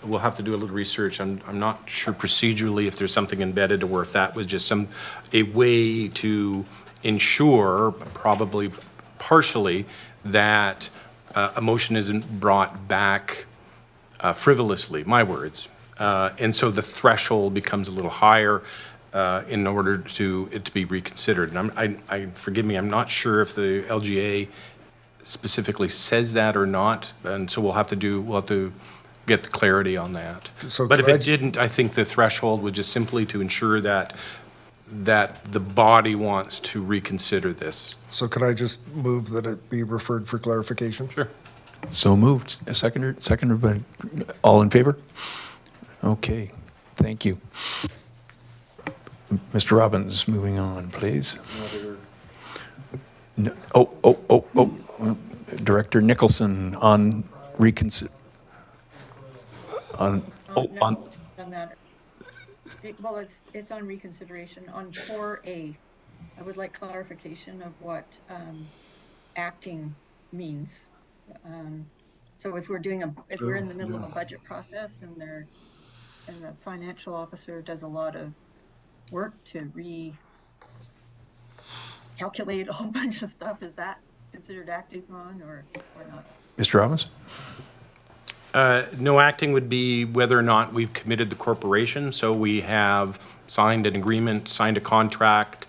we'll have to do a little research. I'm not sure procedurally if there's something embedded or if that was just a way to ensure, probably partially, that a motion isn't brought back frivolously, my words. And so the threshold becomes a little higher in order to it to be reconsidered. And forgive me, I'm not sure if the LGA specifically says that or not, and so we'll have to get the clarity on that. So but if it didn't, I think the threshold would just simply to ensure that the body wants to reconsider this. So could I just move that it be referred for clarification? Sure. So moved. Seconded by, all in favor? Okay, thank you. Mr. Robbins, moving on, please. No, Director Nicholson on reconsider. On that. Well, it's on reconsideration. On 4A, I would like clarification of what acting means. So if we're in the middle of a budget process and the financial officer does a lot of work to recalculate a whole bunch of stuff, is that considered acting on or not? Mr. Robbins? No, acting would be whether or not we've committed the corporation. So we have signed an agreement, signed a contract,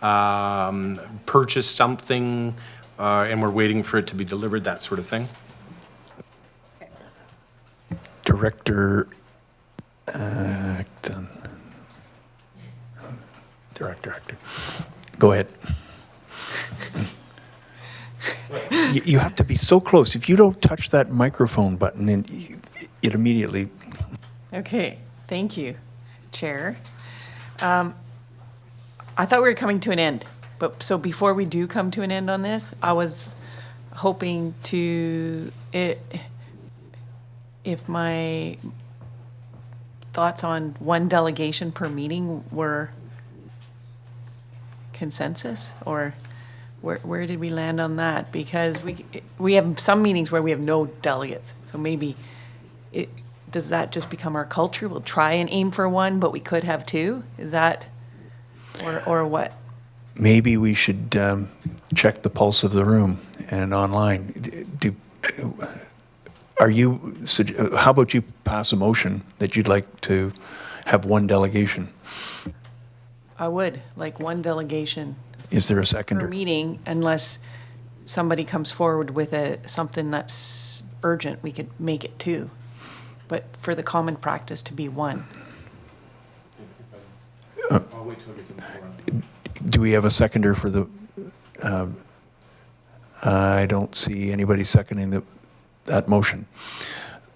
purchased something, and we're waiting for it to be delivered, that sort of thing. Director Acton. Director Acton. Go ahead. You have to be so close. If you don't touch that microphone button, it immediately. Okay, thank you, Chair. I thought we were coming to an end, but so before we do come to an end on this, I was hoping to, if my thoughts on one delegation per meeting were consensus, or where did we land on that? Because we have some meetings where we have no delegates, so maybe does that just become our culture? We'll try and aim for one, but we could have two? Is that, or what? Maybe we should check the pulse of the room and online. How about you pass a motion that you'd like to have one delegation? I would, like one delegation Is there a per seconder? meeting, unless somebody comes forward with something that's urgent, we could make it two. But for the common practice to be one. Do we have a seconder for the, I don't see anybody seconding that motion.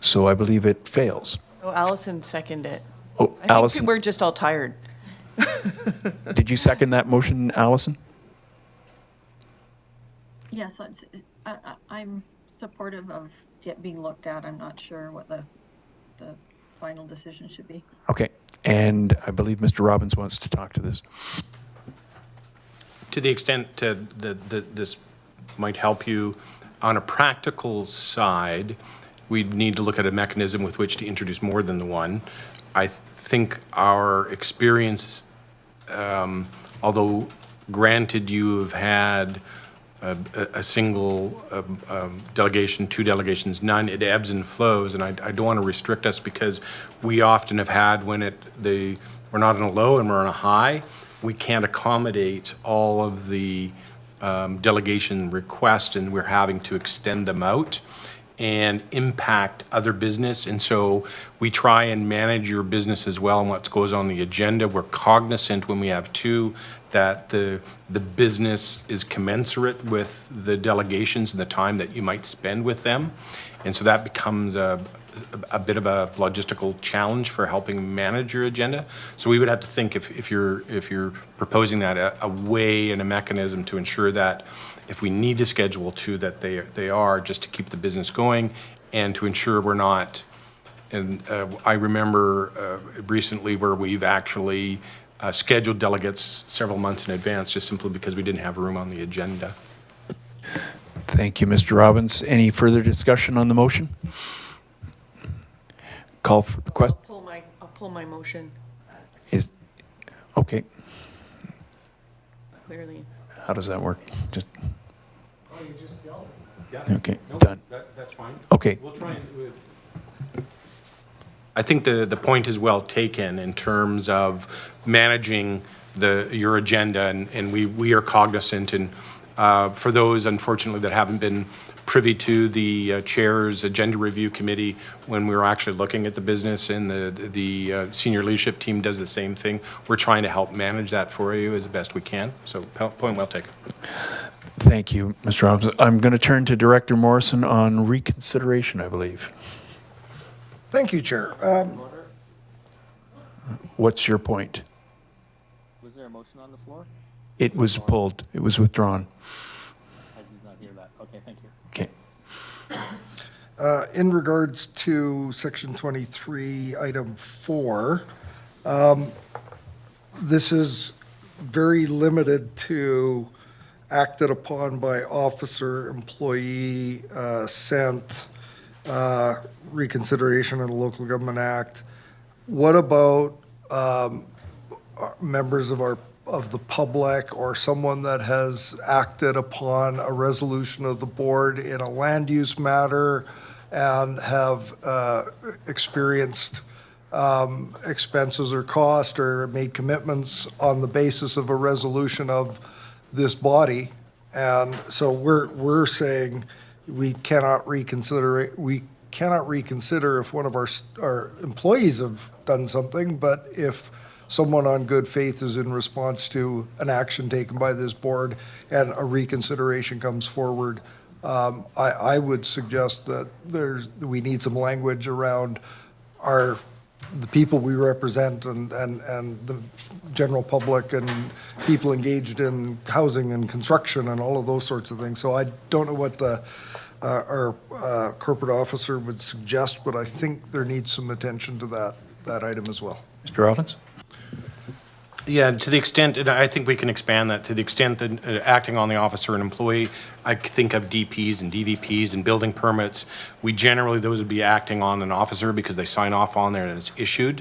So I believe it fails. Oh, Allison seconded it. Oh, I think Allison, we're just all tired. did you second that motion, Allison? Yes, I'm supportive of it being looked at. I'm not sure what the final decision should be. Okay, and I believe Mr. Robbins wants to talk to this. To the extent that this might help you, on a practical side, we need to look at a mechanism with which to introduce more than the one. I think our experience, although granted you have had a single delegation, two delegations, none, it ebbs and flows, and I don't want to restrict us because we often have had when we're not in a low and we're on a high, we can't accommodate all of the delegation requests, and we're having to extend them out and impact other business. And so we try and manage your business as well and what goes on the agenda. We're cognizant when we have two that the business is commensurate with the delegations and the time that you might spend with them. And so that becomes a bit of a logistical challenge for helping manage your agenda. So we would have to think if you're proposing that a way and a mechanism to ensure that if we need to schedule two, that they are just to keep the business going and to ensure we're not. And I remember recently where we've actually scheduled delegates several months in advance just simply because we didn't have room on the agenda. Thank you, Mr. Robbins. Any further discussion on the motion? Call for the question. I'll pull my motion Okay. clearly. How does that work? Just, Oh, you just yelled. okay, done. That's fine. Okay. We'll try and I think the point is well taken in terms of managing your agenda, and we are cognizant, and for those, unfortunately, that haven't been privy to the chair's agenda review committee when we were actually looking at the business, and the senior leadership team does the same thing. We're trying to help manage that for you as best we can. So point well taken. Thank you, Mr. Robbins. I'm going to turn to Director Morrison on reconsideration, I believe. Thank you, Chair. What's your point? Was there a motion on the floor? It was pulled. It was withdrawn. I did not hear that. Okay, thank you. Okay. In regards to Section 23, Item 4, this is very limited to acted upon by officer, employee, sent, reconsideration of the Local Government Act. What about members of the public or someone that has acted upon a resolution of the board in a land use matter and have experienced expenses or cost or made commitments on the basis of a resolution of this body And so we're saying we cannot reconsider if one of our employees have done something, but if someone on good faith is in response to an action taken by this board and a reconsideration comes forward, I would suggest that we need some language around the people we represent and the general public and people engaged in housing and construction and all of those sorts of things. So I don't know what our corporate officer would suggest, but I think there needs some attention to that item as well. Mr. Robbins? Yeah, to the extent, and I think we can expand that, to the extent that acting on the officer and employee, I think of DPs and DVPs and building permits. We generally, those would be acting on an officer because they sign off on there and it's issued.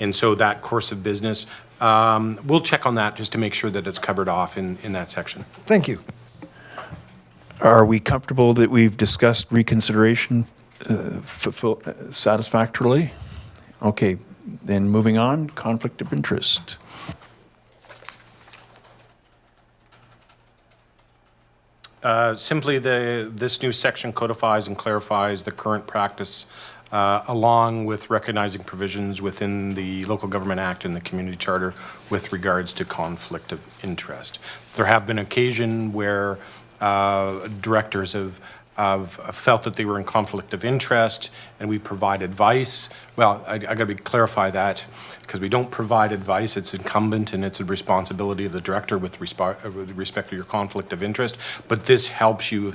And so that course of business, we'll check on that just to make sure that it's covered off in that section. Thank you. Are we comfortable that we've discussed reconsideration satisfactorily? Okay, then moving on, conflict of interest. Simply, this new section codifies and clarifies the current practice along with recognizing provisions within the Local Government Act and the Community Charter with regards to conflict of interest. There have been occasions where directors have felt that they were in conflict of interest, and we provide advice. Well, I got to clarify that, because we don't provide advice. It's incumbent and it's a responsibility of the director with respect to your conflict of interest. But this helps you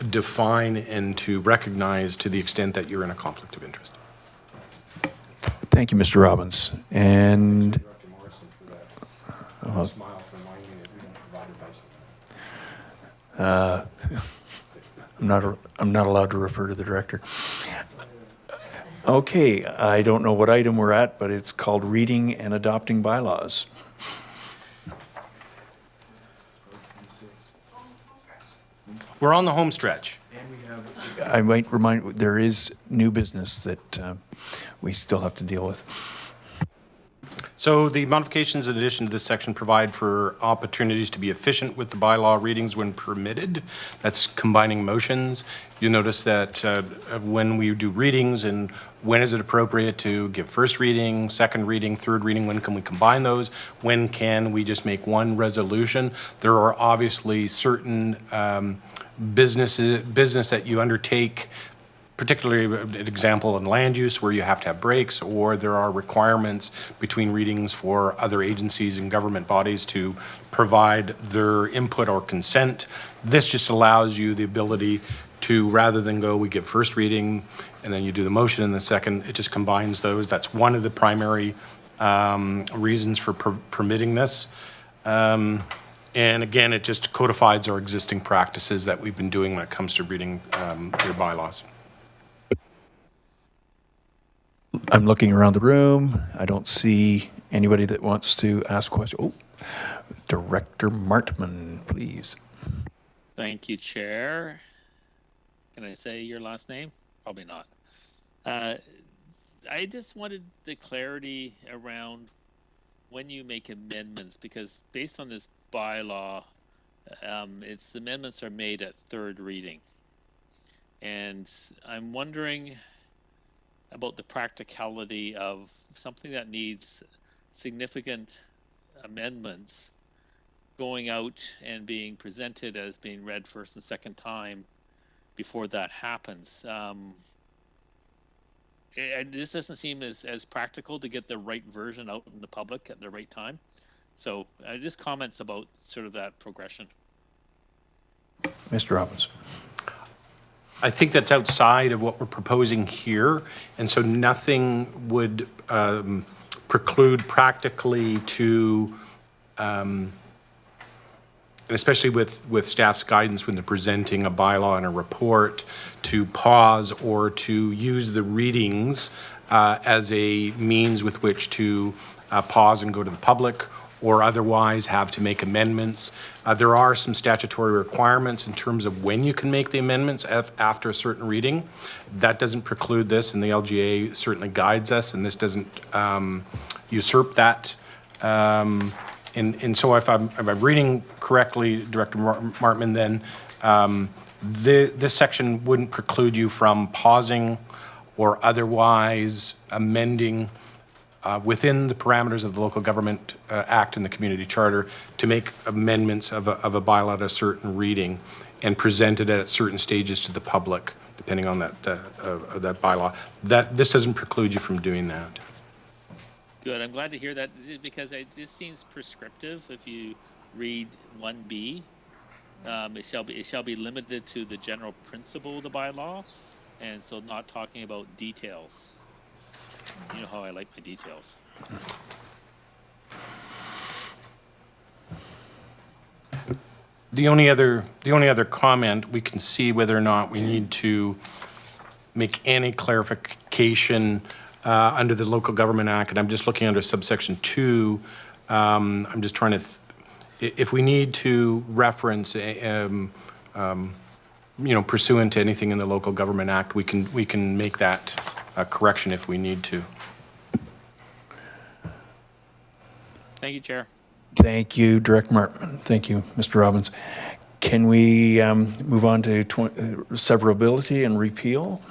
define and to recognize to the extent that you're in a conflict of interest. Thank you, Mr. Robbins. And I'm not allowed to refer to the director. Okay, I don't know what item we're at, but it's called reading and adopting bylaws. We're on the home stretch. I might remind, there is new business that we still have to deal with. So the modifications in addition to this section provide for opportunities to be efficient with the bylaw readings when permitted. That's combining motions. You notice that when we do readings and when is it appropriate to give first reading, second reading, third reading, when can we combine those? When can we just make one resolution? There are obviously certain business that you undertake, particularly an example in land use where you have to have breaks, or there are requirements between readings for other agencies and government bodies to provide their input or consent. This just allows you the ability to, rather than go, we give first reading and then you do the motion in the second, it just combines those. That's one of the primary reasons for permitting this. And again, it just codifies our existing practices that we've been doing when it comes to reading your bylaws. I'm looking around the room. I don't see anybody that wants to ask questions. Oh, Director Martman, please. Thank you, Chair. Can I say your last name? Probably not. I just wanted the clarity around when you make amendments, because based on this bylaw, its amendments are made at third reading. And I'm wondering about the practicality of something that needs significant amendments going out and being presented as being read first and second time before that happens. And this doesn't seem as practical to get the right version out in the public at the right time. So just comments about sort of that progression. Mr. Robbins. I think that's outside of what we're proposing here, and so nothing would preclude practically to, and especially with staff's guidance when they're presenting a bylaw and a report, to pause or to use the readings as a means with which to pause and go to the public, or otherwise have to make amendments. There are some statutory requirements in terms of when you can make the amendments after a certain reading. That doesn't preclude this, and the LGA certainly guides us, and this doesn't usurp that And so if I'm reading correctly, Director Martman, then this section wouldn't preclude you from pausing or otherwise amending within the parameters of the Local Government Act and the Community Charter to make amendments of a bylaw at a certain reading and present it at certain stages to the public, depending on that bylaw. This doesn't preclude you from doing that. Good. I'm glad to hear that because this seems prescriptive. If you read 1B, it shall be limited to the general principle of the bylaw, and so not talking about details. You know how I like my details. The only other comment, we can see whether or not we need to make any clarification under the Local Government Act, and I'm just looking under subsection 2. I'm just trying to, if we need to reference, pursuant to anything in the Local Government Act, we can make that correction if we need to. Thank you, Chair. Thank you, Director Martman. Thank you, Mr. Robbins. Can we move on to severability and repeal?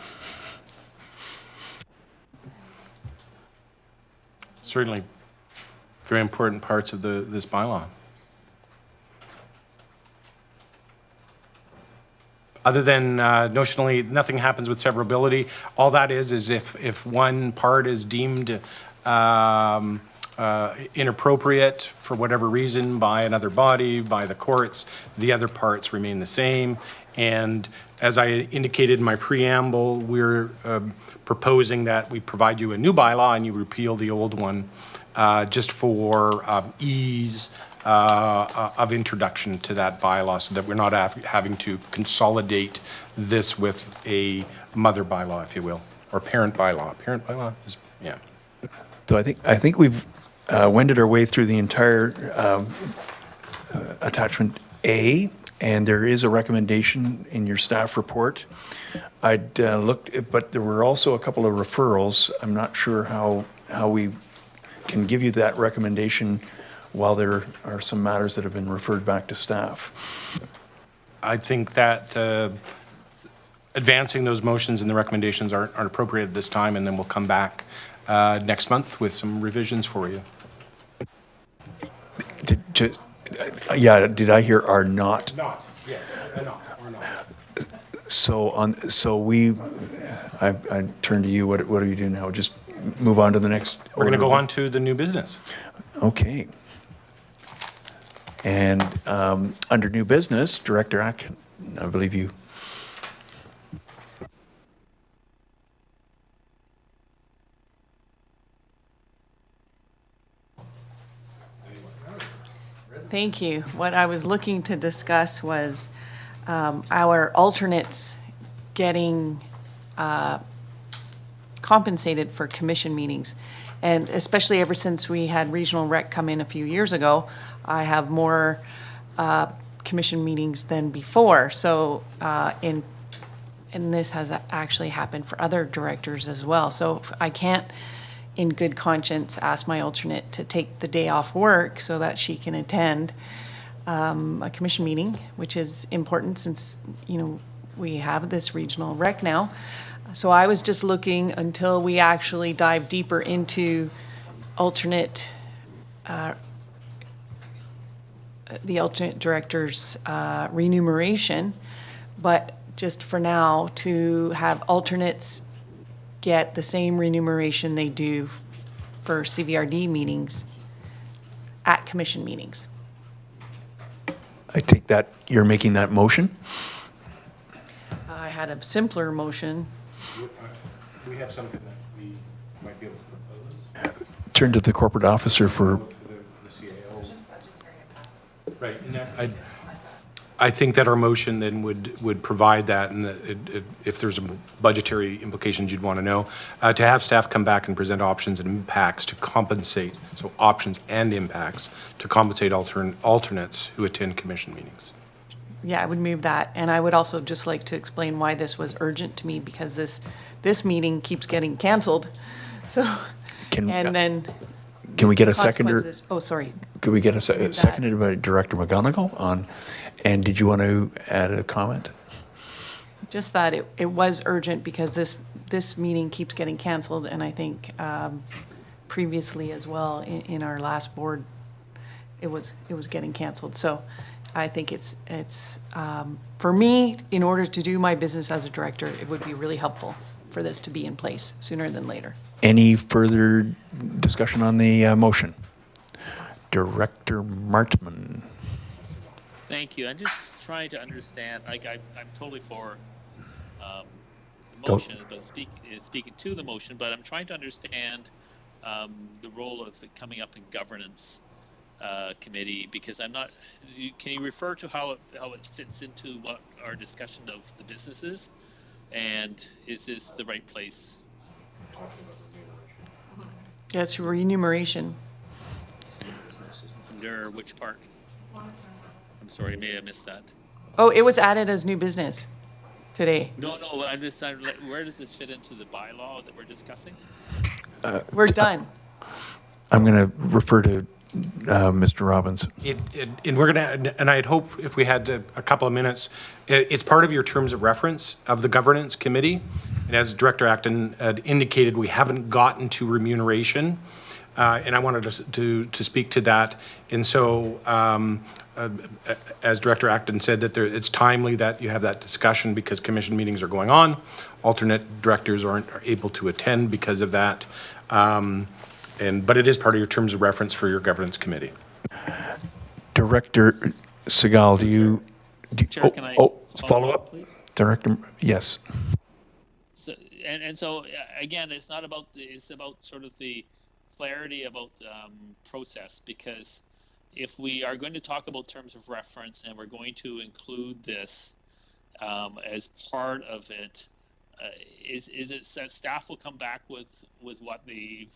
Certainly very important parts of this bylaw. Other than notionally, nothing happens with severability. All that is if one part is deemed inappropriate for whatever reason by another body, by the courts, the other parts remain the same. And as I indicated in my preamble, we're proposing that we provide you a new bylaw and you repeal the old one just for ease of introduction to that bylaw so that we're not having to consolidate this with a mother bylaw, if you will, or parent bylaw. Parent bylaw is, yeah. So I think we've wended our way through the entire attachment A, and there is a recommendation in your staff report. I'd looked, but there were also a couple of referrals. I'm not sure how we can give you that recommendation while there are some matters that have been referred back to staff. I think that advancing those motions and the recommendations aren't appropriate at this time, and then we'll come back next month with some revisions for you. Did I hear are not? Not, yes, not, or not. I turn to you. What do you do now? Just move on to the next? We're going to go on to the new business. Okay. And under new business, Director Ack, I believe you. Thank you. What I was looking to discuss was our alternates getting compensated for commission meetings. And especially ever since we had Regional Rec come in a few years ago, I have more commission meetings than before. So, and this has actually happened for other directors as well. So I can't, in good conscience, ask my alternate to take the day off work so that she can attend a commission meeting, which is important since, we have this Regional Rec now. So I was just looking until we actually dive deeper into alternate, the alternate director's remuneration, but just for now to have alternates get the same remuneration they do for CVRD meetings at commission meetings. I take that you're making that motion? I had a simpler motion. Do we have something that we might be able to propose? Turn to the corporate officer for. The CAO. Right. And I think that our motion then would provide that, and that if there's budgetary implications you'd want to know, to have staff come back and present options and impacts to compensate, so options and impacts to compensate alternates who attend commission meetings. Yeah, I would move that. And I would also just like to explain why this was urgent to me, because this meeting keeps getting canceled. So, Can then we get a seconder? consequences. Oh, sorry. Could we get a seconded by Director McGonigal on, and did you want to add a comment? Just that it was urgent because this meeting keeps getting canceled, and I think previously as well in our last board, it was getting canceled. So I think it's for me, in order to do my business as a director, it would be really helpful for this to be in place sooner than later. Any further discussion on the motion? Director Martman. Thank you. I'm just trying to understand, like, I'm totally for the Don't- motion, but speaking to the motion, but I'm trying to understand the role of it coming up in governance committee, because I'm not, can you refer to how it fits into what our discussion of the businesses? And is this the right place? Yes, remuneration. Under which part? I'm sorry, I may have missed that. Oh, it was added as new business today. No, where does this fit into the bylaw that we're discussing? We're done. I'm going to refer to Mr. Robbins. And we're gonna, and I'd hope if we had a couple of minutes, it's part of your terms of reference of the governance committee. And as Director Acton had indicated, we haven't gotten to remuneration. And I wanted to speak to that. And so, as Director Acton said, that it's timely that you have that discussion because commission meetings are going on. Alternate directors aren't able to attend because of that. But it is part of your terms of reference for your governance committee. Director Segal, do you Chair, can I follow up? please? Director, yes. So, so again, it's not about it's about sort of the clarity about process, because if we are going to talk about terms of reference and we're going to include this as part of it, is it that staff will come back with what the,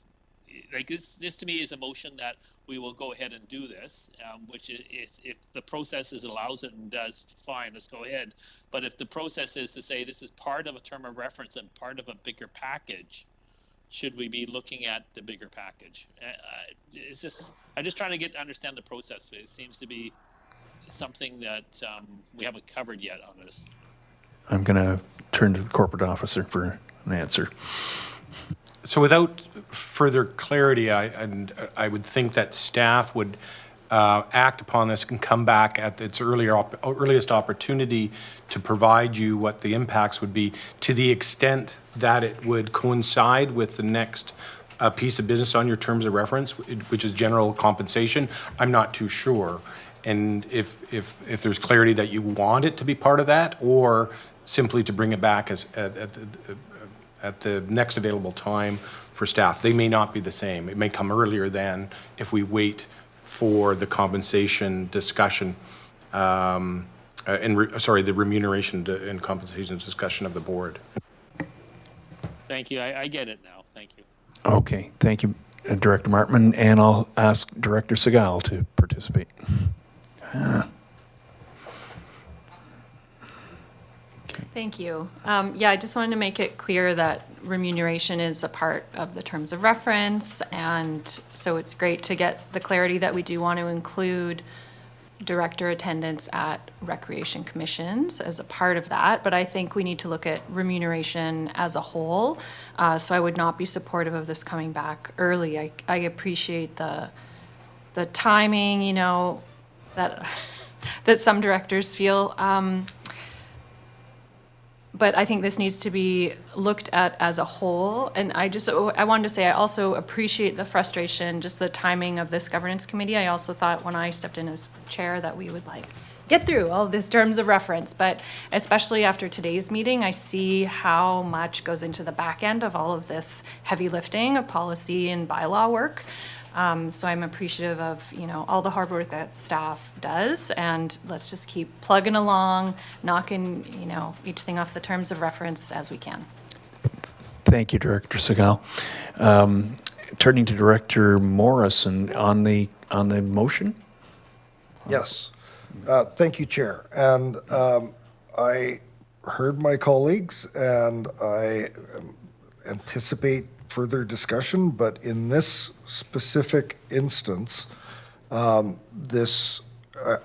like, this to me is a motion that we will go ahead and do this, which if the process allows it and does, fine, let's go ahead. But if the process is to say this is part of a term of reference and part of a bigger package, should we be looking at the bigger package? I'm just trying to understand the process. It seems to be something that we haven't covered yet on this. I'm going to turn to the corporate officer for an answer. So without further clarity, I would think that staff would act upon this and come back at its earliest opportunity to provide you what the impacts would be, to the extent that it would coincide with the next piece of business on your terms of reference, which is general compensation. I'm not too sure. And if there's clarity that you want it to be part of that, or simply to bring it back as at the next available time for staff. They may not be the same. It may come earlier than if we wait for the compensation discussion, the remuneration and compensation discussion of the board. Thank you. I get it now. Thank you. Okay, thank you, Director Martman, and I'll ask Director Segal to participate. Thank you. Yeah, I just wanted to make it clear that remuneration is a part of the terms of reference, and so it's great to get the clarity that we do want to include director attendance at recreation commissions as a part of that, but I think we need to look at remuneration as a whole. So I would not be supportive of this coming back early. I appreciate the timing, you know, that that some directors feel. But I think this needs to be looked at as a whole. And I wanted to say, I also appreciate the frustration, just the timing of this governance committee. I also thought when I stepped in as chair that we would get through all of these terms of reference. But especially after today's meeting, I see how much goes into the back end of all of this heavy lifting of policy and bylaw work. So I'm appreciative of, you know, all the hard work that staff does, and let's just keep plugging along, knocking, you know, each thing off the terms of reference as we can. Thank you, Director Segal. Turning to Director Morrison on the motion. Yes. Thank you, Chair. And I heard my colleagues, and I anticipate further discussion, but in this specific instance, This,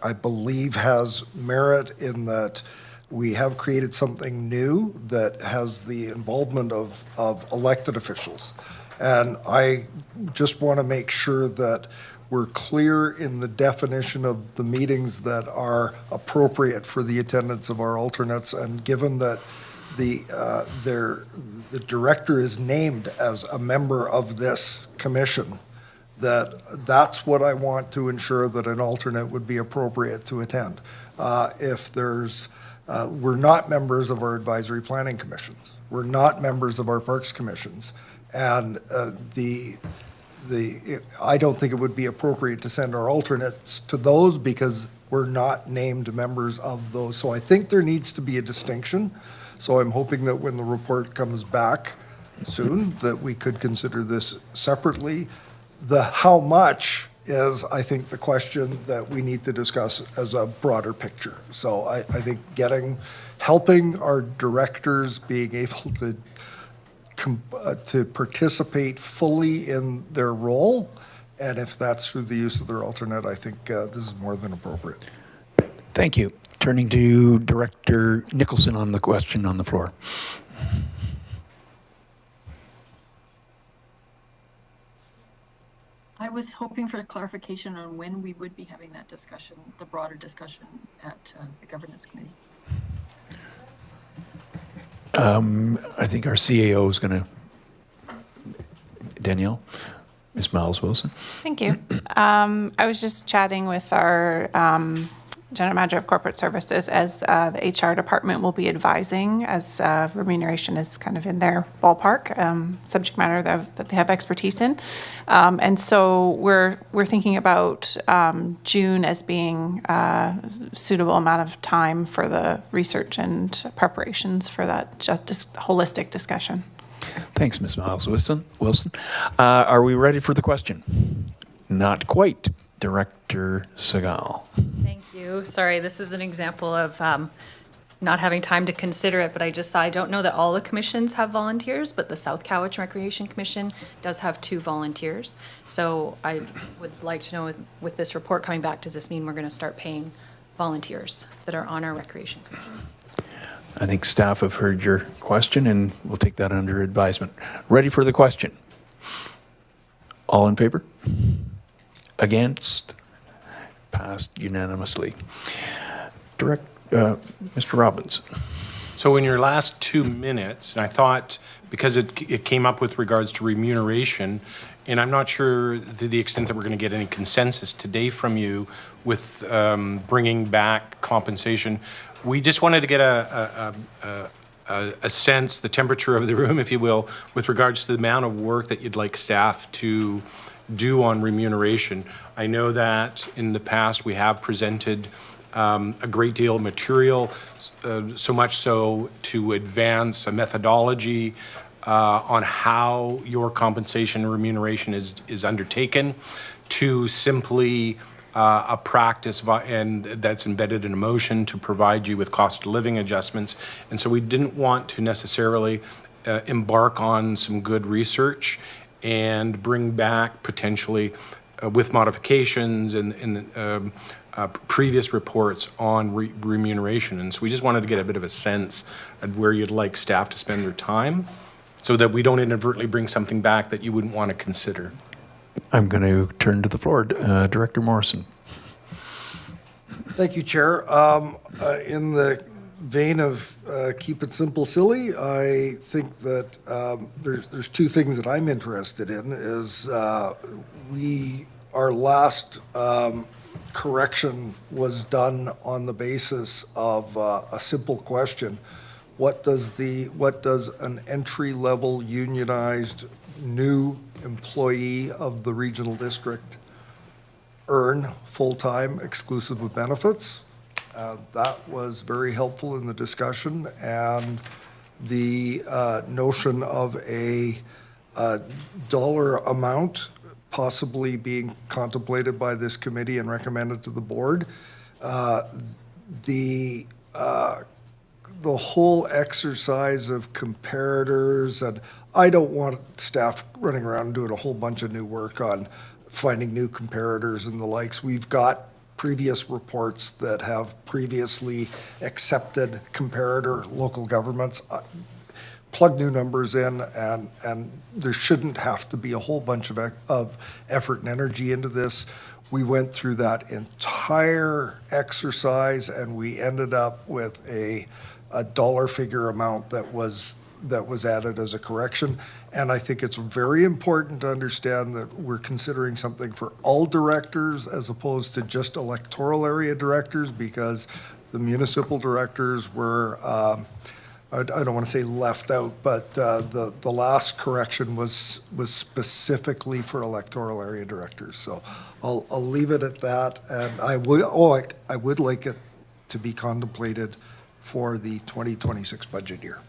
I believe, has merit in that we have created something new that has the involvement of elected officials. And I just want to make sure that we're clear in the definition of the meetings that are appropriate for the attendance of our alternates. And given that the director is named as a member of this commission, that's what I want to ensure that an alternate would be appropriate to attend. If there's, we're not members of our advisory planning commissions. We're not members of our parks commissions. And I don't think it would be appropriate to send our alternates to those because we're not named members of those. So I think there needs to be a distinction. So I'm hoping that when the report comes back soon, that we could consider this separately. The how much is, I think, the question that we need to discuss as a broader picture. So I think helping our directors being able to participate fully in their role, and if that's through the use of their alternate, I think this is more than appropriate. Thank you. Turning to Director Nicholson on the question on the floor. I was hoping for a clarification on when we would be having that discussion, the broader discussion at the governance committee. I think our CAO is going to, Danielle, Ms. Miles Wilson. Thank you. I was just chatting with our General Manager of Corporate Services as the HR department will be advising as remuneration is kind of in their ballpark, subject matter that they have expertise in. And so we're thinking about June as being a suitable amount of time for the research and preparations for that just holistic discussion. Thanks, Ms. Miles Wilson. Are we ready for the question? Not quite. Director Segal. Thank you. Sorry, this is an example of not having time to consider it, but I don't know that all the commissions have volunteers, but the South Cowichan Recreation Commission does have 2 volunteers. So I would like to know with this report coming back, does this mean we're going to start paying volunteers that are on our Recreation Commission? I think staff have heard your question and we'll take that under advisement. Ready for the question? All in favor? Against? Passed unanimously. Mr. Robbins. So in your last 2 minutes, and I thought, because it came up with regards to remuneration, and I'm not sure to the extent that we're going to get any consensus today from you with bringing back compensation. We just wanted to get a sense, the temperature of the room, if you will, with regards to the amount of work that you'd like staff to do on remuneration. I know that in the past we have presented a great deal of material, so much so to advance a methodology on how your compensation and remuneration is undertaken, to simply a practice and that's embedded in a motion to provide you with cost of living adjustments. And so we didn't want to necessarily embark on some good research and bring back potentially with modifications and previous reports on remuneration. And so we just wanted to get a bit of a sense of where you'd like staff to spend their time so that we don't inadvertently bring something back that you wouldn't want to consider. I'm going to turn to the floor. Director Morrison. Thank you, Chair. In the vein of keep it simple, silly, I think that there's 2 things that I'm interested in. Is our last correction was done on the basis of a simple question: what does an entry-level unionized new employee of the regional district earn full-time exclusive of benefits? That was very helpful in the discussion, and the notion of a dollar amount possibly being contemplated by this committee and recommended to the board. The whole exercise of comparators, and I don't want staff running around doing a whole bunch of new work on finding new comparators and the likes. We've got previous reports that have previously accepted comparator local governments. Plug new numbers in, and there shouldn't have to be a whole bunch of effort and energy into this. We went through that entire exercise, and we ended up with a dollar figure amount that was added as a correction. And I think it's very important to understand that we're considering something for all directors as opposed to just electoral area directors, because the municipal directors were, I don't want to say left out, but the last correction was specifically for electoral area directors. So I'll leave it at that. And I would like it to be contemplated for the 2026 budget year.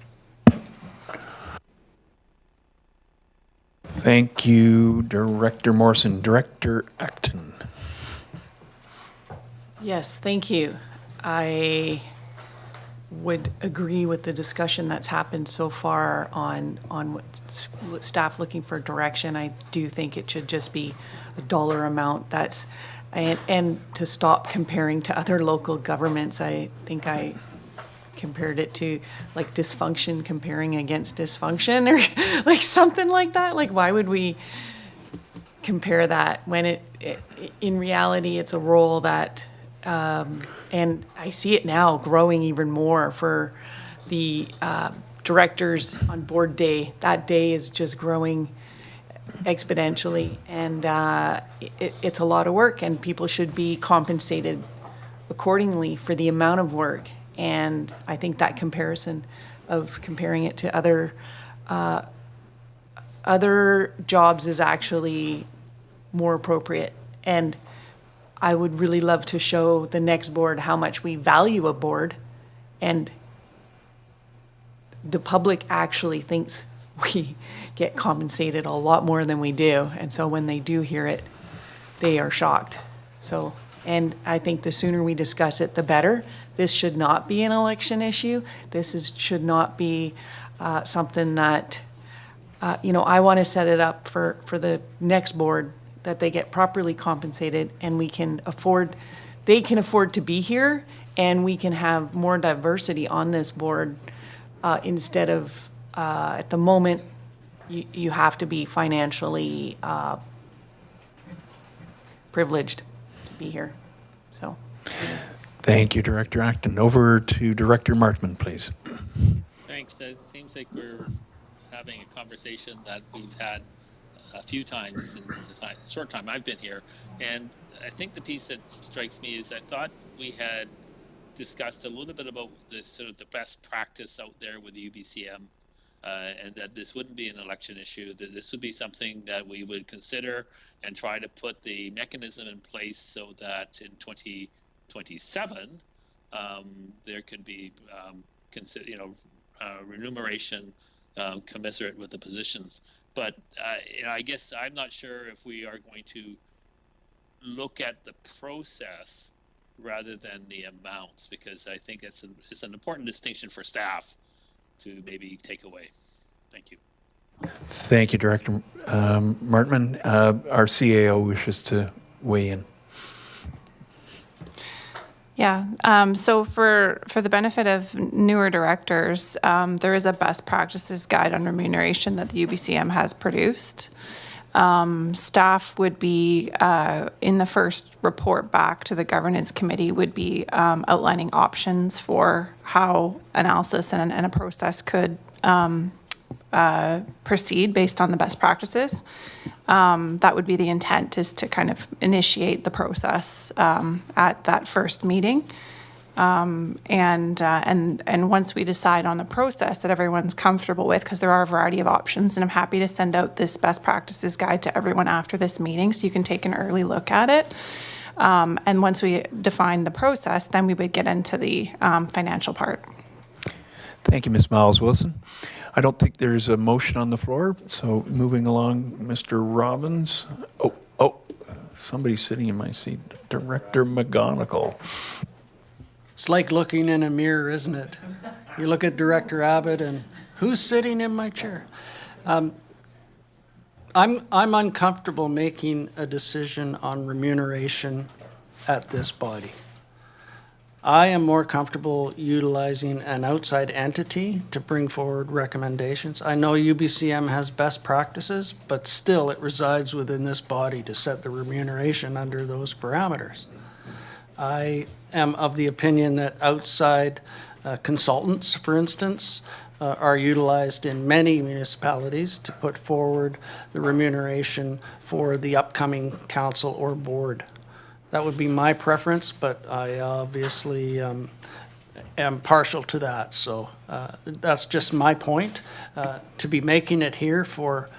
Thank you, Director Morrison. Director Acton. Yes, thank you. I would agree with the discussion that's happened so far on what staff looking for direction. I do think it should just be a dollar amount and to stop comparing to other local governments. I think I compared it to like dysfunction comparing against dysfunction or like something like that. Like, why would we compare that when in reality, it's a role that, and I see it now growing even more for the directors on board day. That day is just growing exponentially, and it's a lot of work, and people should be compensated accordingly for the amount of work. And I think that comparison of comparing it to other jobs is actually more appropriate. And I would really love to show the next board how much we value a board, and the public actually thinks we get compensated a lot more than we do. And so when they do hear it, they are shocked. So, and I think the sooner we discuss it, the better. This should not be an election issue. Should not be something that, I want to set it up for the next board, that they get properly compensated, and they can afford to be here, and we can have more diversity on this board instead of, at the moment, you have to be financially privileged to be here. So. Thank you, Director Acton. Over to Director Martman, please. Thanks. It seems like we're having a conversation that we've had a few times in the short time I've been here. And I think the piece that strikes me is I thought we had discussed a little bit about the sort of the best practice out there with the UBCM, and that this wouldn't be an election issue, that this would be something that we would consider and try to put the mechanism in place so that in 2027 there could be remuneration commensurate with the positions. But I guess I'm not sure if we are going to look at the process rather than the amounts, because I think it's an important distinction for staff to maybe take away. Thank you. Thank you, Director Martman. Our CAO wishes to weigh in. Yeah, so for the benefit of newer directors, there is a best practices guide on remuneration that the UBCM has produced. Staff would be, in the first report back to the governance committee, would be outlining options for how analysis and a process could proceed based on the best practices. That would be the intent, is to kind of initiate the process at that first meeting. And once we decide on the process that everyone's comfortable with, because there are a variety of options, and I'm happy to send out this best practices guide to everyone after this meeting so you can take an early look at it. And once we define the process, then we would get into the financial part. Thank you, Ms. Miles-Wilson. I don't think there's a motion on the floor, so moving along, Mr. Robbins. Oh, somebody's sitting in my seat. Director McGonigal. It's like looking in a mirror, isn't it? You look at Director Abbott and who's sitting in my chair? I'm uncomfortable making a decision on remuneration at this body. I am more comfortable utilizing an outside entity to bring forward recommendations. I know UBCM has best practices, but still it resides within this body to set the remuneration under those parameters. I am of the opinion that outside consultants, for instance, are utilized in many municipalities to put forward the remuneration for the upcoming council or board. That would be my preference, but I obviously am partial to that. So that's just my point. To be making it here for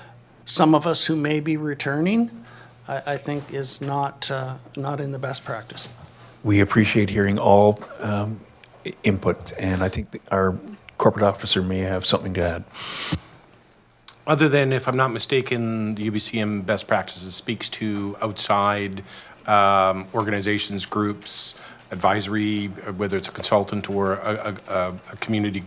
some of us who may be returning, I think is not in the best practice. We appreciate hearing all input, and I think that our corporate officer may have something to add. Other than, if I'm not mistaken, the UBCM best practices speaks to outside organizations, groups, advisory, whether it's a consultant or a community,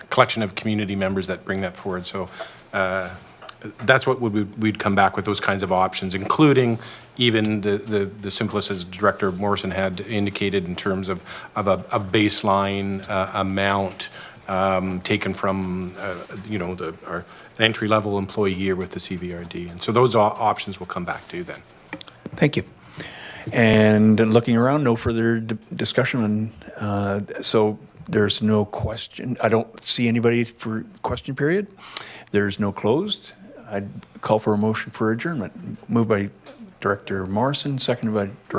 collection of community members that bring that forward. So that's what we'd come back with, those kinds of options, including even the simplest, as Director Morrison had indicated, in terms of a baseline amount taken from, our entry-level employee here with the CVRD. And so those options will come back to you then. Thank you. And looking around, no further discussion. So there's no question. I don't see anybody for question period. There's no closed. I'd call for a motion for adjournment. Moved by Director Morrison, seconded by Director